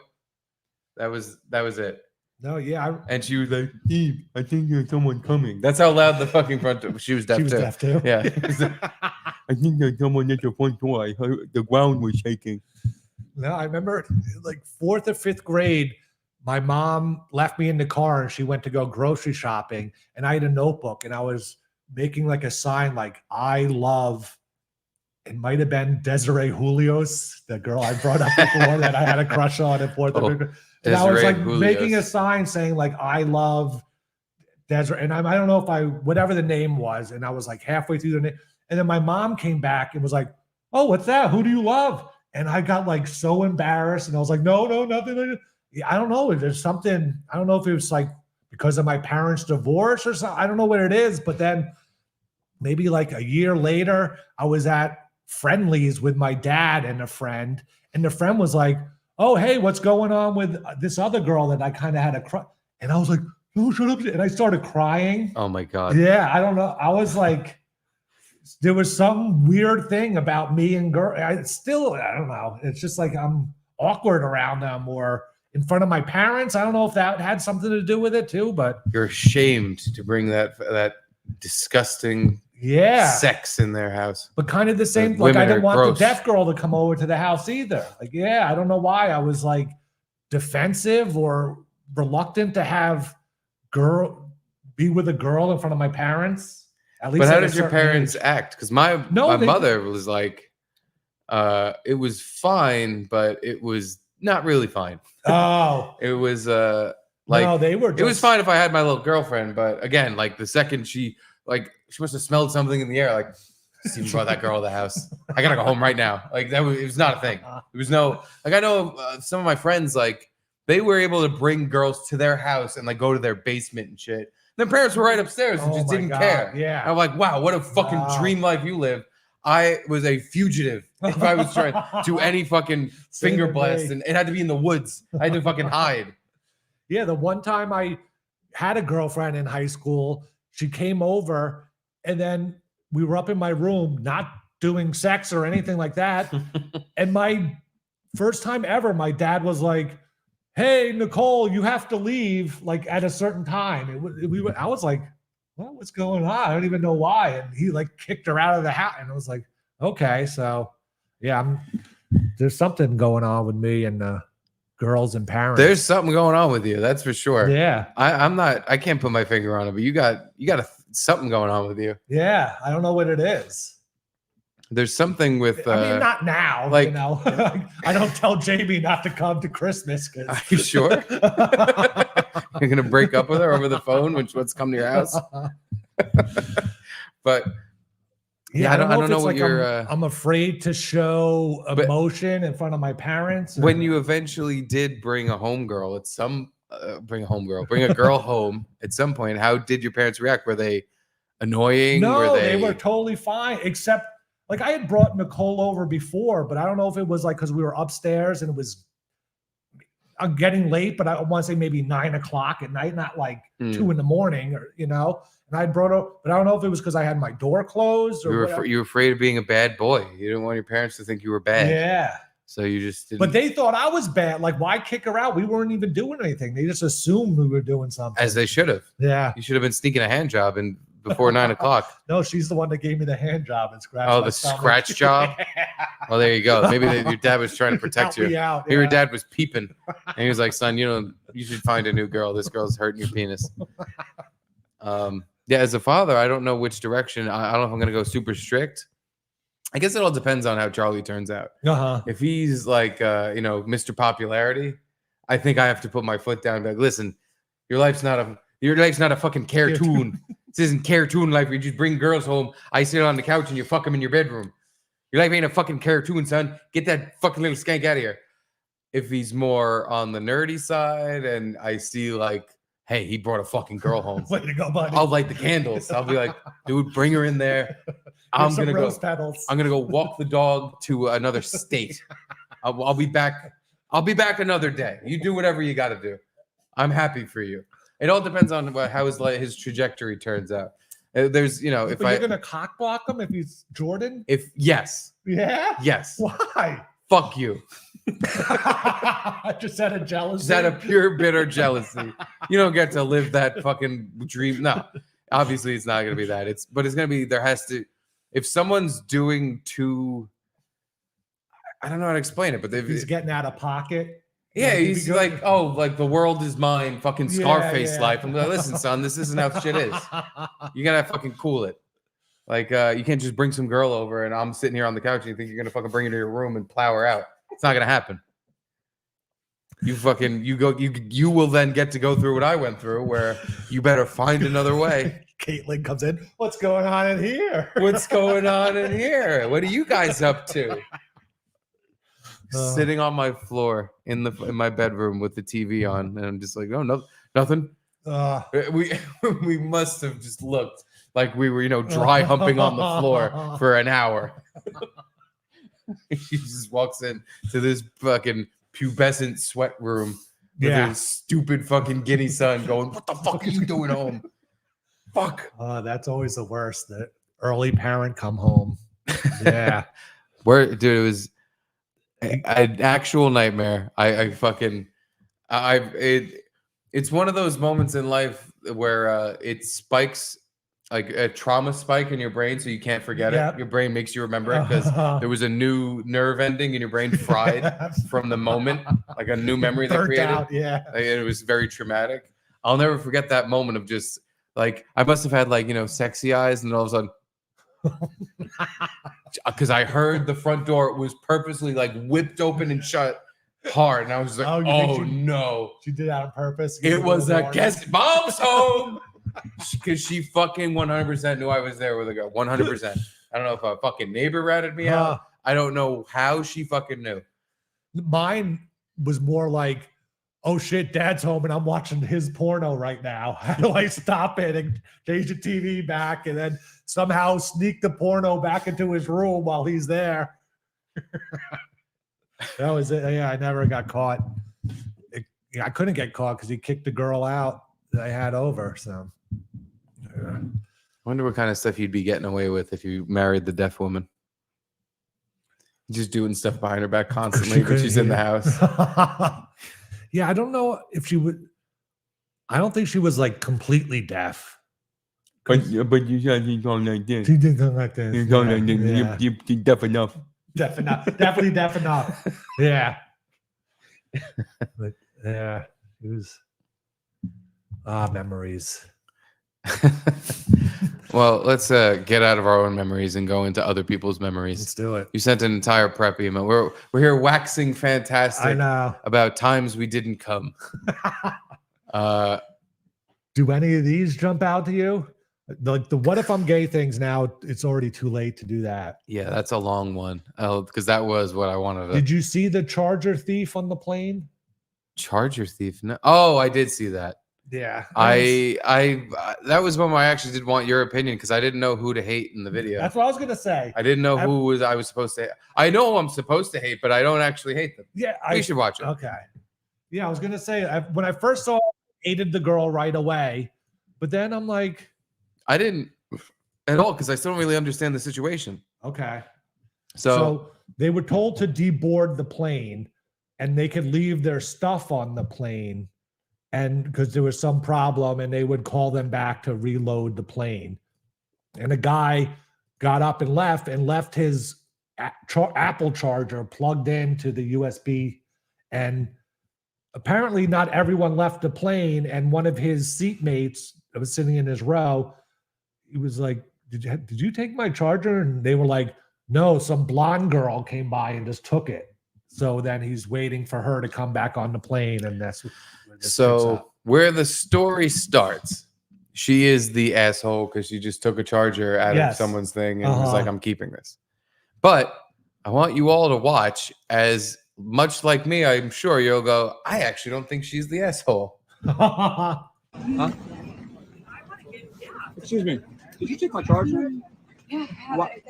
[SPEAKER 3] That was it.
[SPEAKER 2] no, yeah.
[SPEAKER 3] And she was like,
[SPEAKER 5] Steve, I think there's someone coming.
[SPEAKER 3] that's how loud the fucking front door. She was deaf
[SPEAKER 2] She was
[SPEAKER 3] too.
[SPEAKER 2] deaf too.
[SPEAKER 3] Yeah.
[SPEAKER 5] I think there's someone at the front door. I heard the ground was shaking.
[SPEAKER 2] No, I remember like 4th or 5th grade, my mom left me in the car and she went to go grocery shopping. And I had a notebook and I was making like a sign like, I love, it might have been Desiree Julios, the girl I brought up before that I had a crush on at 4th or 5th grade. And I was
[SPEAKER 3] Desiree
[SPEAKER 2] like
[SPEAKER 3] Julios.
[SPEAKER 2] making a sign saying like, I love Desiree. And I don't know if whatever the name was. And I was like halfway through the name. And then my mom came back and was like, oh, what's that? Who do you love? And I got like so embarrassed. And I was like, no, nothing. Like that. I don't know. There's something, I don't know if it was like because of my parents' divorce or something. I don't know what it is. But then maybe like a year later, I was at Friendlies with my dad and a friend. And the friend was like, oh, hey, what's going on with this other girl that I kind of had a crush? And I was like, no, shut up. And I started crying.
[SPEAKER 3] Oh my God.
[SPEAKER 2] Yeah, I don't know. I was like, there was some weird thing about me and girl. I don't know. It's just like I'm awkward around them or in front of my parents. I don't know if that had something to do with it too, but
[SPEAKER 3] You're ashamed to bring that disgusting
[SPEAKER 2] yeah.
[SPEAKER 3] sex in their house.
[SPEAKER 2] But kind of the same. Like
[SPEAKER 3] women
[SPEAKER 2] I didn't
[SPEAKER 3] are
[SPEAKER 2] want
[SPEAKER 3] gross.
[SPEAKER 2] the deaf girl to come over to the house either. Like, yeah, I don't know why I was like defensive or reluctant to have be with a girl in front of my parents. At least
[SPEAKER 3] But how
[SPEAKER 2] at a
[SPEAKER 3] did your
[SPEAKER 2] certain
[SPEAKER 3] parents
[SPEAKER 2] age.
[SPEAKER 3] act? Because my
[SPEAKER 2] they-
[SPEAKER 3] mother was like, it was fine, but it was not really fine.
[SPEAKER 2] Oh,
[SPEAKER 3] It was
[SPEAKER 2] no,
[SPEAKER 3] like
[SPEAKER 2] they were.
[SPEAKER 3] it was fine if I had my little girlfriend, but again, like the second she must have smelled something in the air, like Steve brought that girl to the house. I gotta go home right now. Like it was not a thing. It was no like I know some of my friends like they were able to bring girls to their house and like go to their basement and shit. Their parents were right upstairs and
[SPEAKER 2] Oh
[SPEAKER 3] just
[SPEAKER 2] my
[SPEAKER 3] didn't
[SPEAKER 2] God,
[SPEAKER 3] care.
[SPEAKER 2] yeah.
[SPEAKER 3] I'm like, wow, what a fucking
[SPEAKER 2] Wow.
[SPEAKER 3] dream life you live. I was a fugitive if I was trying to any fucking
[SPEAKER 2] Same
[SPEAKER 3] finger
[SPEAKER 2] with
[SPEAKER 3] blast,
[SPEAKER 2] me.
[SPEAKER 3] and it had to be in the woods. I had to fucking hide.
[SPEAKER 2] Yeah, the one time I had a girlfriend in high school, she came over and then we were up in my room, not doing sex or anything like that. And my first time ever, my dad was like, hey, Nicole, you have to leave like at a certain time. I was like, what's going on? I don't even know why. And he like kicked her out of the house. And I was like, okay, so yeah, there's something going on with me and girls and parents.
[SPEAKER 3] There's something going on with you, that's for sure.
[SPEAKER 2] Yeah.
[SPEAKER 3] I can't put my finger on it, but you got something going on with you.
[SPEAKER 2] Yeah. I don't know what it is.
[SPEAKER 3] There's something with
[SPEAKER 2] I mean, not now,
[SPEAKER 3] like-
[SPEAKER 2] you know. I don't tell Jamie not to come to Christmas.
[SPEAKER 3] Are you sure? You're gonna break up with her over the phone when she wants to come to your house? But
[SPEAKER 2] Yeah,
[SPEAKER 3] I don't
[SPEAKER 2] if
[SPEAKER 3] know
[SPEAKER 2] it's
[SPEAKER 3] what
[SPEAKER 2] like
[SPEAKER 3] your
[SPEAKER 2] I'm afraid to show
[SPEAKER 3] but-
[SPEAKER 2] emotion in front of my parents.
[SPEAKER 3] when
[SPEAKER 2] or-
[SPEAKER 3] you eventually did bring a homegirl at some bring a girl home at some point, how did your parents react? Were they annoying?
[SPEAKER 2] No,
[SPEAKER 3] were
[SPEAKER 2] they were totally fine, except like I had brought Nicole over before, but I don't know if it was like because we were upstairs and it was getting late, but I want to say maybe 9 o'clock at night, not like 2 in the morning, or you know. And I brought her, but I don't know if it was because I had my door closed or whatever.
[SPEAKER 3] you were afraid of being a bad boy. You didn't want your parents to think you were bad.
[SPEAKER 2] Yeah.
[SPEAKER 3] So you just didn't.
[SPEAKER 2] But they thought I was bad. Like, why kick her out? We weren't even doing anything. They just assumed we were doing something.
[SPEAKER 3] as they should have.
[SPEAKER 2] Yeah.
[SPEAKER 3] You should have been sneaking a hand job and before 9 o'clock.
[SPEAKER 2] No, she's the one that gave me the hand job and scratch.
[SPEAKER 3] Oh,
[SPEAKER 2] my
[SPEAKER 3] the
[SPEAKER 2] stomach.
[SPEAKER 3] scratch job? Well, there you go. Maybe your dad was trying to protect
[SPEAKER 2] Help me
[SPEAKER 3] you.
[SPEAKER 2] out,
[SPEAKER 3] Maybe your
[SPEAKER 2] yeah.
[SPEAKER 3] dad was peeping, and he was like, "Son, you should find a new girl. This girl's hurting your penis." Yeah, as a father, I don't know which direction. I don't know if I'm gonna go super strict. I guess it all depends on how Charlie turns out.
[SPEAKER 2] Uh-huh.
[SPEAKER 3] If he's like Mr. Popularity, I think I have to put my foot down and be like, listen, your life's not a fucking cartoon. This isn't cartoon life where you just bring girls home, I sit on the couch and you fuck them in your bedroom. Your life ain't a fucking cartoon, son. Get that fucking little skank out of here. If he's more on the nerdy side and I see like, hey, he brought a fucking girl home.
[SPEAKER 2] Way to go, buddy.
[SPEAKER 3] I'll light the candles. I'll be like, dude, bring her in there.
[SPEAKER 2] Here's some rose petals.
[SPEAKER 3] I'm gonna go walk the dog to another state. I'll be back. I'll be back another day. You do whatever you got to do. I'm happy for you. It all depends on how his trajectory turns out. There's, if
[SPEAKER 2] But you're gonna cock block him if he's Jordan?
[SPEAKER 3] Yes,
[SPEAKER 2] Yeah. Why?
[SPEAKER 3] fuck you.
[SPEAKER 2] Just out of jealousy.
[SPEAKER 3] Just out of pure bitter jealousy. You don't get to live that fucking dream. No, obviously it's not gonna be that. But it's gonna be. There has to. If someone's doing too, I don't know how to explain it, but
[SPEAKER 2] he's getting out of pocket.
[SPEAKER 3] Yeah,
[SPEAKER 2] Like,
[SPEAKER 3] he's like, oh, like the world is mine, fucking Scarface life. I'm like, listen, son, this isn't how shit is. You gotta fucking cool it. Like, you can't just bring some girl over and I'm sitting here on the couch and you think you're gonna fucking bring her to your room and plow her out. It's not gonna happen. You will then get to go through what I went through, where you better find another way.
[SPEAKER 2] Caitlin comes in. What's going on in here?
[SPEAKER 3] What's going on in here? What are you guys up to? Sitting on my floor in my bedroom with the TV on, and I'm just like, oh no, nothing. We must have just looked like we were, dry humping on the floor for an hour. She just walks in to this fucking pubescent sweat room with his stupid fucking guinea son going, what the fuck are you doing home? Fuck.
[SPEAKER 2] That's always the worst. The early parent come home. Yeah.
[SPEAKER 3] Dude, it was an actual nightmare. It's one of those moments in life where it spikes, like a trauma spike in your brain, so you can't forget it. Your brain makes you remember it because there was a new nerve ending in your brain fried from the moment, like a new memory they created.
[SPEAKER 2] Out,
[SPEAKER 3] it was very traumatic. I'll never forget that moment of just like, I must have had like, sexy eyes, and all of a sudden, because I heard the front door was purposely like whipped open and shut hard, and I was like, oh no,
[SPEAKER 2] she did that on purpose.
[SPEAKER 3] It was a guess. Mom's home, because she fucking 100% knew I was there with a girl. 100%. I don't know if a fucking neighbor ratted me out. I don't know how she fucking knew.
[SPEAKER 2] Mine was more like, oh shit, dad's home and I'm watching his porno right now. How do I stop it and change the TV back and then somehow sneak the porno back into his room while he's there? That was it. Yeah, I never got caught. I couldn't get caught because he kicked the girl out that I had over. So,
[SPEAKER 3] I wonder what kind of stuff you'd be getting away with if you married the deaf woman. Just doing stuff behind her back constantly, but she's in the house.
[SPEAKER 2] Yeah, I don't know if she would. I don't think she was like completely deaf.
[SPEAKER 5] But you said he's going like this.
[SPEAKER 2] She did something like this.
[SPEAKER 5] He's going like this. You're deaf enough.
[SPEAKER 2] Deaf enough. Definitely deaf enough. Yeah. But yeah, it was memories.
[SPEAKER 3] Well, let's get out of our own memories and go into other people's memories.
[SPEAKER 2] Let's do it.
[SPEAKER 3] You sent an entire prep email. We're here waxing fantastic.
[SPEAKER 2] I know
[SPEAKER 3] about times we didn't come.
[SPEAKER 2] Do any of these jump out to you? Like the what if I'm gay things now, it's already too late to do that.
[SPEAKER 3] Yeah, that's a long one. Because that was what I wanted to.
[SPEAKER 2] Did you see the charger thief on the plane?
[SPEAKER 3] Charger thief? No. Oh, I did see that.
[SPEAKER 2] Yeah.
[SPEAKER 3] I that was one where I actually did want your opinion because I didn't know who to hate in the video.
[SPEAKER 2] That's what I was gonna say.
[SPEAKER 3] I didn't know I was supposed to hate. I know who I'm supposed to hate, but I don't actually hate them.
[SPEAKER 2] Yeah.
[SPEAKER 3] We should watch it.
[SPEAKER 2] Okay. Yeah, I was gonna say when I first saw it, I hated the girl right away. But then I'm like,
[SPEAKER 3] I didn't at all because I still don't really understand the situation.
[SPEAKER 2] Okay.
[SPEAKER 3] So
[SPEAKER 2] they were told to deboard the plane and they could leave their stuff on the plane. And because there was some problem and they would call them back to reload the plane. And a guy got up and left his Apple charger plugged into the USB. And apparently not everyone left the plane. And one of his seatmates that was sitting in his row he was like, did you take my charger? And they were like, no, some blonde girl came by and just took it. So then he's waiting for her to come back on the plane, and that's where this picks
[SPEAKER 3] So
[SPEAKER 2] up.
[SPEAKER 3] where the story starts, she is the asshole because she just took a charger out of
[SPEAKER 2] Yes.
[SPEAKER 3] someone's thing and was like,
[SPEAKER 2] Uh-huh.
[SPEAKER 3] I'm keeping this. But I want you all to watch, as much like me, I'm sure you'll go, I actually don't think she's the asshole.
[SPEAKER 6] Excuse me. Did you take my charger?
[SPEAKER 7] Yeah,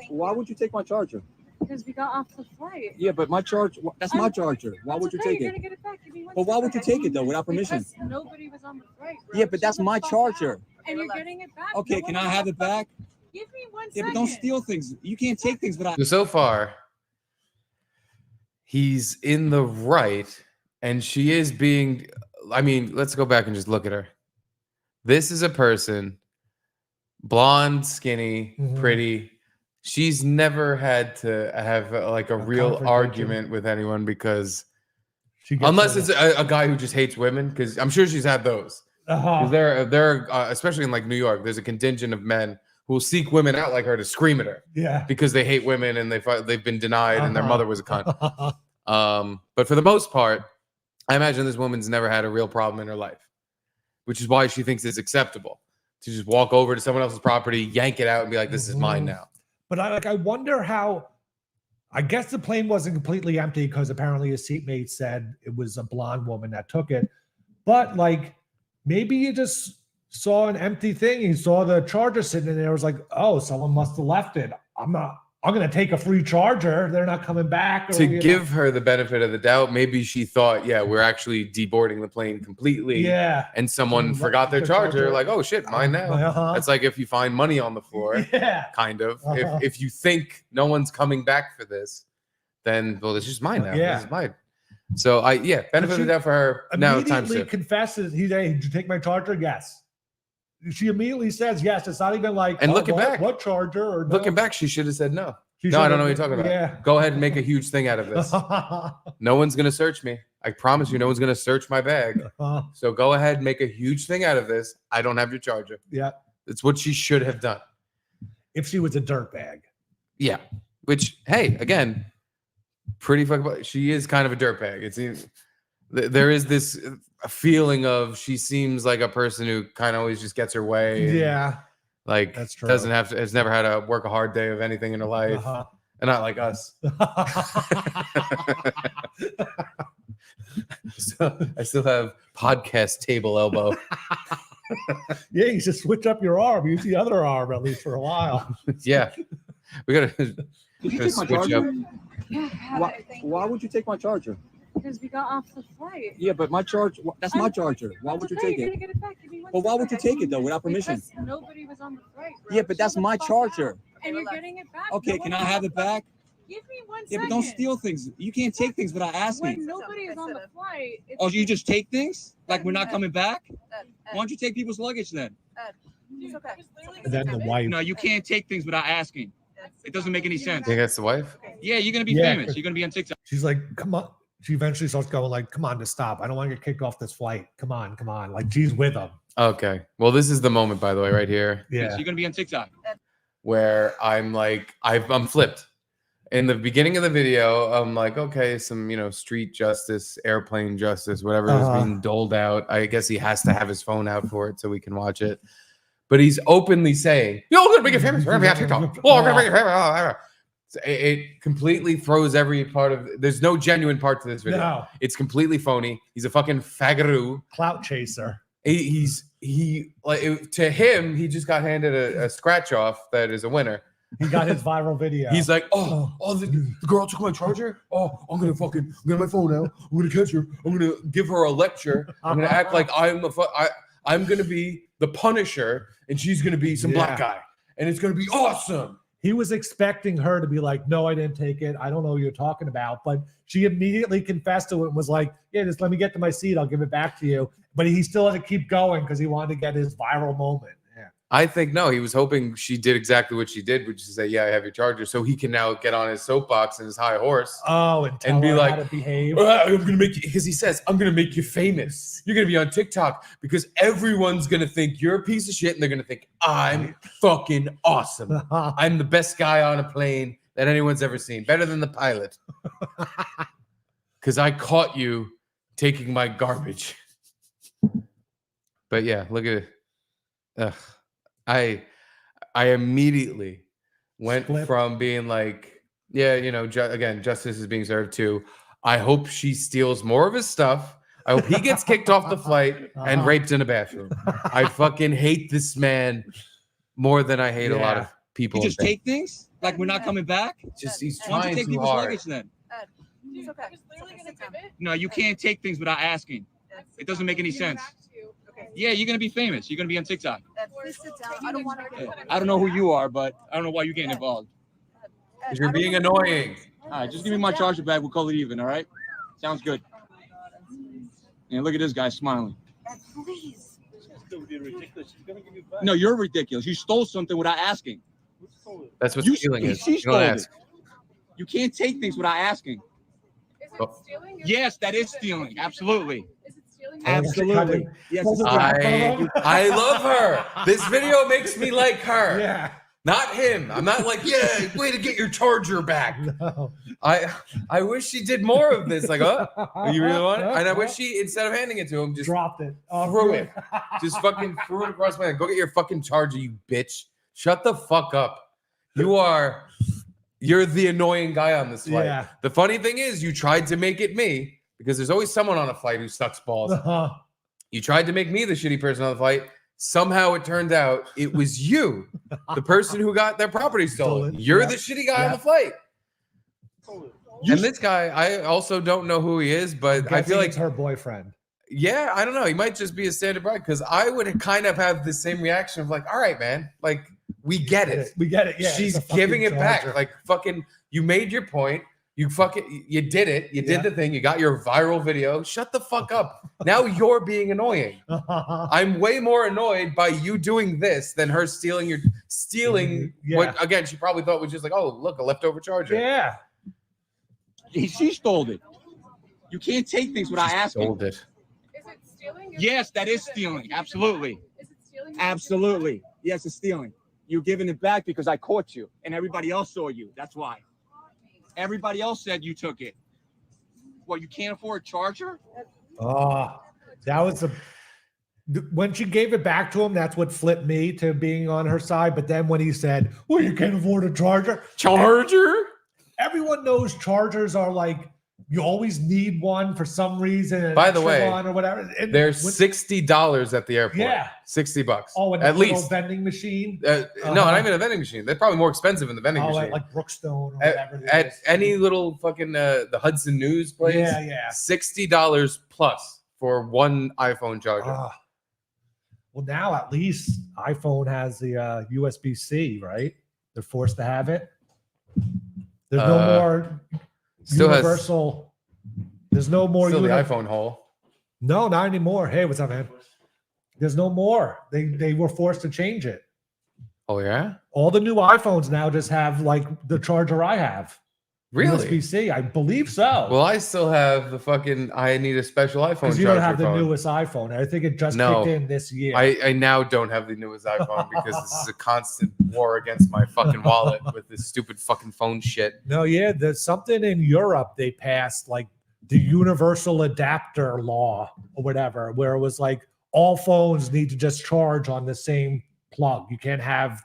[SPEAKER 6] Why would you take my charger?
[SPEAKER 7] because we got off the flight.
[SPEAKER 6] Yeah, but my charge, that's my charger. Why would you take
[SPEAKER 7] You're
[SPEAKER 6] it?
[SPEAKER 7] gonna get it back. Give me one
[SPEAKER 6] But why would you
[SPEAKER 7] second.
[SPEAKER 6] take it though without permission?
[SPEAKER 7] Because nobody was on the flight. Bro.
[SPEAKER 6] Yeah, but that's
[SPEAKER 7] Shut the
[SPEAKER 6] my
[SPEAKER 7] fuck
[SPEAKER 6] charger.
[SPEAKER 7] up. And you're getting it back.
[SPEAKER 6] Okay,
[SPEAKER 7] No
[SPEAKER 6] can
[SPEAKER 7] one
[SPEAKER 6] I have it back?
[SPEAKER 7] Give me one
[SPEAKER 6] Yeah,
[SPEAKER 7] second.
[SPEAKER 6] but don't steal things. You can't take things without.
[SPEAKER 3] So far, he's in the right, and she is being, I mean, let's go back and just look at her. This is a person, blonde, skinny,
[SPEAKER 2] Mhm.
[SPEAKER 3] pretty. She's never had to have like a real
[SPEAKER 2] confrontation.
[SPEAKER 3] argument with anyone because
[SPEAKER 2] She gets
[SPEAKER 3] unless
[SPEAKER 2] her-
[SPEAKER 3] it's a guy who just hates women, because I'm sure she's had those. 'Cause there, especially in like New York, there's a contingent of men who will seek women out like her to scream at her
[SPEAKER 2] yeah.
[SPEAKER 3] because they hate women and they've been denied and their
[SPEAKER 2] Uh-huh.
[SPEAKER 3] mother was a cunt. But for the most part, I imagine this woman's never had a real problem in her life, which is why she thinks it's acceptable to just walk over to someone else's property, yank it out, and be like, "This is mine
[SPEAKER 2] Mhm.
[SPEAKER 3] now."
[SPEAKER 2] But I wonder how. I guess the plane wasn't completely empty because apparently his seatmate said it was a blonde woman that took it. But like, maybe you just saw an empty thing. You saw the charger sitting in there. It was like, oh, someone must have left it. I'm gonna take a free charger. They're not coming back. Or,
[SPEAKER 3] To
[SPEAKER 2] you know.
[SPEAKER 3] give her the benefit of the doubt, maybe she thought, "Yeah, we're actually deboarding the plane completely."
[SPEAKER 2] Yeah.
[SPEAKER 3] And someone
[SPEAKER 2] Someone
[SPEAKER 3] forgot their
[SPEAKER 2] left their
[SPEAKER 3] charger.
[SPEAKER 2] charger.
[SPEAKER 3] Like, "Oh shit, mine now."
[SPEAKER 2] Uh-huh.
[SPEAKER 3] That's like if you find money on the floor.
[SPEAKER 2] Yeah.
[SPEAKER 3] Kind of.
[SPEAKER 2] Uh-huh.
[SPEAKER 3] If you think no one's coming back for this, then well, it's just mine now.
[SPEAKER 2] Yeah.
[SPEAKER 3] This is mine. So benefit of the
[SPEAKER 2] she
[SPEAKER 3] doubt for her. Now time
[SPEAKER 2] Immediately
[SPEAKER 3] shift.
[SPEAKER 2] confesses. He's hey, did you take my charger? Yes. She immediately says yes. It's not even like
[SPEAKER 3] And looking
[SPEAKER 2] what,
[SPEAKER 3] back-
[SPEAKER 2] what charger or no.
[SPEAKER 3] Looking back, she should have said no.
[SPEAKER 2] She
[SPEAKER 3] No, I don't know
[SPEAKER 2] should've-
[SPEAKER 3] what you're talking about.
[SPEAKER 2] Yeah.
[SPEAKER 3] Go ahead and make a huge thing out of this. No one's gonna search me. I promise you, no one's gonna search my bag. So go ahead and make a huge thing out of this. I don't have your charger.
[SPEAKER 2] Yeah.
[SPEAKER 3] It's what she should have done.
[SPEAKER 2] If she was a dirtbag.
[SPEAKER 3] Yeah. Which, hey, again, pretty fucking. She is kind of a dirtbag. There is this feeling of she seems like a person who kind of always just gets her way. and,
[SPEAKER 2] Yeah.
[SPEAKER 3] like
[SPEAKER 2] That's true.
[SPEAKER 3] doesn't have to. Has never had to work a hard day of anything in her life,
[SPEAKER 2] Uh-huh.
[SPEAKER 3] and not like us. So I still have podcast table elbow.
[SPEAKER 2] Yeah, you should switch up your arm. Use the other arm at least for a while.
[SPEAKER 3] Yeah, we gotta.
[SPEAKER 6] Did you
[SPEAKER 3] Gotta
[SPEAKER 6] take my
[SPEAKER 3] switch
[SPEAKER 6] charger?
[SPEAKER 3] up.
[SPEAKER 7] Yeah,
[SPEAKER 6] Why would you take my charger?
[SPEAKER 7] because we got off the flight.
[SPEAKER 6] Yeah, but my charge, that's my charger. Why would you take
[SPEAKER 7] You're
[SPEAKER 6] it?
[SPEAKER 7] gonna get it back. Give me one
[SPEAKER 6] But why would you
[SPEAKER 7] second.
[SPEAKER 6] take it though without permission?
[SPEAKER 7] Because nobody was on the flight. Bro.
[SPEAKER 6] Yeah, but
[SPEAKER 7] Shut
[SPEAKER 6] that's
[SPEAKER 7] the
[SPEAKER 6] my
[SPEAKER 7] fuck
[SPEAKER 6] charger.
[SPEAKER 7] up. And you're getting it back.
[SPEAKER 6] Okay,
[SPEAKER 7] No
[SPEAKER 6] can
[SPEAKER 7] one
[SPEAKER 6] I
[SPEAKER 7] was
[SPEAKER 6] have
[SPEAKER 7] on
[SPEAKER 6] it
[SPEAKER 7] the flight.
[SPEAKER 6] back?
[SPEAKER 7] Give me one
[SPEAKER 6] Yeah,
[SPEAKER 7] second.
[SPEAKER 6] but don't steal things. You can't take things without asking.
[SPEAKER 7] When nobody is on the flight. it's-
[SPEAKER 6] Oh, you just take things? Like we're not coming back? Why don't you take people's luggage then?
[SPEAKER 7] It's okay.
[SPEAKER 2] And then the wife.
[SPEAKER 6] No, you can't take things without asking. It doesn't make any sense.
[SPEAKER 3] Think that's the wife?
[SPEAKER 6] Yeah, you're gonna be
[SPEAKER 2] Yeah.
[SPEAKER 6] famous. You're gonna be on TikTok.
[SPEAKER 2] She's like, come on. She eventually starts going like, come on, to stop. I don't want to get kicked off this flight. Come on, come on. Like she's with him.
[SPEAKER 3] Okay. Well, this is the moment, by the way, right here,
[SPEAKER 2] Yeah.
[SPEAKER 6] You're gonna be on TikTok.
[SPEAKER 3] where I'm like, I'm flipped. In the beginning of the video, I'm like, okay, some street justice, airplane justice, whatever
[SPEAKER 2] Uh-huh.
[SPEAKER 3] is being doled out. I guess he has to have his phone out for it so we can watch it. But he's openly saying, "Yo, we're gonna make it famous. We're gonna be on TikTok. Oh, we're gonna make it famous." So it completely throws every part of. There's no genuine part to this video.
[SPEAKER 2] No.
[SPEAKER 3] It's completely phony. He's a fucking faggaroo.
[SPEAKER 2] Clout chaser.
[SPEAKER 3] To him, he just got handed a scratch off that is a winner.
[SPEAKER 2] He got his viral video.
[SPEAKER 3] He's like, the girl took my charger. Oh, I'm gonna get my phone out. I'm gonna catch her. I'm gonna give her a lecture. I'm gonna act like I'm gonna be the Punisher, and she's gonna be some black guy, and it's gonna be awesome.
[SPEAKER 2] He was expecting her to be like, no, I didn't take it. I don't know what you're talking about. But she immediately confessed to it and was like, yeah, just let me get to my seat. I'll give it back to you. But he still had to keep going because he wanted to get his viral moment. Yeah.
[SPEAKER 3] I think no, he was hoping she did exactly what she did, which is say, "Yeah, I have your charger," so he can now get on his soapbox and his high horse.
[SPEAKER 2] Oh, and tell
[SPEAKER 3] be
[SPEAKER 2] her
[SPEAKER 3] like,
[SPEAKER 2] how to behave.
[SPEAKER 3] I'm gonna make you, because he says, "I'm gonna make you famous. You're gonna be on TikTok because everyone's gonna think you're a piece of shit, and they're gonna think I'm fucking awesome. I'm the best guy on a plane that anyone's ever seen, better than the pilot, because I caught you taking my garbage." But yeah, look at it. Ugh. I immediately went
[SPEAKER 2] Flip.
[SPEAKER 3] from being like, yeah, you know, again, justice is being served to, I hope she steals more of his stuff. I hope he gets kicked off the flight and raped in a bathroom. I fucking hate this man more than I hate a lot of people.
[SPEAKER 6] You just take things like we're not coming back.
[SPEAKER 3] He's
[SPEAKER 6] Why don't
[SPEAKER 3] trying
[SPEAKER 6] you take
[SPEAKER 3] too
[SPEAKER 6] people's
[SPEAKER 3] hard.
[SPEAKER 6] luggage then?
[SPEAKER 7] It's okay. Just literally gonna give it.
[SPEAKER 6] No, you can't take things without asking. It doesn't make any sense.
[SPEAKER 7] Okay.
[SPEAKER 6] Yeah, you're gonna be famous. You're gonna be on TikTok.
[SPEAKER 7] Please sit down. I don't want to.
[SPEAKER 6] Yeah. I don't know who you are, but I don't know why you're getting involved.
[SPEAKER 3] Because you're being annoying.
[SPEAKER 6] All right, just give me my charger back. We'll call it even. All right? Sounds good. Yeah, look at this guy smiling.
[SPEAKER 7] Please.
[SPEAKER 6] No, you're ridiculous. You stole something without asking.
[SPEAKER 3] That's what
[SPEAKER 6] You-
[SPEAKER 3] stealing is.
[SPEAKER 6] she
[SPEAKER 3] You don't
[SPEAKER 6] stole it.
[SPEAKER 3] ask.
[SPEAKER 6] You can't take things without asking.
[SPEAKER 7] Is
[SPEAKER 3] Oh.
[SPEAKER 7] it stealing?
[SPEAKER 6] Yes, that is stealing. Absolutely.
[SPEAKER 7] Is it stealing?
[SPEAKER 6] Absolutely. Yes, it's
[SPEAKER 3] I love her. This video makes me like her.
[SPEAKER 2] Yeah.
[SPEAKER 3] Not him. I'm not like, yeah, way to get your charger back.
[SPEAKER 2] No.
[SPEAKER 3] I wish she did more of this. Like, oh, you really want it? And I wish she, instead of handing it to him, just
[SPEAKER 2] dropped it.
[SPEAKER 3] threw it. Just fucking threw it across my head. Go get your fucking charger, you bitch. Shut the fuck up. You're the annoying guy on this flight.
[SPEAKER 2] Yeah.
[SPEAKER 3] The funny thing is, you tried to make it me, because there's always someone on a flight who sucks balls. You tried to make me the shitty person on the flight. Somehow it turned out it was you, the person who got their property stolen. You're
[SPEAKER 2] Yeah.
[SPEAKER 3] the shitty guy on
[SPEAKER 2] Yeah.
[SPEAKER 3] the flight. And this guy, I also don't know who he is, but I feel like
[SPEAKER 2] it's her boyfriend.
[SPEAKER 3] yeah, I don't know. He might just be a standard bride, because I would kind of have the same reaction of like, all right, man, like we get it.
[SPEAKER 2] We get it. Yeah.
[SPEAKER 3] She's
[SPEAKER 2] it's a
[SPEAKER 3] giving it
[SPEAKER 2] fucking
[SPEAKER 3] back.
[SPEAKER 2] charger.
[SPEAKER 3] Like fucking, you made your point. You did it. You did the thing. You got your viral video. Shut the fuck up. Now you're being annoying. I'm way more annoyed by you doing this than her stealing
[SPEAKER 2] Yeah.
[SPEAKER 3] what again she probably thought was just like, oh, look, a leftover charger.
[SPEAKER 2] Yeah.
[SPEAKER 6] She stole it. You can't take things without asking.
[SPEAKER 3] Sold it.
[SPEAKER 7] Is it stealing?
[SPEAKER 6] Yes, that is stealing. Absolutely.
[SPEAKER 7] Is it stealing?
[SPEAKER 6] Absolutely. Yes, it's stealing. You're giving it back because I caught you and everybody else saw you. That's why. Everybody else said you took it. What, you can't afford a charger?
[SPEAKER 2] Oh, that was when she gave it back to him, that's what flipped me to being on her side. But then when he said, well, you can't afford a charger. Everyone knows chargers are like, you always need one for some reason. an
[SPEAKER 3] By the
[SPEAKER 2] extra
[SPEAKER 3] way,
[SPEAKER 2] one or whatever. And
[SPEAKER 3] They're
[SPEAKER 2] when-
[SPEAKER 3] $60 at the airport.
[SPEAKER 2] Yeah.
[SPEAKER 3] $60.
[SPEAKER 2] Oh, and
[SPEAKER 3] at
[SPEAKER 2] that little
[SPEAKER 3] least.
[SPEAKER 2] vending machine.
[SPEAKER 3] No, not even a vending machine. They're probably more expensive in the vending
[SPEAKER 2] Oh,
[SPEAKER 3] machine.
[SPEAKER 2] at like Brookstone or
[SPEAKER 3] At,
[SPEAKER 2] whatever. it
[SPEAKER 3] at
[SPEAKER 2] is.
[SPEAKER 3] any little fucking the Hudson News place.
[SPEAKER 2] Yeah.
[SPEAKER 3] $60 plus for one iPhone charger.
[SPEAKER 2] Ah. Well, now at least iPhone has the USB-C, right? They're forced to have it. There's no more
[SPEAKER 3] still has-
[SPEAKER 2] universal. There's no more.
[SPEAKER 3] Still the iPhone hole.
[SPEAKER 2] No, not anymore. Hey, what's up, man? There's no more. They were forced to change it.
[SPEAKER 3] Oh yeah,
[SPEAKER 2] All the new iPhones now just have like the charger I have.
[SPEAKER 3] really?
[SPEAKER 2] USB-C, I believe so.
[SPEAKER 3] Well, I still have the fucking. I need a special iPhone.
[SPEAKER 2] Because you don't have the
[SPEAKER 3] phone.
[SPEAKER 2] newest iPhone. I think it just
[SPEAKER 3] No.
[SPEAKER 2] kicked in this year.
[SPEAKER 3] I now don't have the newest iPhone because this is a constant war against my fucking wallet with this stupid fucking phone shit.
[SPEAKER 2] No, yeah, there's something in Europe they passed like the universal adapter law or whatever, where it was like all phones need to just charge on the same plug. You can't have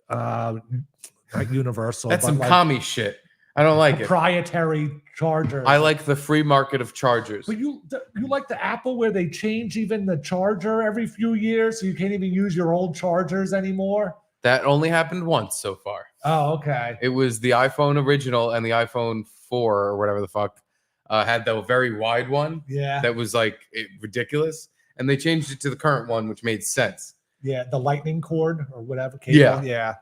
[SPEAKER 2] not universal.
[SPEAKER 3] That's
[SPEAKER 2] but
[SPEAKER 3] some
[SPEAKER 2] like
[SPEAKER 3] commie shit. I don't like it.
[SPEAKER 2] proprietary chargers.
[SPEAKER 3] I like the free market of chargers.
[SPEAKER 2] But you like the Apple where they change even the charger every few years, so you can't even use your old chargers anymore.
[SPEAKER 3] That only happened once so far.
[SPEAKER 2] Oh, okay.
[SPEAKER 3] It was the iPhone original and the iPhone 4 or whatever the fuck had the very wide one
[SPEAKER 2] Yeah,
[SPEAKER 3] that was like ridiculous, and they changed it to the current one, which made sense.
[SPEAKER 2] yeah, the lightning cord or whatever. Cable.
[SPEAKER 3] Yeah.
[SPEAKER 2] Yeah.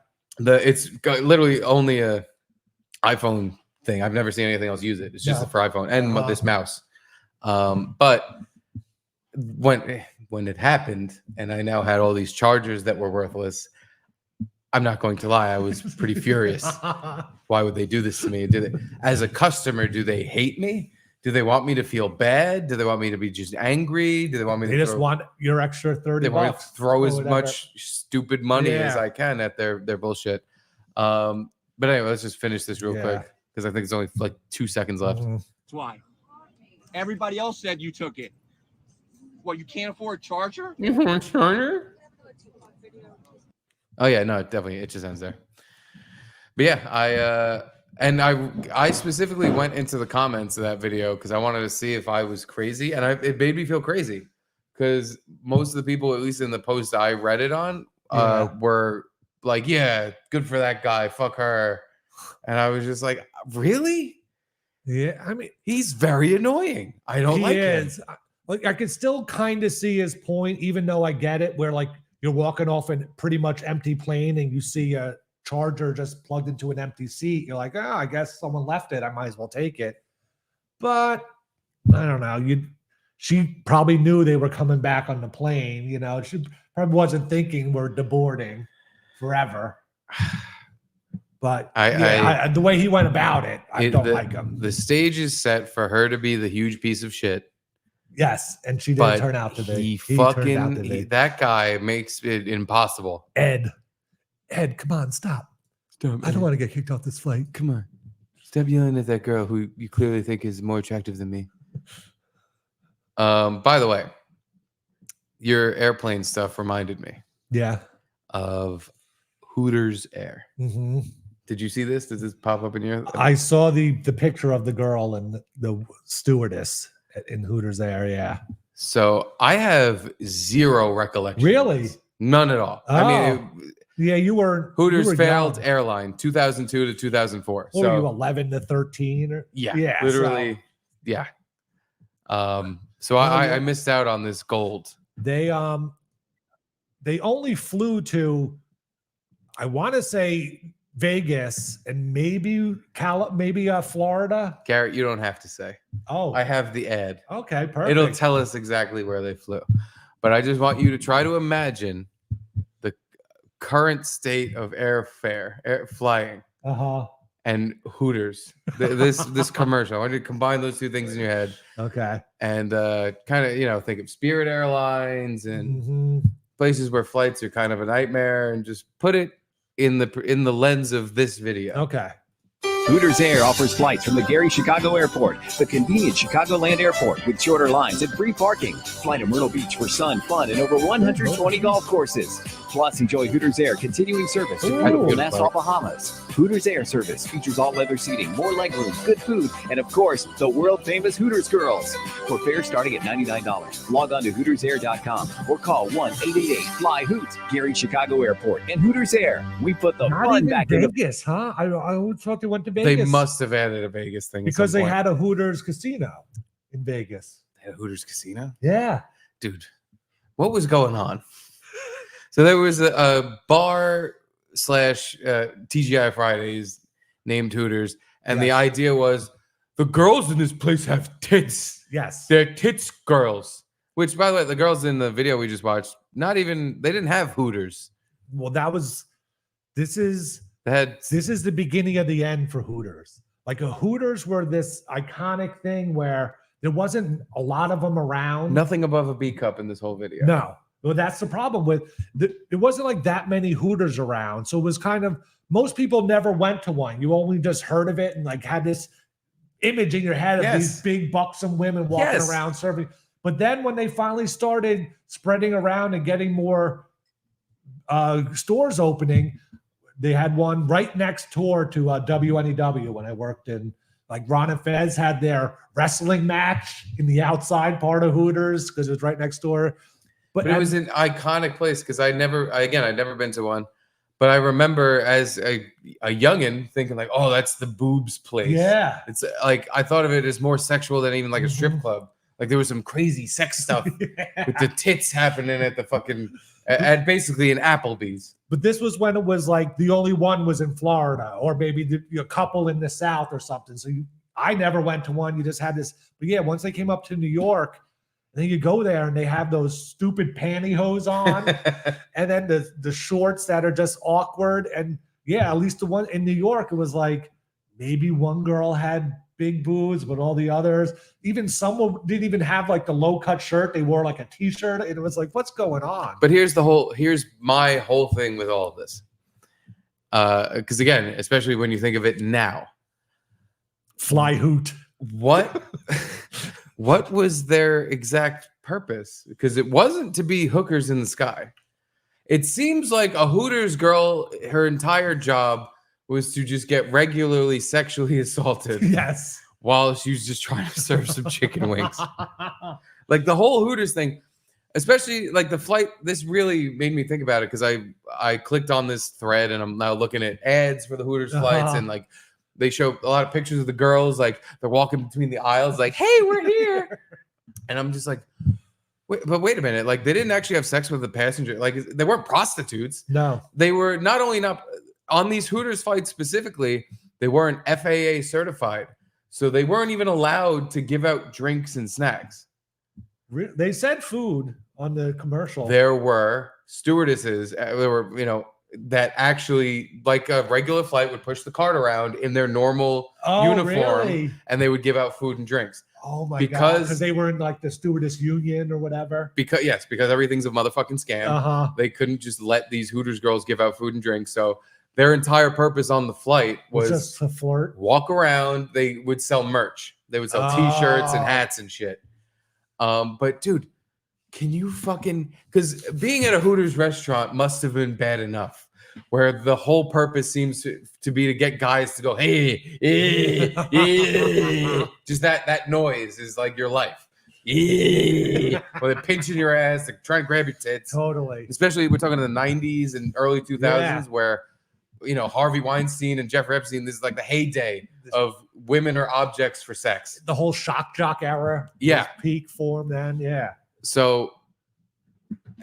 [SPEAKER 3] It's got literally only a iPhone thing. I've never seen anything else use it. It's just
[SPEAKER 2] No.
[SPEAKER 3] for iPhone and
[SPEAKER 2] Uh-huh.
[SPEAKER 3] this mouse. But when when it happened, and I now had all these chargers that were worthless, I'm not going to lie, I was pretty furious. Why would they do this to me? As a customer, do they hate me? Do they want me to feel bad? Do they want me to be just angry? Do they want me
[SPEAKER 2] They
[SPEAKER 3] to
[SPEAKER 2] just
[SPEAKER 3] throw,
[SPEAKER 2] want your extra 30
[SPEAKER 3] they want me
[SPEAKER 2] bucks.
[SPEAKER 3] to throw
[SPEAKER 2] or
[SPEAKER 3] as
[SPEAKER 2] whatever.
[SPEAKER 3] much stupid money as
[SPEAKER 2] Yeah.
[SPEAKER 3] I can at their bullshit? But anyway, let's just finish this real
[SPEAKER 2] Yeah.
[SPEAKER 3] quick because I think it's only like 2 seconds left.
[SPEAKER 2] Mhm.
[SPEAKER 6] That's why. Everybody else said you took it. What, you can't afford a charger?
[SPEAKER 3] You want charger? Oh yeah, no, definitely it just ends there. But yeah, I specifically went into the comments of that video because I wanted to see if I was crazy, and it made me feel crazy because most of the people, at least in the post I read it on, were like, "Yeah, good for that guy, fuck her," and I was just like, "Really?
[SPEAKER 2] Yeah, I mean,
[SPEAKER 3] He's very annoying. I don't
[SPEAKER 2] he
[SPEAKER 3] like him."
[SPEAKER 2] is. Like, I can still kind of see his point, even though I get it, where like you're walking off a pretty much empty plane and you see a charger just plugged into an empty seat. You're like, oh, I guess someone left it. I might as well take it. But I don't know. She probably knew they were coming back on the plane. You know, she probably wasn't thinking we're deboarding forever. But the way he went about it, I don't like him.
[SPEAKER 3] The stage is set for her to be the huge piece of shit.
[SPEAKER 2] Yes, and she
[SPEAKER 3] But
[SPEAKER 2] didn't turn out to be.
[SPEAKER 3] He
[SPEAKER 2] turned out to be.
[SPEAKER 3] fucking that guy makes it impossible.
[SPEAKER 2] Ed, come on, stop. I don't want to get kicked off this flight.
[SPEAKER 3] Come on. Stop yelling at that girl who you clearly think is more attractive than me. By the way, your airplane stuff reminded me
[SPEAKER 2] Yeah.
[SPEAKER 3] of Hooters Air.
[SPEAKER 2] Mm-hmm.
[SPEAKER 3] Did you see this? Does this pop up in your?
[SPEAKER 2] I saw the picture of the girl and the stewardess in Hooters Air. Yeah.
[SPEAKER 3] So I have zero recollection.
[SPEAKER 2] Really?
[SPEAKER 3] None at all. I mean,
[SPEAKER 2] Yeah, you were
[SPEAKER 3] Hooters
[SPEAKER 2] you were
[SPEAKER 3] failed
[SPEAKER 2] young.
[SPEAKER 3] airline 2002 to 2004.
[SPEAKER 2] What were you,
[SPEAKER 3] So
[SPEAKER 2] 11 to 13? Or
[SPEAKER 3] yeah,
[SPEAKER 2] so-
[SPEAKER 3] literally, yeah. So I missed out on this gold.
[SPEAKER 2] They only flew to, I want to say Vegas and maybe Florida.
[SPEAKER 3] Garrett, you don't have to say.
[SPEAKER 2] Oh,
[SPEAKER 3] I have the ad.
[SPEAKER 2] okay, perfect.
[SPEAKER 3] It'll tell us exactly where they flew. But I just want you to try to imagine the current state of air flying
[SPEAKER 2] Uh-huh.
[SPEAKER 3] and Hooters. This commercial. I want you to combine those two things in your head
[SPEAKER 2] Okay.
[SPEAKER 3] and kind of think of Spirit Airlines and
[SPEAKER 2] Mhm.
[SPEAKER 3] places where flights are kind of a nightmare, and just put it in the lens of this video.
[SPEAKER 2] Okay.
[SPEAKER 8] Hooters Air offers flights from the Gary Chicago Airport, the convenient Chicagoland Airport with shorter lines and free parking. Fly to Myrtle Beach for sun, fun, and over 120 golf courses. Plus, enjoy Hooters Air continuing service to beautiful Nassau, Bahamas. Hooters Air service features all leather seating, more legroom, good food, and of course, the world famous Hooters girls. For fares starting at $99, log on to HootersAir.com or call 1-888-FLY-HOOT. Gary Chicago Airport and Hooters Air. We put the
[SPEAKER 2] Not
[SPEAKER 8] fun
[SPEAKER 2] even
[SPEAKER 8] back in the
[SPEAKER 2] Vegas, huh? I always thought they went to
[SPEAKER 3] They
[SPEAKER 2] Vegas.
[SPEAKER 3] must have added a Vegas thing at
[SPEAKER 2] because
[SPEAKER 3] some
[SPEAKER 2] they
[SPEAKER 3] point.
[SPEAKER 2] had a Hooters casino in Vegas.
[SPEAKER 3] They had a Hooters casino.
[SPEAKER 2] Yeah.
[SPEAKER 3] Dude, what was going on? So there was a bar / TGI Fridays named Hooters, and the
[SPEAKER 2] Yes.
[SPEAKER 3] idea was the girls in this place have tits.
[SPEAKER 2] Yes.
[SPEAKER 3] They're tits girls. Which, by the way, the girls in the video we just watched, they didn't have Hooters.
[SPEAKER 2] Well, this is
[SPEAKER 3] They had
[SPEAKER 2] the beginning of the end for Hooters. Like a Hooters were this iconic thing where there wasn't a lot of them around.
[SPEAKER 3] nothing above a B cup in this whole video.
[SPEAKER 2] No. Well, that's the problem with it wasn't like that many Hooters around. So it was kind of, most people never went to one. You only just heard of it and like had this image in your head of these
[SPEAKER 3] Yes.
[SPEAKER 2] big buxom women walking
[SPEAKER 3] Yes.
[SPEAKER 2] around serving. But then when they finally started spreading around and getting more stores opening, they had one right next door to WNEW when I worked in, like Ron and Fez had their wrestling match in the outside part of Hooters because it was right next door.
[SPEAKER 3] But it was an iconic place because I'd never been to one. But I remember as a youngin thinking like, oh, that's the boobs place.
[SPEAKER 2] Yeah.
[SPEAKER 3] It's like, I thought of it as more sexual than even like a strip
[SPEAKER 2] Mhm.
[SPEAKER 3] club. Like there was some crazy sex stuff with the tits happening at the fucking, at basically an Applebee's.
[SPEAKER 2] But this was when it was like the only one was in Florida or maybe a couple in the South or something. So I never went to one. You just had this. But yeah, once they came up to New York, then you go there and they have those stupid pantyhose on, and then the shorts that are just awkward. And yeah, at least the one in New York, it was like maybe one girl had big boobs, but all the others, even some didn't even have like the low cut shirt. They wore like a t-shirt, and it was like, what's going on?
[SPEAKER 3] But here's my whole thing with all of this. Because again, especially when you think of it now,
[SPEAKER 2] Fly hoot.
[SPEAKER 3] what was their exact purpose? Because it wasn't to be hookers in the sky. It seems like a Hooters girl, her entire job was to just get regularly sexually assaulted
[SPEAKER 2] Yes.
[SPEAKER 3] while she was just trying to serve some chicken wings. Like the whole Hooters thing, especially like the flight, this really made me think about it because I clicked on this thread and I'm now looking at ads for the Hooters flights, and like they show a lot of pictures of the girls, like they're walking between the aisles, like, hey, we're here. And I'm just like, wait a minute. Like they didn't actually have sex with the passenger. Like they weren't prostitutes.
[SPEAKER 2] No.
[SPEAKER 3] They were not on these Hooters flights specifically, they weren't FAA certified. So they weren't even allowed to give out drinks and snacks.
[SPEAKER 2] They said food on the commercial.
[SPEAKER 3] There were stewardesses, there were, that actually, like a regular flight, would push the cart around in their normal uniform,
[SPEAKER 2] really?
[SPEAKER 3] and they would give out food and drinks.
[SPEAKER 2] Oh my god!
[SPEAKER 3] Because
[SPEAKER 2] Because they were in like the stewardess union or whatever.
[SPEAKER 3] Because everything's a motherfucking scam. They couldn't just let these Hooters girls give out food and drinks. So their entire purpose on the flight was
[SPEAKER 2] just to flirt.
[SPEAKER 3] Walk around. They would sell merch. They would sell T-shirts and hats and shit. But dude, can you because being at a Hooters restaurant must have been bad enough, where the whole purpose seems to be to get guys to go, hey, just that noise is like your life. Or they're pinching your ass, they're trying to grab your tits.
[SPEAKER 2] Totally.
[SPEAKER 3] Especially we're talking in the 90s and early 2000s where, Harvey Weinstein and Jeffrey Epstein, this is like the heyday of women or objects for sex.
[SPEAKER 2] The whole shock jock era.
[SPEAKER 3] Yeah.
[SPEAKER 2] Peak form then. Yeah.
[SPEAKER 3] So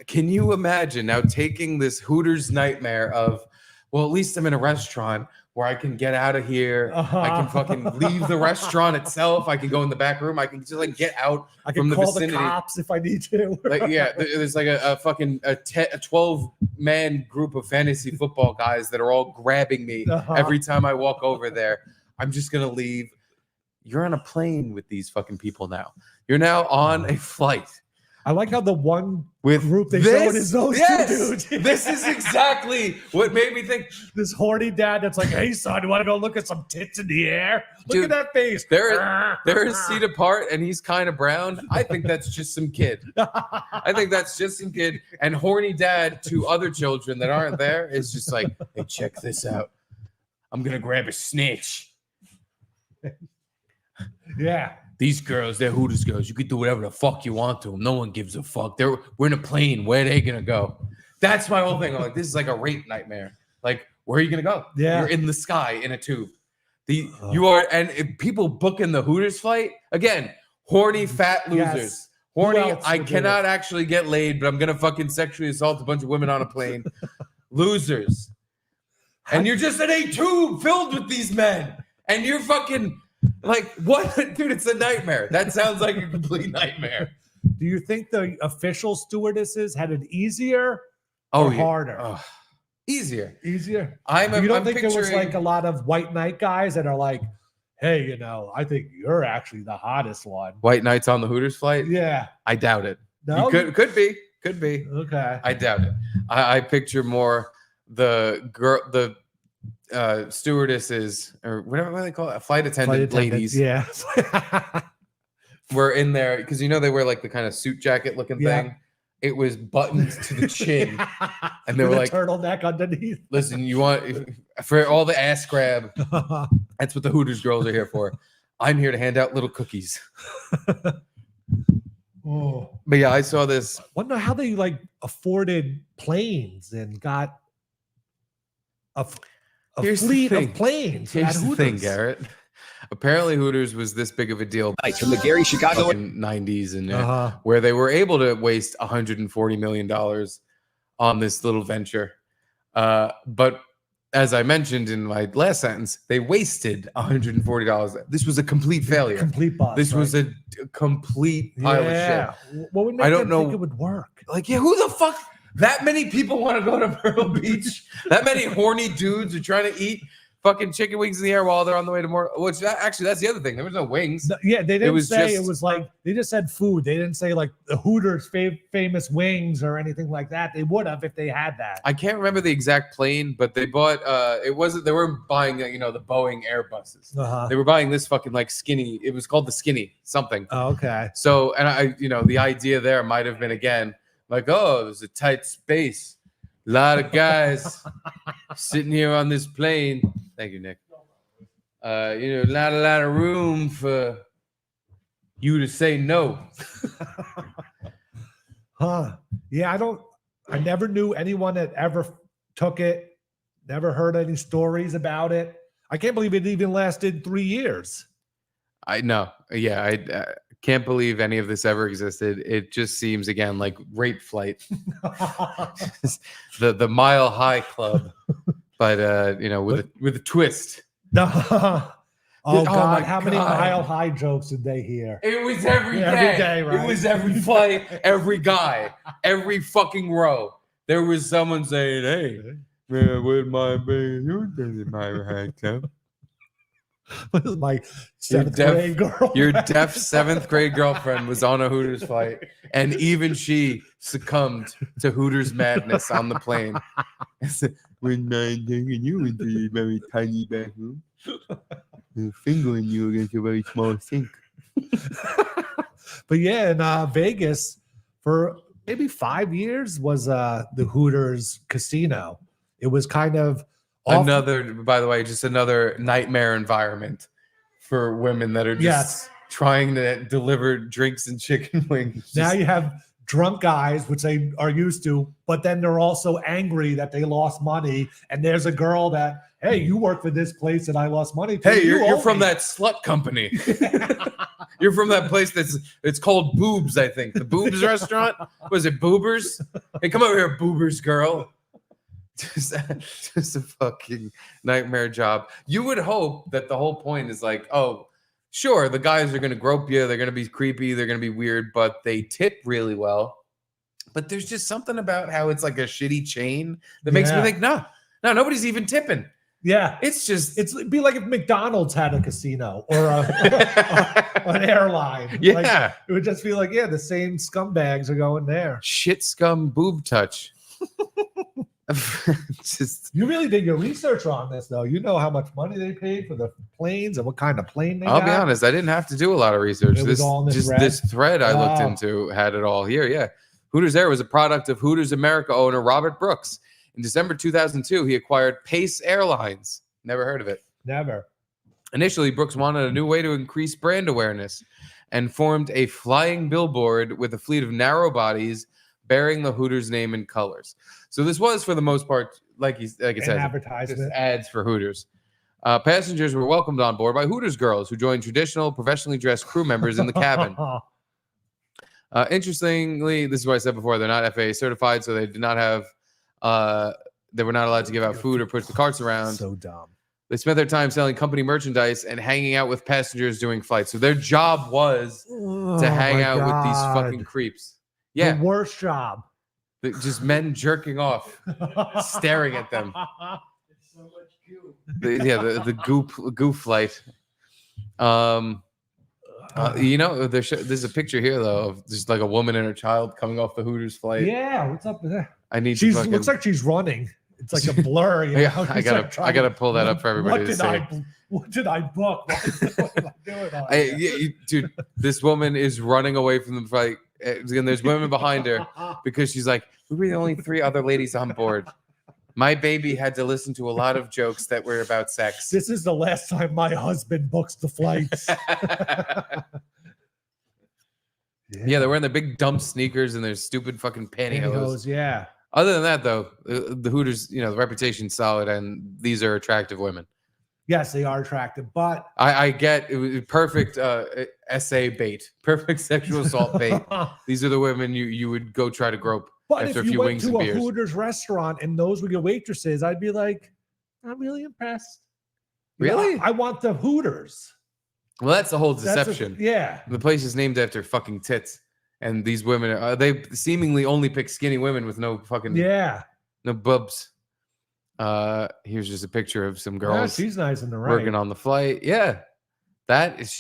[SPEAKER 3] can you imagine now taking this Hooters nightmare of, well, at least I'm in a restaurant where I can get out of here. I can fucking leave the restaurant itself. I can go in the back room. I can just like get out
[SPEAKER 2] I can
[SPEAKER 3] from the
[SPEAKER 2] call
[SPEAKER 3] vicinity.
[SPEAKER 2] the cops if I need to.
[SPEAKER 3] Like, yeah, there's like a 12-man group of fantasy football guys that are all grabbing me every time I walk over there. I'm just going to leave. You're on a plane with these fucking people now. You're now on a flight.
[SPEAKER 2] I like how the one
[SPEAKER 3] With
[SPEAKER 2] group they showed is those two dudes.
[SPEAKER 3] This is exactly what made me think.
[SPEAKER 2] This horny dad that's like, hey, son, you want to go look at some tits in the air? Look
[SPEAKER 3] Dude,
[SPEAKER 2] at that face.
[SPEAKER 3] They're a seat apart and he's kind of brown. I think that's just some kid. I think that's just some kid. And horny dad to other children that aren't there is just like, hey, check this out. I'm going to grab a snitch.
[SPEAKER 2] Yeah.
[SPEAKER 3] These girls, they're Hooters girls. You could do whatever the fuck you want to them. No one gives a fuck. We're in a plane. Where are they gonna go? That's my whole thing. I'm like, this is like a rape nightmare. Like, where are you gonna go?
[SPEAKER 2] Yeah.
[SPEAKER 3] You're in the sky in a tube. You are, and if people booking the Hooters flight again. Horny fat losers.
[SPEAKER 2] Yes.
[SPEAKER 3] Horny.
[SPEAKER 2] else
[SPEAKER 3] I
[SPEAKER 2] would do
[SPEAKER 3] cannot actually get laid, but I'm gonna fucking sexually assault a bunch of women on a plane. Losers. And you're just in a tube filled with these men, and you're fucking. Like, what? Dude, it's a nightmare. That sounds like a complete nightmare.
[SPEAKER 2] Do you think the official stewardesses had it easier or harder?
[SPEAKER 3] Easier.
[SPEAKER 2] Easier?
[SPEAKER 3] You
[SPEAKER 2] You don't think there was like a lot of white knight guys that are like, hey, I think you're actually the hottest one.
[SPEAKER 3] White Knights on the Hooters flight?
[SPEAKER 2] Yeah.
[SPEAKER 3] I doubt it.
[SPEAKER 2] No?
[SPEAKER 3] Could be.
[SPEAKER 2] Okay.
[SPEAKER 3] I doubt it. I picture more the stewardesses or whatever they call it, flight attendant ladies.
[SPEAKER 2] Yeah.
[SPEAKER 3] Were in there because they wear like the kind of suit jacket looking thing. It was buttoned to the chin, and they were like
[SPEAKER 2] turtleneck underneath.
[SPEAKER 3] Listen, you want for all the ass grab? That's what the Hooters girls are here for. I'm here to hand out little cookies.
[SPEAKER 2] Oh.
[SPEAKER 3] But yeah, I saw this.
[SPEAKER 2] Wonder how they like afforded planes and got a fleet of planes.
[SPEAKER 3] Here's the thing, Garrett. Apparently, Hooters was this big of a deal
[SPEAKER 8] From the Gary Chicago
[SPEAKER 3] in 90s and where they were able to waste $140 million on this little venture. But as I mentioned in my last sentence, they wasted $140. This was a complete failure.
[SPEAKER 2] Complete bust.
[SPEAKER 3] This was
[SPEAKER 2] right?
[SPEAKER 3] a complete pile of shit.
[SPEAKER 2] What would make
[SPEAKER 3] I don't
[SPEAKER 2] them
[SPEAKER 3] know-
[SPEAKER 2] think it would work?
[SPEAKER 3] Like, yeah, who the fuck? That many people want to go to Myrtle Beach? That many horny dudes are trying to eat fucking chicken wings in the air while they're on the way to more. Which actually, that's the other thing. There was no wings.
[SPEAKER 2] No, yeah, they didn't
[SPEAKER 3] was
[SPEAKER 2] say it
[SPEAKER 3] just-
[SPEAKER 2] was like they just said food. They didn't say like the Hooters famous wings or anything like that. They would have if they had that.
[SPEAKER 3] I can't remember the exact plane, but they bought. It wasn't. They weren't buying, the Boeing Airbuses.
[SPEAKER 2] Uh-huh.
[SPEAKER 3] They were buying this fucking like skinny. It was called the skinny something.
[SPEAKER 2] Oh, okay.
[SPEAKER 3] So, and I, the idea there might have been again like, oh, there's a tight space, a lot of guys sitting here on this plane. Thank you, Nick. Not a lot of room for you to say no.
[SPEAKER 2] Huh. Yeah, I never knew anyone that ever took it. Never heard any stories about it. I can't believe it even lasted 3 years.
[SPEAKER 3] I know. Yeah, I can't believe any of this ever existed. It just seems again like rape flight, the Mile High Club, but with a twist.
[SPEAKER 2] Oh
[SPEAKER 3] Oh,
[SPEAKER 2] God!
[SPEAKER 3] my
[SPEAKER 2] How many
[SPEAKER 3] God.
[SPEAKER 2] Mile High jokes did they hear?
[SPEAKER 3] It was every day.
[SPEAKER 2] Every day, right?
[SPEAKER 3] It was every flight, every guy, every fucking row. There was someone saying, "Hey,
[SPEAKER 5] Man, with my baby, you did my head, Tim.
[SPEAKER 2] This is my seventh
[SPEAKER 3] deaf-
[SPEAKER 2] grade girl.
[SPEAKER 3] your deaf 7th grade girlfriend was on a Hooters flight, and even she succumbed to Hooters madness on the plane."
[SPEAKER 5] When I'm taking you into a very tiny bathroom, and fingering you against a very small sink.
[SPEAKER 2] But yeah, in Vegas for maybe 5 years was the Hooters casino. It was kind of off-
[SPEAKER 3] By the way, just another nightmare environment for women that are just
[SPEAKER 2] Yes.
[SPEAKER 3] trying to deliver drinks and chicken wings.
[SPEAKER 2] Now
[SPEAKER 3] Just-
[SPEAKER 2] you have drunk guys, which they are used to, but then they're also angry that they lost money. And there's a girl that, hey, you work for this place and I lost money. To.
[SPEAKER 3] hey,
[SPEAKER 2] You
[SPEAKER 3] you're
[SPEAKER 2] owe
[SPEAKER 3] from
[SPEAKER 2] me."
[SPEAKER 3] that slut company. You're from that place it's called Boobs, I think. The Boobs restaurant? Was it Boobers? Hey, come over here, Boobers girl. Just a fucking nightmare job. You would hope that the whole point is like, oh, sure, the guys are going to grope you. They're going to be creepy. They're going to be weird, but they tip really well. But there's just something about how it's like a shitty chain that makes me
[SPEAKER 2] Yeah.
[SPEAKER 3] think, no, nobody's even tipping.
[SPEAKER 2] Yeah.
[SPEAKER 3] It's just,
[SPEAKER 2] It'd be like if McDonald's had a casino or an airline.
[SPEAKER 3] yeah,
[SPEAKER 2] Like, it would just be like, yeah, the same scumbags are going there.
[SPEAKER 3] shit scum boob touch. Just,
[SPEAKER 2] You really did your research on this, though. You know how much money they paid for the planes and what kind of plane they
[SPEAKER 3] I'll
[SPEAKER 2] got.
[SPEAKER 3] be honest, I didn't have to do a lot of research.
[SPEAKER 2] It was
[SPEAKER 3] This
[SPEAKER 2] all in this
[SPEAKER 3] just
[SPEAKER 2] thread?
[SPEAKER 3] this thread I looked
[SPEAKER 2] Wow.
[SPEAKER 3] into had it all here. Yeah. Hooters Air was a product of Hooters America owner Robert Brooks. In December 2002, he acquired Pace Airlines. Never heard of it.
[SPEAKER 2] Never.
[SPEAKER 3] Initially, Brooks wanted a new way to increase brand awareness and formed a flying billboard with a fleet of narrow bodies bearing the Hooters name and colors. So this was, for the most part, like it
[SPEAKER 2] An
[SPEAKER 3] says, just
[SPEAKER 2] advertisement.
[SPEAKER 3] ads for Hooters. Passengers were welcomed on board by Hooters girls who joined traditional, professionally dressed crew members in the cabin. Interestingly, this is what I said before, they're not FAA certified, so they did not have, they were not allowed to give out food or push the carts around.
[SPEAKER 2] So dumb.
[SPEAKER 3] They spent their time selling company merchandise and hanging out with passengers during flights. So their job was to hang out with these fucking creeps. Yeah,
[SPEAKER 2] The worst job.
[SPEAKER 3] just men jerking off, staring at them. The goof flight. There's a picture here though of just like a woman and her child coming off the Hooters flight.
[SPEAKER 2] Yeah, what's up with that?
[SPEAKER 3] I need
[SPEAKER 2] She
[SPEAKER 3] to fucking,
[SPEAKER 2] looks like she's running. It's like a blur. You know?
[SPEAKER 3] yeah, I
[SPEAKER 2] It's like
[SPEAKER 3] gotta pull that up for everybody to see.
[SPEAKER 2] What did I book? What am I doing on here?
[SPEAKER 3] Dude, this woman is running away from the flight, and there's women behind her because she's like, we were the only 3 other ladies on board. My baby had to listen to a lot of jokes that were about sex.
[SPEAKER 2] This is the last time my husband books the flights.
[SPEAKER 3] Yeah, they're wearing their big dumb sneakers and their stupid fucking pantyhose.
[SPEAKER 2] Pantyhose, yeah.
[SPEAKER 3] Other than that, though, the Hooters, the reputation's solid, and these are attractive women.
[SPEAKER 2] Yes, they are attractive, but
[SPEAKER 3] I get it was perfect essay bait, perfect sexual assault bait. These are the women you would go try to grope
[SPEAKER 2] but
[SPEAKER 3] after
[SPEAKER 2] if
[SPEAKER 3] a
[SPEAKER 2] you
[SPEAKER 3] few
[SPEAKER 2] went
[SPEAKER 3] wings
[SPEAKER 2] to
[SPEAKER 3] and
[SPEAKER 2] a
[SPEAKER 3] beers.
[SPEAKER 2] Hooters restaurant and those were your waitresses, I'd be like, Not really impressed.
[SPEAKER 3] Really?
[SPEAKER 2] I want the Hooters.
[SPEAKER 3] Well, that's the whole
[SPEAKER 2] That's
[SPEAKER 3] deception.
[SPEAKER 2] yeah.
[SPEAKER 3] The place is named after fucking tits, and these women they seemingly only pick skinny women with no fucking
[SPEAKER 2] Yeah.
[SPEAKER 3] no bubs. Here's just a picture of some
[SPEAKER 2] Yeah,
[SPEAKER 3] girls
[SPEAKER 2] she's nice in the right.
[SPEAKER 3] working on the flight. Yeah, that's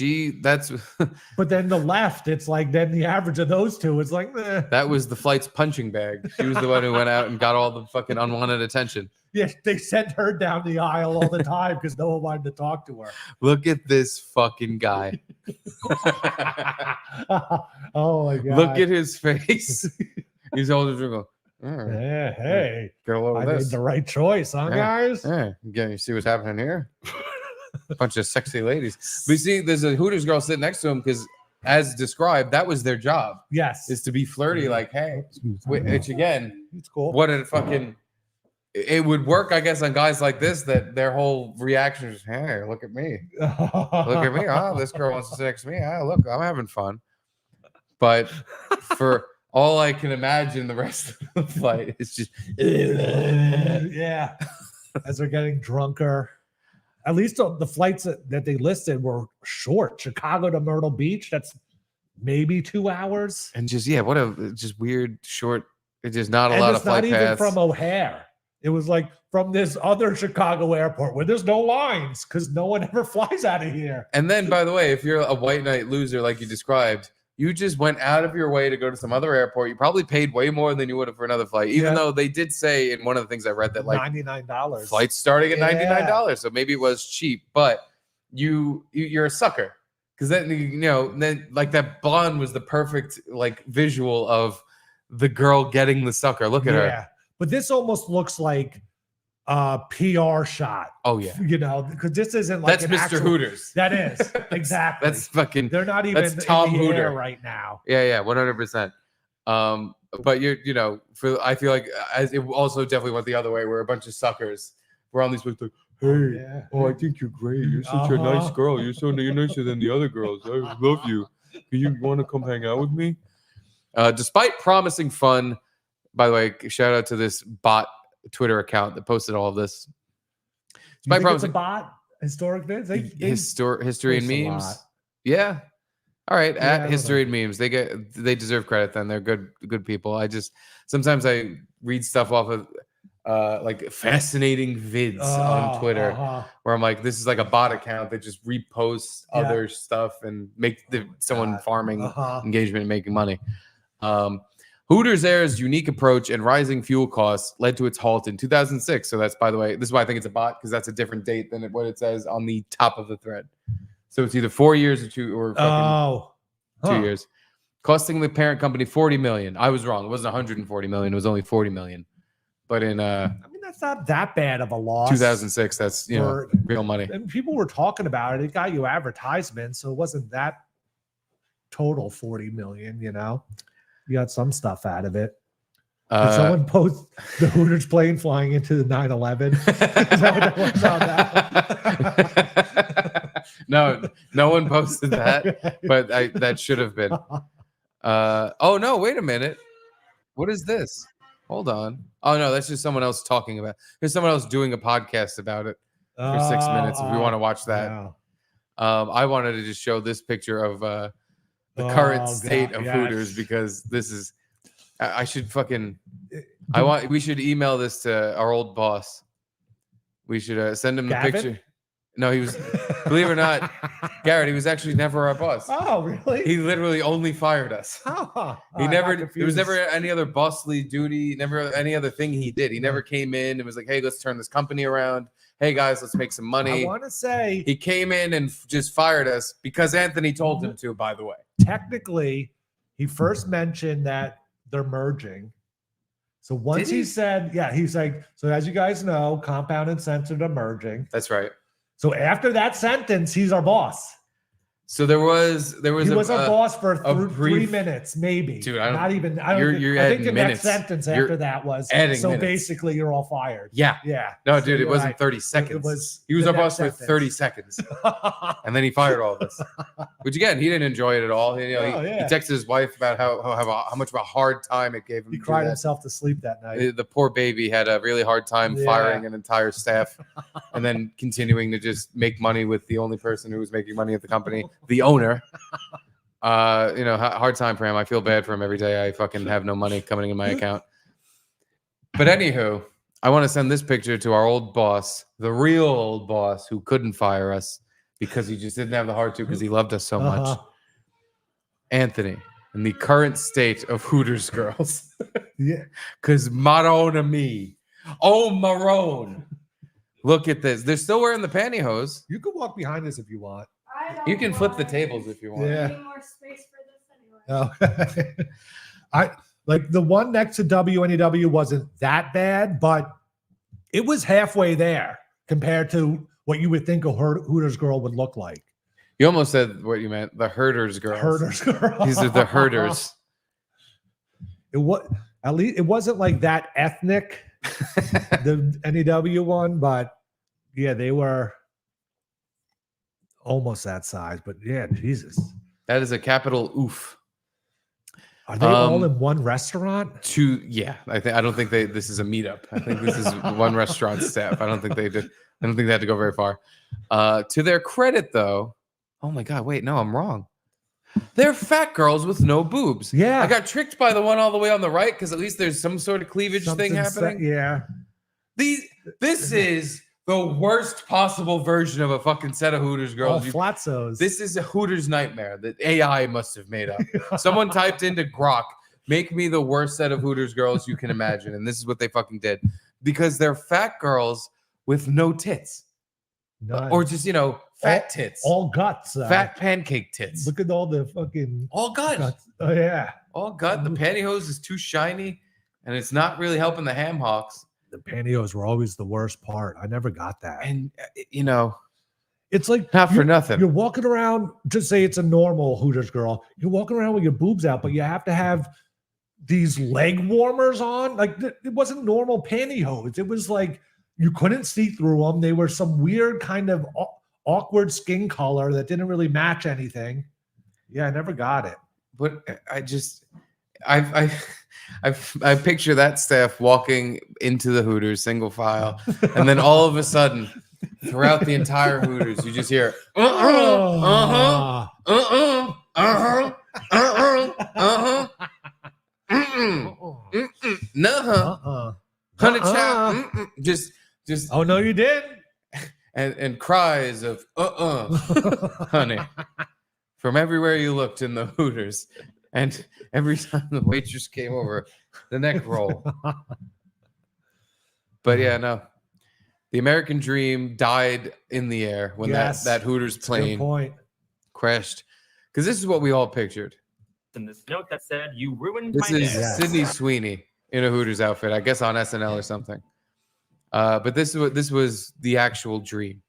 [SPEAKER 2] But then the left, it's like then the average of those two is like, eh.
[SPEAKER 3] that was the flight's punching bag. She was the one who went out and got all the fucking unwanted attention.
[SPEAKER 2] Yeah, they sent her down the aisle all the time because no one wanted to talk to her.
[SPEAKER 3] Look at this fucking guy.
[SPEAKER 2] Oh my god!
[SPEAKER 3] Look at his face. He's holding his drink.
[SPEAKER 2] Yeah, hey,
[SPEAKER 3] Get a load
[SPEAKER 2] I
[SPEAKER 3] of
[SPEAKER 2] made
[SPEAKER 3] this.
[SPEAKER 2] the right choice, huh,
[SPEAKER 3] Yeah.
[SPEAKER 2] guys?
[SPEAKER 3] Yeah, you see what's happening here? Bunch of sexy ladies. But you see, there's a Hooters girl sitting next to him because, as described, that was their job,
[SPEAKER 2] Yes,
[SPEAKER 3] is to be flirty. Like, hey, which again,
[SPEAKER 2] it's cool.
[SPEAKER 3] what a fucking. It would work, I guess, on guys like this that their whole reaction is, hey, look at me. Look at me. Oh, this girl wants to sit next to me. Oh, look, I'm having fun. But for all I can imagine, the rest of the flight is just.
[SPEAKER 2] Yeah, as they're getting drunker. At least the flights that they listed were short. Chicago to Myrtle Beach, that's maybe 2 hours.
[SPEAKER 3] And just, yeah, what a just weird, short, it's just not a
[SPEAKER 2] And
[SPEAKER 3] lot of
[SPEAKER 2] it's not
[SPEAKER 3] flight
[SPEAKER 2] even
[SPEAKER 3] paths.
[SPEAKER 2] from O'Hare. It was like from this other Chicago airport where there's no lines because no one ever flies out of here.
[SPEAKER 3] And then, by the way, if you're a white knight loser like you described, you just went out of your way to go to some other airport. You probably paid way more than you would have for another flight, even
[SPEAKER 2] Yeah.
[SPEAKER 3] though they did say in one of the things I read that like
[SPEAKER 2] $99.
[SPEAKER 3] flights starting at
[SPEAKER 2] Yeah.
[SPEAKER 3] $99. So maybe it was cheap, but you're a sucker. Because then, then like that blonde was the perfect like visual of the girl getting the sucker. Look at her.
[SPEAKER 2] But this almost looks like a PR shot,
[SPEAKER 3] Oh, yeah.
[SPEAKER 2] because this isn't like
[SPEAKER 3] That's
[SPEAKER 2] an
[SPEAKER 3] Mr.
[SPEAKER 2] actual-
[SPEAKER 3] Hooters.
[SPEAKER 2] That is exactly.
[SPEAKER 3] That's fucking.
[SPEAKER 2] They're not even
[SPEAKER 3] that's Tom
[SPEAKER 2] in the air
[SPEAKER 3] Hooter.
[SPEAKER 2] right now.
[SPEAKER 3] Yeah, 100%. But I feel like it also definitely went the other way, where a bunch of suckers were on these books like, hey,
[SPEAKER 2] Yeah.
[SPEAKER 5] Oh, I think you're great. You're such a nice
[SPEAKER 2] Uh-huh.
[SPEAKER 5] girl. You're nicer than the other girls. I love you. Do you want to come hang out with me?
[SPEAKER 3] despite promising fun. By the way, shout out to this bot Twitter account that posted all of this.
[SPEAKER 2] You think it's a
[SPEAKER 3] promising
[SPEAKER 2] bot? Historic vids? They
[SPEAKER 3] history and
[SPEAKER 2] post a
[SPEAKER 3] memes.
[SPEAKER 2] lot.
[SPEAKER 3] Yeah. All right.
[SPEAKER 2] Yeah, I
[SPEAKER 3] At
[SPEAKER 2] don't
[SPEAKER 3] history and memes. They deserve credit then. They're good people. I just sometimes I read stuff off of like fascinating vids on Twitter
[SPEAKER 2] Uh-huh.
[SPEAKER 3] where I'm like, this is like a bot account that just reposts
[SPEAKER 2] Yeah.
[SPEAKER 3] other stuff and make someone
[SPEAKER 2] God.
[SPEAKER 3] farming
[SPEAKER 2] Uh-huh.
[SPEAKER 3] engagement and making money. Hooters Air's unique approach and rising fuel costs led to its halt in 2006. So that's, by the way, this is why I think it's a bot, because that's a different date than what it says on the top of the thread. So it's either 4 years or fucking 2 years, costing the parent company $40 million. I was wrong. It wasn't 140 million. It was only 40 million. But in
[SPEAKER 2] I mean, that's not that bad of a loss.
[SPEAKER 3] 2006, that's
[SPEAKER 2] for-
[SPEAKER 3] real money.
[SPEAKER 2] And people were talking about it. It got you advertisements, so it wasn't that total 40 million. You got some stuff out of it. Did someone post the Hooters plane flying into the 9/11? Is that what that was on that?
[SPEAKER 3] No one posted that, but that should have been. Oh no, wait a minute. What is this? Hold on. Oh no, that's just someone else talking about. There's someone else doing a podcast about it for 6 minutes. If you want to watch that,
[SPEAKER 2] Yeah.
[SPEAKER 3] I wanted to just show this picture of the current
[SPEAKER 2] Oh,
[SPEAKER 3] state
[SPEAKER 2] God,
[SPEAKER 3] of
[SPEAKER 2] yes.
[SPEAKER 3] Hooters, because this is. I should fucking.
[SPEAKER 2] Do-
[SPEAKER 3] We should email this to our old boss. We should send him the
[SPEAKER 2] Gavin?
[SPEAKER 3] picture. No, he was. Believe it or not, Garrett, he was actually never our boss.
[SPEAKER 2] Oh, really?
[SPEAKER 3] He literally only fired us.
[SPEAKER 2] Oh,
[SPEAKER 3] He
[SPEAKER 2] I got
[SPEAKER 3] never. There was
[SPEAKER 2] confused.
[SPEAKER 3] never any other bossly duty. Never any other thing he did. He never came in and was like, "Hey, let's turn this company around. Hey, guys, let's make some
[SPEAKER 2] I
[SPEAKER 3] money."
[SPEAKER 2] want to say
[SPEAKER 3] He came in and just fired us because Anthony told him to. By the way,
[SPEAKER 2] technically, he first mentioned that they're merging. So once
[SPEAKER 3] Did
[SPEAKER 2] he
[SPEAKER 3] he?
[SPEAKER 2] said, yeah, he's like, so as you guys know, Compound and Censored are merging.
[SPEAKER 3] that's right.
[SPEAKER 2] So after that sentence, he's our boss.
[SPEAKER 3] So there was
[SPEAKER 2] He was our boss for
[SPEAKER 3] a
[SPEAKER 2] 3
[SPEAKER 3] brief-
[SPEAKER 2] minutes, maybe.
[SPEAKER 3] Dude, I don't-
[SPEAKER 2] not even. I don't.
[SPEAKER 3] you're
[SPEAKER 2] I think
[SPEAKER 3] adding
[SPEAKER 2] the
[SPEAKER 3] minutes.
[SPEAKER 2] next sentence
[SPEAKER 3] You're
[SPEAKER 2] after that was
[SPEAKER 3] adding
[SPEAKER 2] so.
[SPEAKER 3] minutes.
[SPEAKER 2] Basically, you're all fired.
[SPEAKER 3] Yeah.
[SPEAKER 2] Yeah.
[SPEAKER 3] No,
[SPEAKER 2] So
[SPEAKER 3] dude, it
[SPEAKER 2] you're
[SPEAKER 3] wasn't
[SPEAKER 2] right.
[SPEAKER 3] 30 seconds.
[SPEAKER 2] It was.
[SPEAKER 3] He was
[SPEAKER 2] the
[SPEAKER 3] our boss
[SPEAKER 2] next
[SPEAKER 3] for 30
[SPEAKER 2] sentence.
[SPEAKER 3] seconds. And then he fired all of us. Which again, he didn't enjoy it at all. He,
[SPEAKER 2] Oh,
[SPEAKER 3] he
[SPEAKER 2] yeah.
[SPEAKER 3] texted his wife about how much of a hard time it gave him.
[SPEAKER 2] He
[SPEAKER 3] to do
[SPEAKER 2] cried
[SPEAKER 3] that.
[SPEAKER 2] himself to sleep that night.
[SPEAKER 3] The poor baby had a really hard time
[SPEAKER 2] Yeah.
[SPEAKER 3] firing an entire staff and then continuing to just make money with the only person who was making money at the company, the owner. Hard time for him. I feel bad for him every day. I fucking have no money coming in my account. But anywho, I want to send this picture to our old boss, the real old boss who couldn't fire us because he just didn't have the heart to because he loved us so much.
[SPEAKER 2] Uh-huh.
[SPEAKER 3] Anthony, in the current state of Hooters girls.
[SPEAKER 2] Yeah.
[SPEAKER 3] Because Marona me. Oh, Marone. Look at this. They're still wearing the pantyhose.
[SPEAKER 2] You can walk behind us if you want.
[SPEAKER 3] You can flip the tables if you want.
[SPEAKER 2] Yeah.
[SPEAKER 7] Need more space for this anyway.
[SPEAKER 2] Oh. I like the one next to WNEW wasn't that bad, but it was halfway there compared to what you would think a Hooters girl would look like.
[SPEAKER 3] You almost said what you meant. The herders girls.
[SPEAKER 2] Herders girl.
[SPEAKER 3] These are the herders.
[SPEAKER 2] It was at least it wasn't like that ethnic, the NEW one, but yeah, they were almost that size. But yeah, Jesus.
[SPEAKER 3] That is a capital oof.
[SPEAKER 2] Are they all in one restaurant?
[SPEAKER 3] I don't think this is a meetup. I think this is one restaurant staff. I don't think they had to go very far. To their credit though, oh my god, wait, no, I'm wrong. They're fat girls with no boobs.
[SPEAKER 2] Yeah.
[SPEAKER 3] I got tricked by the one all the way on the right because at least there's some sort of cleavage thing happening.
[SPEAKER 2] Yeah.
[SPEAKER 3] This is the worst possible version of a fucking set of Hooters
[SPEAKER 2] All
[SPEAKER 3] girls.
[SPEAKER 2] flatzos.
[SPEAKER 3] This is a Hooters nightmare that AI must have made up. Someone typed into Grok, make me the worst set of Hooters girls you can imagine. And this is what they fucking did. Because they're fat girls with no tits.
[SPEAKER 2] None.
[SPEAKER 3] Or just, fat tits.
[SPEAKER 2] all guts.
[SPEAKER 3] Fat pancake tits.
[SPEAKER 2] Look at all the fucking
[SPEAKER 3] All gut.
[SPEAKER 2] guts. Oh yeah.
[SPEAKER 3] All gut. The pantyhose is too shiny. And it's not really helping the ham hocks.
[SPEAKER 2] The pantyhose were always the worst part. I never got that.
[SPEAKER 3] And,
[SPEAKER 2] It's like
[SPEAKER 3] not for nothing.
[SPEAKER 2] You're walking around, just say it's a normal Hooters girl. You're walking around with your boobs out, but you have to have these leg warmers on. Like it wasn't normal pantyhose. It was like you couldn't see through them. They were some weird kind of awkward skin color that didn't really match anything. Yeah, I never got it.
[SPEAKER 3] But I picture that staff walking into the Hooters single file, and then all of a sudden, throughout the entire Hooters, you just hear
[SPEAKER 2] Uh-huh.
[SPEAKER 3] Honey child, just
[SPEAKER 2] Oh no, you did.
[SPEAKER 3] and cries of honey from everywhere you looked in the Hooters, and every time the waitress came over, the neck roll. But yeah, no, the American dream died in the air when
[SPEAKER 2] Yes.
[SPEAKER 3] that Hooters
[SPEAKER 2] That's a good
[SPEAKER 3] plane
[SPEAKER 2] point.
[SPEAKER 3] crashed, because this is what we all pictured.
[SPEAKER 9] And this note that said, "You ruined
[SPEAKER 3] This
[SPEAKER 9] my
[SPEAKER 3] is
[SPEAKER 9] day."
[SPEAKER 2] Yes.
[SPEAKER 3] Sydney Sweeney in a Hooters outfit, I guess on SNL or something. But this was the actual dream.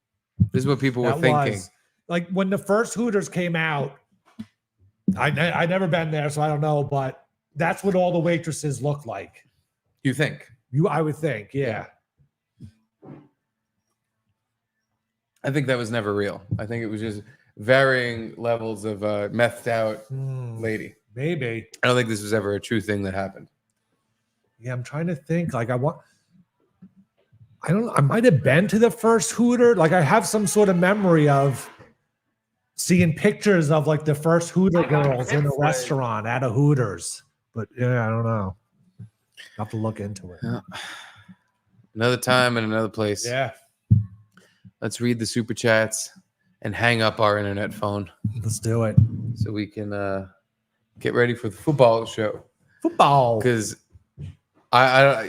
[SPEAKER 3] This is what people were
[SPEAKER 2] That
[SPEAKER 3] thinking.
[SPEAKER 2] was like when the first Hooters came out. I never been there, so I don't know, but that's what all the waitresses look like.
[SPEAKER 3] You think?
[SPEAKER 2] I would think, yeah.
[SPEAKER 3] I think that was never real. I think it was just varying levels of methed out lady.
[SPEAKER 2] Maybe.
[SPEAKER 3] I don't think this was ever a true thing that happened.
[SPEAKER 2] Yeah, I'm trying to think. Like I don't know. I might have been to the first Hooter. Like I have some sort of memory of seeing pictures of like the first Hooter girls in a restaurant at a Hooters. But yeah, I don't know. I'll have to look into it.
[SPEAKER 3] Another time and another place.
[SPEAKER 2] Yeah.
[SPEAKER 3] Let's read the super chats and hang up our internet phone
[SPEAKER 2] Let's do it.
[SPEAKER 3] so we can get ready for the football show.
[SPEAKER 2] Football.
[SPEAKER 3] Because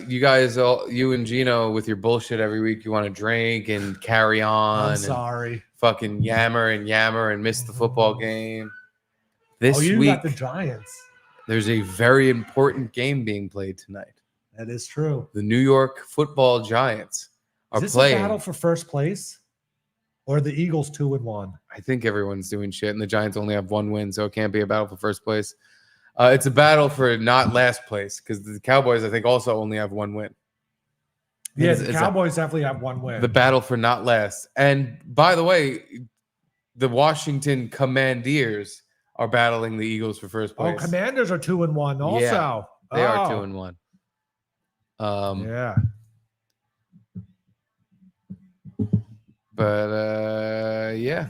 [SPEAKER 3] you guys, you and Gino, with your bullshit every week, you want to drink and carry on.
[SPEAKER 2] I'm
[SPEAKER 3] and
[SPEAKER 2] sorry.
[SPEAKER 3] fucking yammer and miss the football game. This
[SPEAKER 2] you
[SPEAKER 3] week,
[SPEAKER 2] got the Giants.
[SPEAKER 3] there's a very important game being played tonight.
[SPEAKER 2] That is true.
[SPEAKER 3] The New York Football Giants are
[SPEAKER 2] Is this
[SPEAKER 3] playing.
[SPEAKER 2] a battle for first place? Or the Eagles 2-1.
[SPEAKER 3] I think everyone's doing shit, and the Giants only have 1 win, so it can't be a battle for first place. It's a battle for not last place because the Cowboys, I think, also only have 1 win.
[SPEAKER 2] Yeah, the Cowboys definitely have 1 win.
[SPEAKER 3] The battle for not last. And by the way, the Washington Commanders are battling the Eagles for first place.
[SPEAKER 2] Oh, Commanders are 2-1 also.
[SPEAKER 3] Yeah, they are 2-1.
[SPEAKER 2] Yeah.
[SPEAKER 3] But yeah.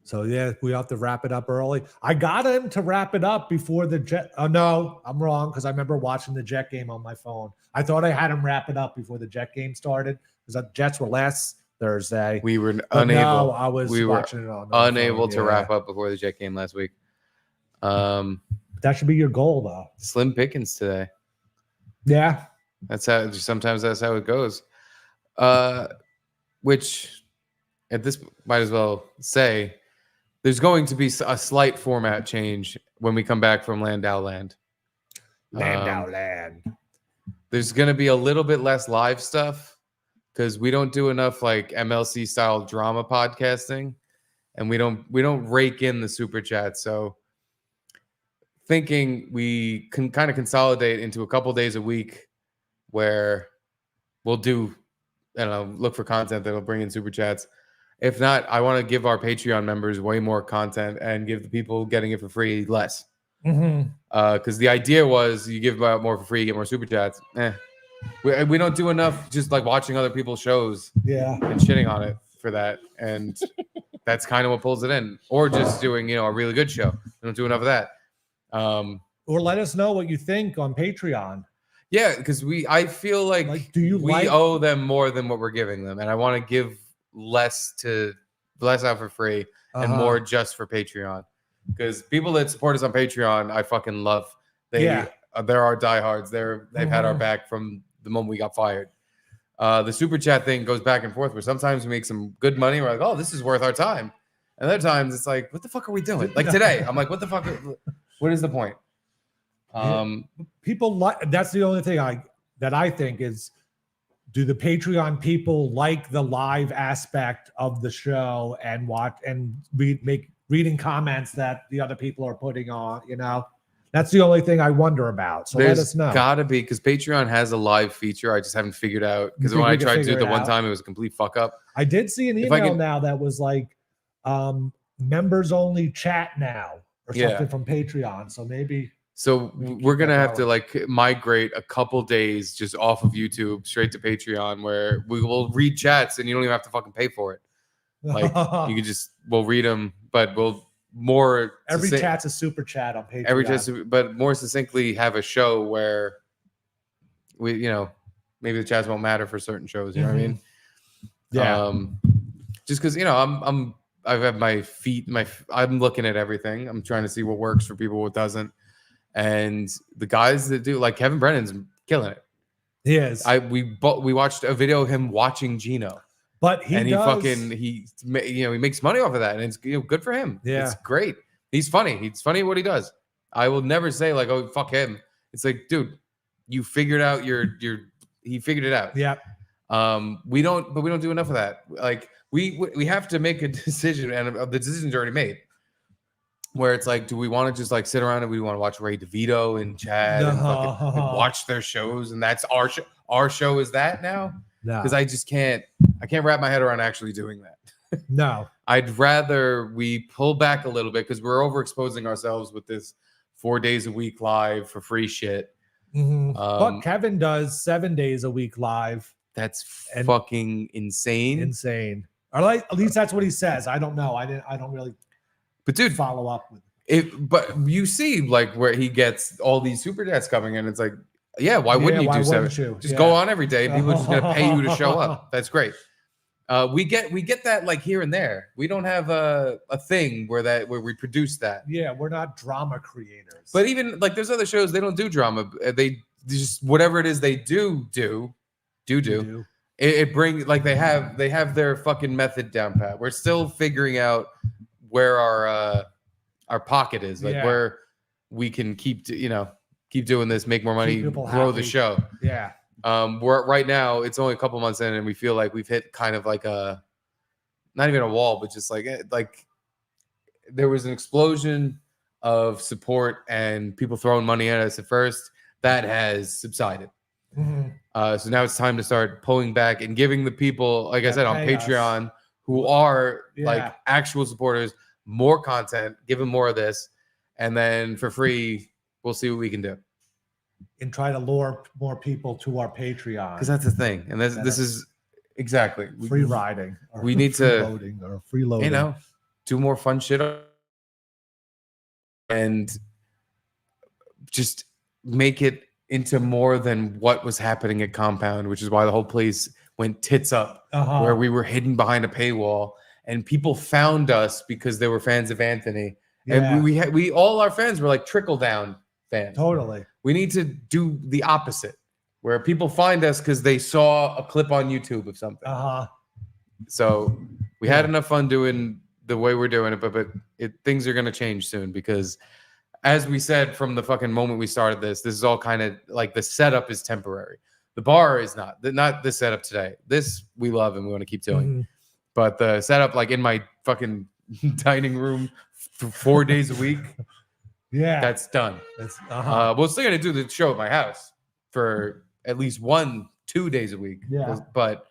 [SPEAKER 2] So yeah, we have to wrap it up early. I got him to wrap it up before the Jet. Oh no, I'm wrong because I remember watching the Jet game on my phone. I thought I had him wrap it up before the Jet game started because the Jets were last Thursday.
[SPEAKER 3] We were
[SPEAKER 2] But
[SPEAKER 3] unable.
[SPEAKER 2] no, I was
[SPEAKER 3] we were
[SPEAKER 2] watching it on my
[SPEAKER 3] unable
[SPEAKER 2] phone,
[SPEAKER 3] to
[SPEAKER 2] yeah.
[SPEAKER 3] wrap up before the Jet game last week.
[SPEAKER 2] That should be your goal, though.
[SPEAKER 3] Slim pickings today.
[SPEAKER 2] Yeah.
[SPEAKER 3] That's how. Sometimes that's how it goes. Which, at this, might as well say, there's going to be a slight format change when we come back from Landau Land.
[SPEAKER 2] Land.
[SPEAKER 3] There's going to be a little bit less live stuff because we don't do enough like MLC style drama podcasting, and we don't rake in the super chat. So, thinking we can kind of consolidate into a couple days a week where we'll do, I don't know, look for content that'll bring in super chats. If not, I want to give our Patreon members way more content and give the people getting it for free less. Because the idea was you give out more for free, you get more super chats. We don't do enough just like watching other people's shows and shitting on it for that. And that's kind of what pulls it in. Or just doing, a really good show. We don't do enough of that.
[SPEAKER 2] Or let us know what you think on Patreon.
[SPEAKER 3] Yeah, because I feel like
[SPEAKER 2] do you
[SPEAKER 3] we owe them more than what we're giving them. And I want to give less out for free and more just for Patreon. Because people that support us on Patreon, I fucking love. They're our diehards. They've had our back from the moment we got fired. The super chat thing goes back and forth where sometimes we make some good money. We're like, oh, this is worth our time. And other times it's like, what the fuck are we doing? Like today, I'm like, what the fuck? What is the point?
[SPEAKER 2] People like, that's the only thing that I think is, do the Patreon people like the live aspect of the show and watch and reading comments that the other people are putting on? That's the only thing I wonder about. So let us know.
[SPEAKER 3] Gotta be, because Patreon has a live feature. I just haven't figured out, because when I tried to do it the one time, it was a complete fuck up.
[SPEAKER 2] I did see an email now that was like members only chat now or something from Patreon. So maybe.
[SPEAKER 3] So we're going to have to like migrate a couple days just off of YouTube straight to Patreon, where we will read chats and you don't even have to fucking pay for it. Like we'll read them, but we'll more.
[SPEAKER 2] Every chat's a super chat on Patreon.
[SPEAKER 3] Every chat, but more succinctly have a show where we, maybe the chats won't matter for certain shows. You know what I mean?
[SPEAKER 2] Yeah.
[SPEAKER 3] Just because, I've had my feet, I'm looking at everything. I'm trying to see what works for people, what doesn't. And the guys that do, like Kevin Brennan's killing it.
[SPEAKER 2] He is.
[SPEAKER 3] We watched a video of him watching Gino,
[SPEAKER 2] but he
[SPEAKER 3] makes money off of that, and it's good for him.
[SPEAKER 2] Yeah,
[SPEAKER 3] it's great. He's funny. He's funny what he does. I will never say like, oh, fuck him. It's like, dude, you figured out he figured it out.
[SPEAKER 2] Yeah.
[SPEAKER 3] We don't do enough of that. Like we have to make a decision, and the decision's already made. Where it's like, do we want to just like sit around and we want to watch Ray DeVito and Chad and watch their shows, and that's our show? Our show is that now?
[SPEAKER 2] No,
[SPEAKER 3] because I can't wrap my head around actually doing that.
[SPEAKER 2] No,
[SPEAKER 3] I'd rather we pull back a little bit because we're overexposing ourselves with this 4 days a week live for free shit.
[SPEAKER 2] But Kevin does 7 days a week live.
[SPEAKER 3] That's fucking insane.
[SPEAKER 2] Or like, at least that's what he says. I don't know. I don't really.
[SPEAKER 3] But dude,
[SPEAKER 2] follow up with
[SPEAKER 3] it. But you see, like where he gets all these super chats coming in, it's like, yeah, why wouldn't you do 7? Just go on every day. People are just gonna pay you to show up. That's great. We get that like here and there. We don't have a thing where we produce that.
[SPEAKER 2] Yeah, we're not drama creators.
[SPEAKER 3] But even like there's other shows, they don't do drama. They just whatever it is they do. It brings like they have their fucking method down pat. We're still figuring out where our pocket is, like where we can keep doing this, make more money, grow the show.
[SPEAKER 2] Yeah.
[SPEAKER 3] We're right now, it's only a couple months in, and we feel like we've hit kind of like not even a wall, but just like there was an explosion of support and people throwing money at us at first. That has subsided. So now it's time to start pulling back and giving the people, like I said, on
[SPEAKER 2] pay us.
[SPEAKER 3] Patreon, who are
[SPEAKER 2] Yeah.
[SPEAKER 3] like actual supporters, more content, give them more of this, and then for free, we'll see what we can do.
[SPEAKER 2] And try to lure more people to our Patreon.
[SPEAKER 3] Because that's the thing, and this is exactly
[SPEAKER 2] free riding. Or
[SPEAKER 3] we need
[SPEAKER 2] free
[SPEAKER 3] to,
[SPEAKER 2] loading or freeloading.
[SPEAKER 3] you know, do more fun shit and just make it into more than what was happening at Compound, which is why the whole place went tits up, where we were hidden behind a paywall and people found us because they were fans of Anthony.
[SPEAKER 2] Yeah.
[SPEAKER 3] And we all our fans were like trickle down fans.
[SPEAKER 2] Totally.
[SPEAKER 3] We need to do the opposite, where people find us because they saw a clip on YouTube of something. So we had enough fun doing the way we're doing it, but things are going to change soon because, as we said from the fucking moment we started this is all kind of like the setup is temporary. The bar is not the setup today. This we love and we want to keep doing. But the setup, like in my fucking dining room for 4 days a week, that's done. We're still gonna do the show at my house for at least 1-2 days a week. But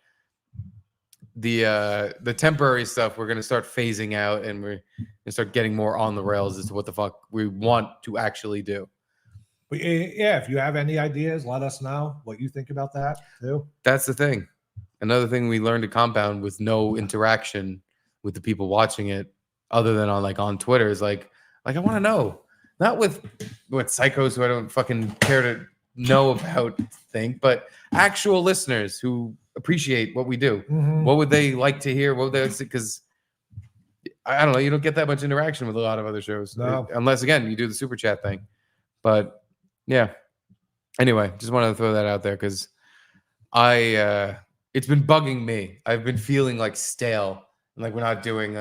[SPEAKER 3] the temporary stuff we're gonna start phasing out, and we're gonna start getting more on the rails as to what the fuck we want to actually do.
[SPEAKER 2] But yeah, if you have any ideas, let us know what you think about that too.
[SPEAKER 3] That's the thing. Another thing we learned at Compound with no interaction with the people watching it, other than on Twitter, is like I want to know, not with psychos who I don't fucking care to know about think, but actual listeners who appreciate what we do. What would they like to hear? What would they like to see? Because I don't know, you don't get that much interaction with a lot of other shows, unless again you do the super chat thing. But yeah, anyway, just wanted to throw that out there because it's been bugging me. I've been feeling like stale, and like we're not doing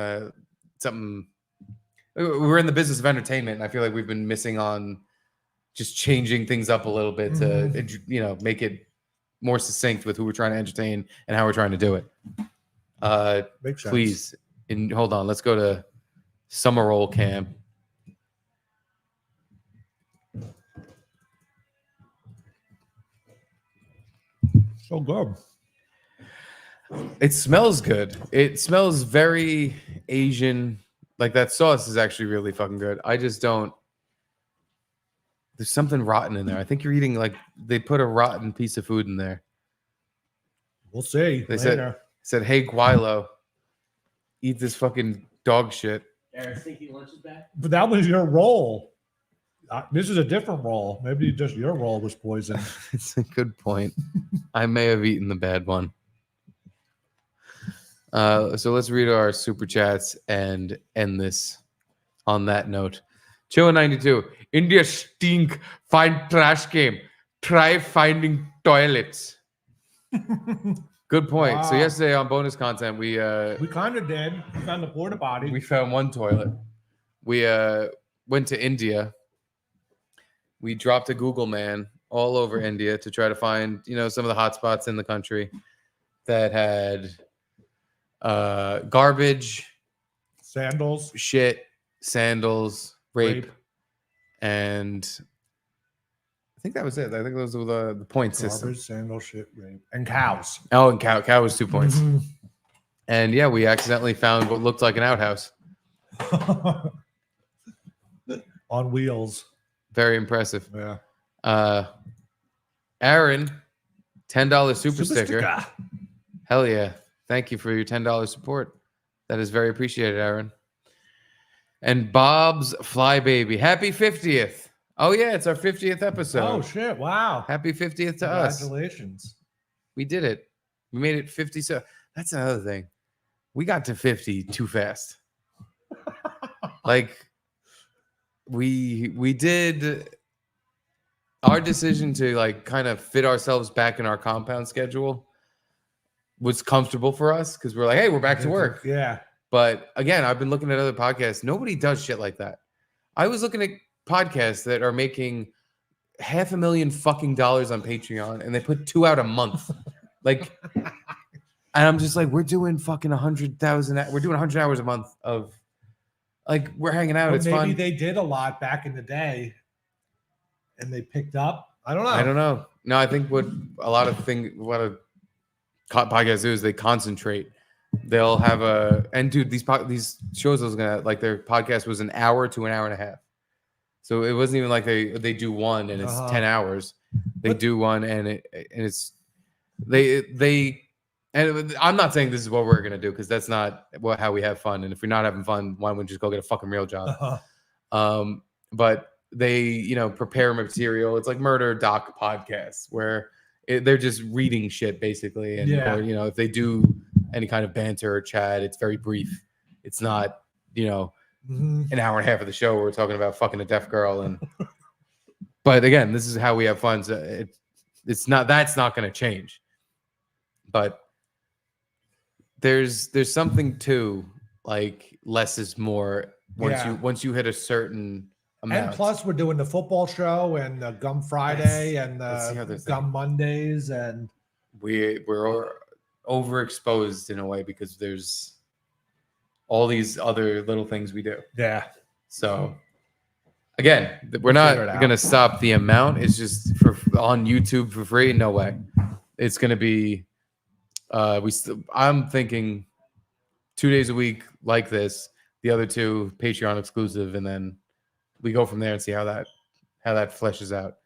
[SPEAKER 3] something. We're in the business of entertainment, and I feel like we've been missing on just changing things up a little bit to make it more succinct with who we're trying to entertain and how we're trying to do it.
[SPEAKER 2] Makes sense.
[SPEAKER 3] Please, hold on. Let's go to Summer Roll Camp.
[SPEAKER 2] So good.
[SPEAKER 3] It smells good. It smells very Asian. Like that sauce is actually really fucking good. I just don't. There's something rotten in there. I think you're eating they put a rotten piece of food in there.
[SPEAKER 2] We'll see.
[SPEAKER 3] They said, "Hey, Guilo, eat this fucking dog shit."
[SPEAKER 9] Eric's thinking lunch is back.
[SPEAKER 2] But that was your roll. This is a different roll. Maybe just your roll was poisoned.
[SPEAKER 3] It's a good point. I may have eaten the bad one. So let's read our super chats and end this on that note. Chill92. India stink. Find trash game. Try finding toilets. Good point.
[SPEAKER 2] Wow.
[SPEAKER 3] So yesterday on bonus content, we
[SPEAKER 2] kind of did. We found the porta potty.
[SPEAKER 3] We found one toilet. We went to India. We dropped a Google man all over India to try to find, some of the hot spots in the country that had garbage,
[SPEAKER 2] sandals,
[SPEAKER 3] shit, sandals, rape. And I think that was it. I think those were the point system.
[SPEAKER 2] Garbage, sandals, shit, rape, and cows.
[SPEAKER 3] Oh, and cow was 2 points. And yeah, we accidentally found what looked like an outhouse.
[SPEAKER 2] On wheels.
[SPEAKER 3] Very impressive.
[SPEAKER 2] Yeah.
[SPEAKER 3] Aaron, $10 super sticker. Hell yeah. Thank you for your $10 support. That is very appreciated, Aaron. And Bob's Flybaby. Happy 50th. Oh, yeah. It's our 50th episode.
[SPEAKER 2] Oh, shit. Wow.
[SPEAKER 3] Happy 50th to us.
[SPEAKER 2] Congratulations.
[SPEAKER 3] We did it. We made it 50. So that's another thing. We got to 50 too fast. We did our decision to kind of fit ourselves back in our compound schedule was comfortable for us because we're like, hey, we're back to work.
[SPEAKER 2] Yeah.
[SPEAKER 3] But again, I've been looking at other podcasts. Nobody does shit like that. I was looking at podcasts that are making $500,000 fucking on Patreon and they put 2 out a month. And I'm just like, we're doing fucking 100,000. We're doing 100 hours a month of like we're hanging out.
[SPEAKER 2] But
[SPEAKER 3] It's
[SPEAKER 2] maybe
[SPEAKER 3] fun.
[SPEAKER 2] they did a lot back in the day, and they picked up. I don't know.
[SPEAKER 3] I don't know. No, I think what a lot of podcasts do is they concentrate. They'll have dude, these shows I was gonna like their podcast was an hour to an hour and a half. So it wasn't even like they do one and it's 10 hours. They do one and it's they and I'm not saying this is what we're gonna do because that's not how we have fun. And if you're not having fun, why wouldn't you just go get a fucking real job? But they prepare material. It's like murder doc podcasts where they're just reading shit basically, and or if they do any kind of banter or chat, it's very brief. It's not an hour and a half of the show where we're talking about fucking a deaf girl. And but again, this is how we have fun. So that's not going to change. But there's something to like less is more once you hit a certain amount.
[SPEAKER 2] And plus, we're doing the football show and the Gum Friday and the Gum Mondays, and
[SPEAKER 3] we're overexposed in a way because there's all these other little things we do.
[SPEAKER 2] Yeah.
[SPEAKER 3] So again, we're not going to stop the amount. It's just on YouTube for free. No way. It's going to be. I'm thinking 2 days a week like this. The other 2 Patreon exclusive, and then we go from there and see how that fleshes out.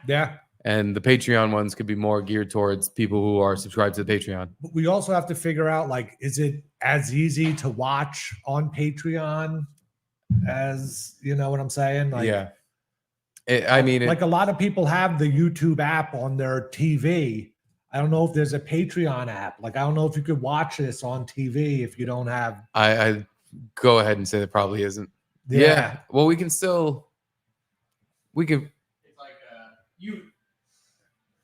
[SPEAKER 2] Yeah.
[SPEAKER 3] And the Patreon ones could be more geared towards people who are subscribed to the Patreon.
[SPEAKER 2] But we also have to figure out, like, is it as easy to watch on Patreon as, you know what I'm saying? Like,
[SPEAKER 3] yeah.
[SPEAKER 2] Like a lot of people have the YouTube app on their TV. I don't know if there's a Patreon app. Like, I don't know if you could watch this on TV if you don't have.
[SPEAKER 3] I go ahead and say there probably isn't. Yeah. Well, we could.
[SPEAKER 10] It's like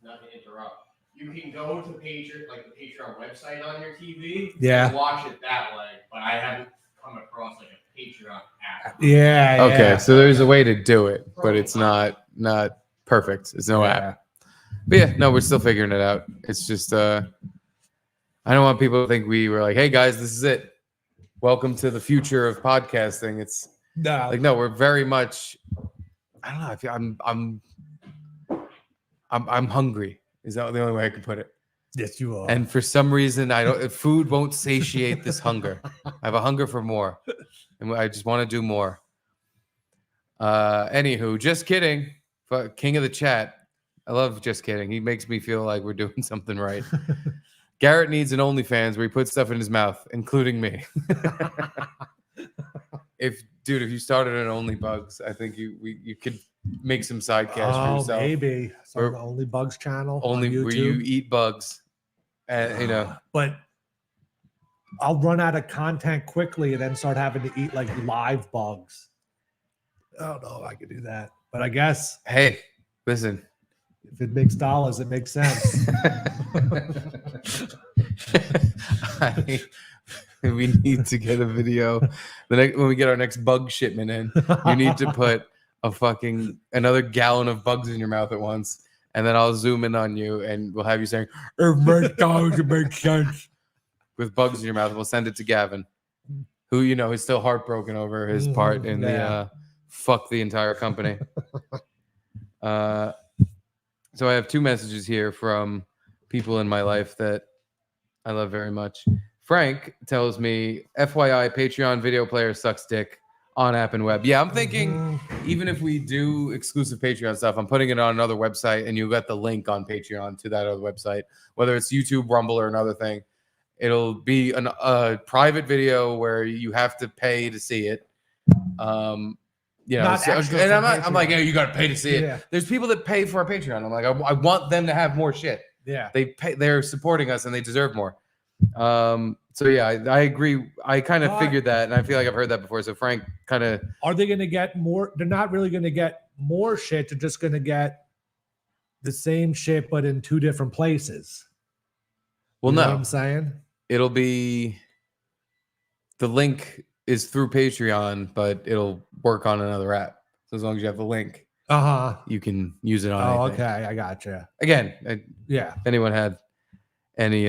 [SPEAKER 10] not to interrupt. You can go to the Patreon website on your TV. And watch it that way, but I haven't come across like a Patreon app.
[SPEAKER 2] Yeah.
[SPEAKER 3] Okay, so there's a way to do it, but it's not perfect. It's no app. But yeah, no, we're still figuring it out. It's just I don't want people to think we were like, hey guys, this is it. Welcome to the future of podcasting. It's no, we're very much. I don't know. I feel I'm hungry. Is that the only way I can put it?
[SPEAKER 2] Yes, you are.
[SPEAKER 3] And for some reason, food won't satiate this hunger. I have a hunger for more, and I just want to do more. Anywho, just kidding. King of the chat. I love just kidding. He makes me feel like we're doing something right. Garrett needs an OnlyFans where he puts stuff in his mouth, including me. If you started an OnlyBugs, I think you could make some side cash for yourself.
[SPEAKER 2] Maybe some Only Bugs channel.
[SPEAKER 3] Only
[SPEAKER 2] on YouTube.
[SPEAKER 3] where you eat bugs, and
[SPEAKER 2] But I'll run out of content quickly and then start having to eat like live bugs. I don't know if I could do that, but I guess.
[SPEAKER 3] Hey, listen.
[SPEAKER 2] If it makes dollars, it makes sense.
[SPEAKER 3] We need to get a video. When we get our next bug shipment in, you need to put another gallon of bugs in your mouth at once, and then I'll zoom in on you, and we'll have you saying, "It makes dollars, it makes sense," with bugs in your mouth. We'll send it to Gavin, who is still heartbroken over his part in the fuck the entire company. So I have 2 messages here from people in my life that I love very much. Frank tells me, FYI, Patreon video player sucks dick on app and web. Yeah, I'm thinking even if we do exclusive Patreon stuff, I'm putting it on another website, and you got the link on Patreon to that other website, whether it's YouTube, Rumble, or another thing. It'll be a private video where you have to pay to see it. I'm like, you got to pay to see it. There's people that pay for our Patreon. I'm like, I want them to have more shit.
[SPEAKER 2] Yeah,
[SPEAKER 3] they're supporting us and they deserve more. So yeah, I agree. I kind of figured that, and I feel like I've heard that before. So Frank kind of,
[SPEAKER 2] are they going to get more? They're not really going to get more shit. They're just going to get the same shit, but in 2 different places.
[SPEAKER 3] Well,
[SPEAKER 2] you know
[SPEAKER 3] no,
[SPEAKER 2] what I'm saying
[SPEAKER 3] it'll be the link is through Patreon, but it'll work on another app. So as long as you have the link, you can use it on anything.
[SPEAKER 2] Okay, I gotcha.
[SPEAKER 3] Again, if anyone had any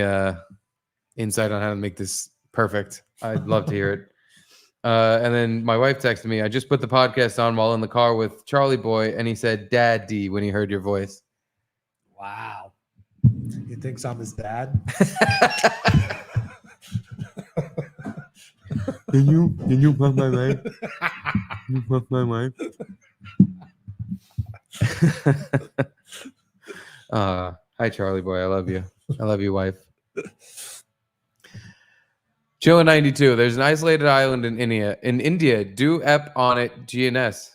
[SPEAKER 3] insight on how to make this perfect. I'd love to hear it. And then my wife texted me, I just put the podcast on while in the car with Charlie Boy, and he said, Daddy, when he heard your voice.
[SPEAKER 2] Wow. He thinks I'm his dad?
[SPEAKER 5] Can you fuck my wife? Can you fuck my wife?
[SPEAKER 3] Hi, Charlie Boy. I love you. I love you, wife. Chilla 92. There's an isolated island in India. Do ep on it, GNS.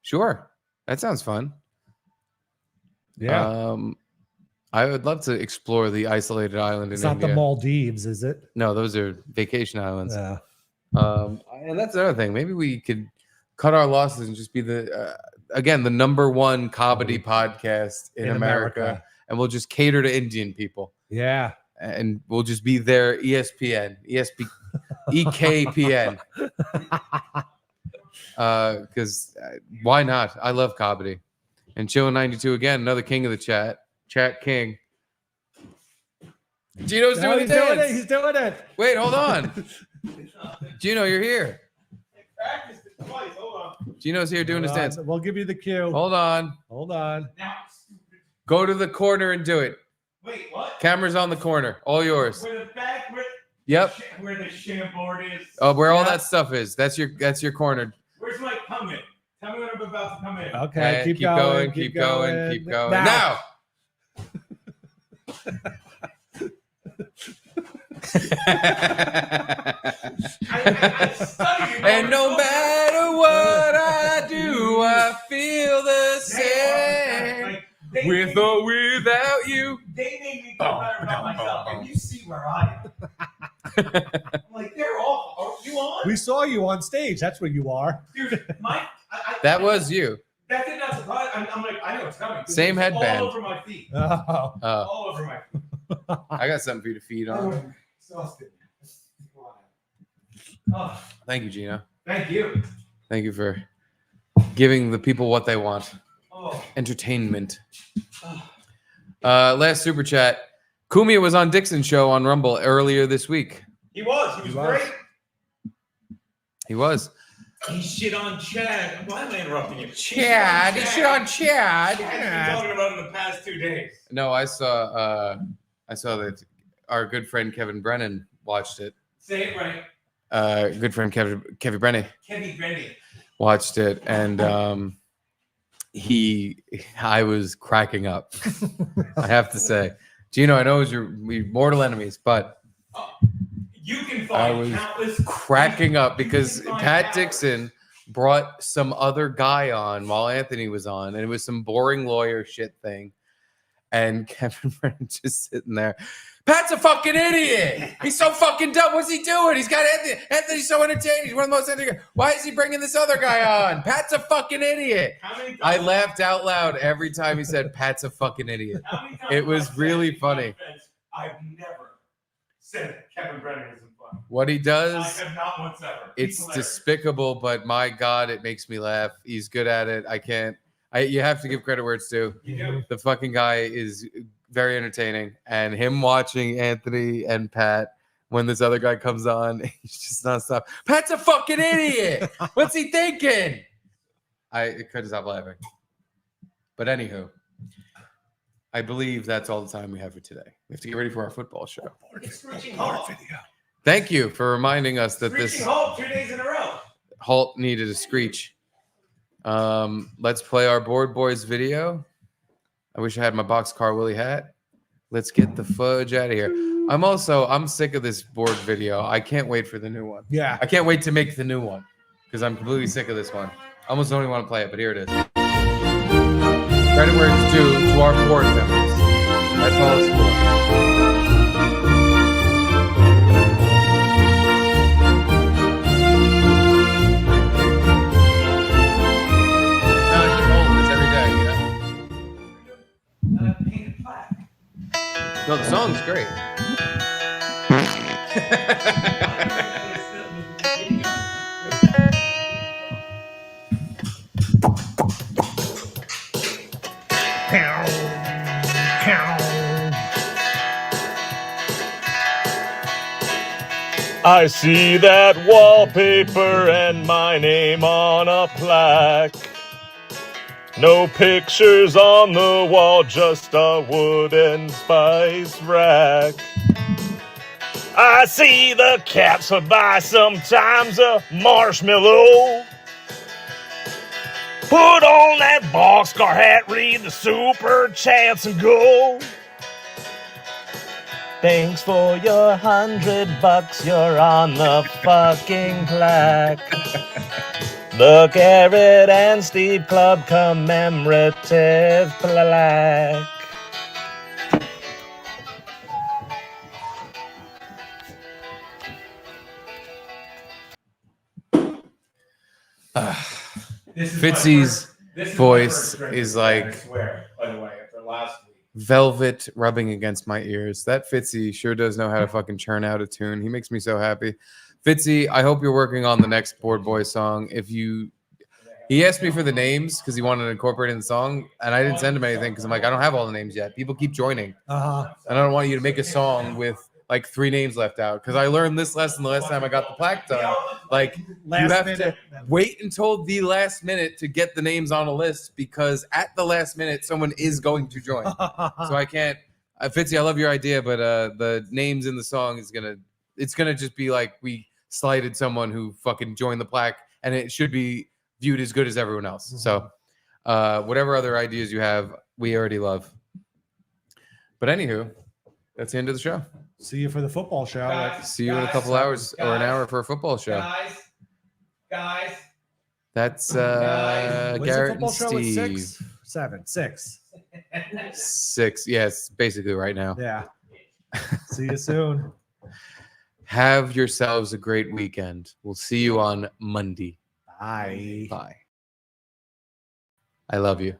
[SPEAKER 3] Sure. That sounds fun.
[SPEAKER 2] Yeah.
[SPEAKER 3] I would love to explore the isolated island
[SPEAKER 2] It's
[SPEAKER 3] in
[SPEAKER 2] not
[SPEAKER 3] India.
[SPEAKER 2] the Maldives, is it?
[SPEAKER 3] No, those are vacation islands.
[SPEAKER 2] Yeah.
[SPEAKER 3] And that's another thing. Maybe we could cut our losses and just be the number one comedy podcast in America. And we'll just cater to Indian people.
[SPEAKER 2] Yeah.
[SPEAKER 3] And we'll just be their ESPN, EKPN. Because why not? I love comedy. And Chilla 92 again, another king of the chat king. Gino's doing the dance.
[SPEAKER 2] He's doing it.
[SPEAKER 3] Wait, hold on. Gino, you're here.
[SPEAKER 10] Practiced it twice. Hold on.
[SPEAKER 3] Gino's here doing his dance.
[SPEAKER 2] We'll give you the cue.
[SPEAKER 3] Hold on.
[SPEAKER 10] Now,
[SPEAKER 3] Go to the corner and do it.
[SPEAKER 10] wait, what?
[SPEAKER 3] Camera's on the corner. All yours.
[SPEAKER 10] Where the back,
[SPEAKER 3] Yep.
[SPEAKER 10] where the shambord is.
[SPEAKER 3] Oh, where all that stuff is. That's your corner.
[SPEAKER 10] Where's my come in? Tell me when I'm about to come in.
[SPEAKER 2] Okay, keep
[SPEAKER 3] going,
[SPEAKER 2] going.
[SPEAKER 3] keep going, keep going.
[SPEAKER 2] Now.
[SPEAKER 3] And no matter what I do, I feel the same. With or without you.
[SPEAKER 10] They made me feel better about myself, and you see where I am. I'm like, they're all. Are you on?
[SPEAKER 2] We saw you on stage. That's where you are.
[SPEAKER 10] Dude,
[SPEAKER 3] That was you.
[SPEAKER 10] That did not surprise. I'm like, I know it's coming.
[SPEAKER 3] Same
[SPEAKER 10] It's
[SPEAKER 3] headband.
[SPEAKER 10] All over my feet.
[SPEAKER 2] Oh.
[SPEAKER 10] All over my feet.
[SPEAKER 3] I got something for you to feed on.
[SPEAKER 10] Exhausted. Oh,
[SPEAKER 3] Thank you, Gino.
[SPEAKER 10] thank you.
[SPEAKER 3] Thank you for giving the people what they want.
[SPEAKER 10] Oh.
[SPEAKER 3] Entertainment. Last super chat. Kumia was on Dixon's show on Rumble earlier this week.
[SPEAKER 10] He was. He was great.
[SPEAKER 3] He was.
[SPEAKER 10] He shit on Chad. Why am I interrupting you?
[SPEAKER 3] Chad. He shit on Chad.
[SPEAKER 10] Chad's been talking about it in the past 2 days.
[SPEAKER 3] No, I saw that our good friend Kevin Brennan watched it.
[SPEAKER 10] Say it right.
[SPEAKER 3] Good friend Kevin Brennan
[SPEAKER 10] Kevin Brennan.
[SPEAKER 3] watched it, and I was cracking up. I have to say, Gino, I know we're mortal enemies, but
[SPEAKER 10] You can
[SPEAKER 3] I
[SPEAKER 10] find
[SPEAKER 3] was
[SPEAKER 10] countless
[SPEAKER 3] cracking up because
[SPEAKER 10] you can find
[SPEAKER 3] Pat
[SPEAKER 10] countless-
[SPEAKER 3] Dixon brought some other guy on while Anthony was on, and it was some boring lawyer shit thing. And Kevin Brennan just sitting there. Pat's a fucking idiot. He's so fucking dumb. What's he doing? He's got Anthony. Anthony's so entertaining. He's one of the most entertaining. Why is he bringing this other guy on? Pat's a fucking idiot.
[SPEAKER 10] How many times-
[SPEAKER 3] I laughed out loud every time he said Pat's a fucking idiot.
[SPEAKER 10] how many times
[SPEAKER 3] It
[SPEAKER 10] have I
[SPEAKER 3] was
[SPEAKER 10] said
[SPEAKER 3] really
[SPEAKER 10] in my
[SPEAKER 3] funny.
[SPEAKER 10] defense, I've never said Kevin Brennan isn't funny.
[SPEAKER 3] What he
[SPEAKER 10] I
[SPEAKER 3] does,
[SPEAKER 10] have not once ever. He's
[SPEAKER 3] it's
[SPEAKER 10] hilarious.
[SPEAKER 3] despicable, but my God, it makes me laugh. He's good at it. You have to give credit where it's due.
[SPEAKER 10] You do.
[SPEAKER 3] The fucking guy is very entertaining, and him watching Anthony and Pat when this other guy comes on, he's just nonstop. Pat's a fucking idiot. What's he thinking? I couldn't stop laughing. But anywho, I believe that's all the time we have for today. We have to get ready for our football show.
[SPEAKER 10] It's Screeching Halt.
[SPEAKER 3] Thank you for reminding us that
[SPEAKER 10] Screeching
[SPEAKER 3] this
[SPEAKER 10] Halt 2 days in a row.
[SPEAKER 3] halt needed a screech. Let's play our Board Boys video. I wish I had my Boxcar Willie hat. Let's get the fudge out of here. I'm sick of this board video. I can't wait for the new one.
[SPEAKER 2] Yeah.
[SPEAKER 3] I can't wait to make the new one because I'm completely sick of this one. I almost don't even want to play it, but here it is. Credit where it's due to our board members. That's all it's for. No, it's just holding this every day, you know?
[SPEAKER 10] Painted black.
[SPEAKER 3] No, the song's great.
[SPEAKER 11] I see that wallpaper and my name on a plaque. No pictures on the wall, just a wooden spice rack. I see the caps for buy, sometimes a marshmallow. Put on that boxcar hat, read the super chats and go. Thanks for your $100, you're on the fucking plaque. The Garrett and Steve Club commemorative plaque.
[SPEAKER 3] Fitzy's voice is like
[SPEAKER 10] I swear, by the way, after last week.
[SPEAKER 3] velvet rubbing against my ears. That Fitzy sure does know how to fucking churn out a tune. He makes me so happy. Fitzy, I hope you're working on the next Board Boy song. He asked me for the names because he wanted to incorporate it in the song, and I didn't send him anything because I'm like, I don't have all the names yet. People keep joining. And I don't want you to make a song with like 3 names left out, because I learned this lesson the last time I got the plaque done. Like, you have to wait until the last minute to get the names on a list, because at the last minute someone is going to join. So I can't. Fitzy, I love your idea, but the names in the song it's gonna just be like we slighted someone who fucking joined the plaque, and it should be viewed as good as everyone else. So whatever other ideas you have, we already love. But anywho, that's the end of the show.
[SPEAKER 2] See you for the football show.
[SPEAKER 3] See you in a couple hours or an hour for a football show.
[SPEAKER 10] Guys.
[SPEAKER 3] That's
[SPEAKER 2] When's the
[SPEAKER 3] Garrett
[SPEAKER 2] football
[SPEAKER 3] and
[SPEAKER 2] show at
[SPEAKER 3] Steve.
[SPEAKER 2] 6? 7, 6.
[SPEAKER 3] 6. Yes, basically right now.
[SPEAKER 2] Yeah. See you soon.
[SPEAKER 3] Have yourselves a great weekend. We'll see you on Monday.
[SPEAKER 2] Bye.
[SPEAKER 3] Bye. I love you.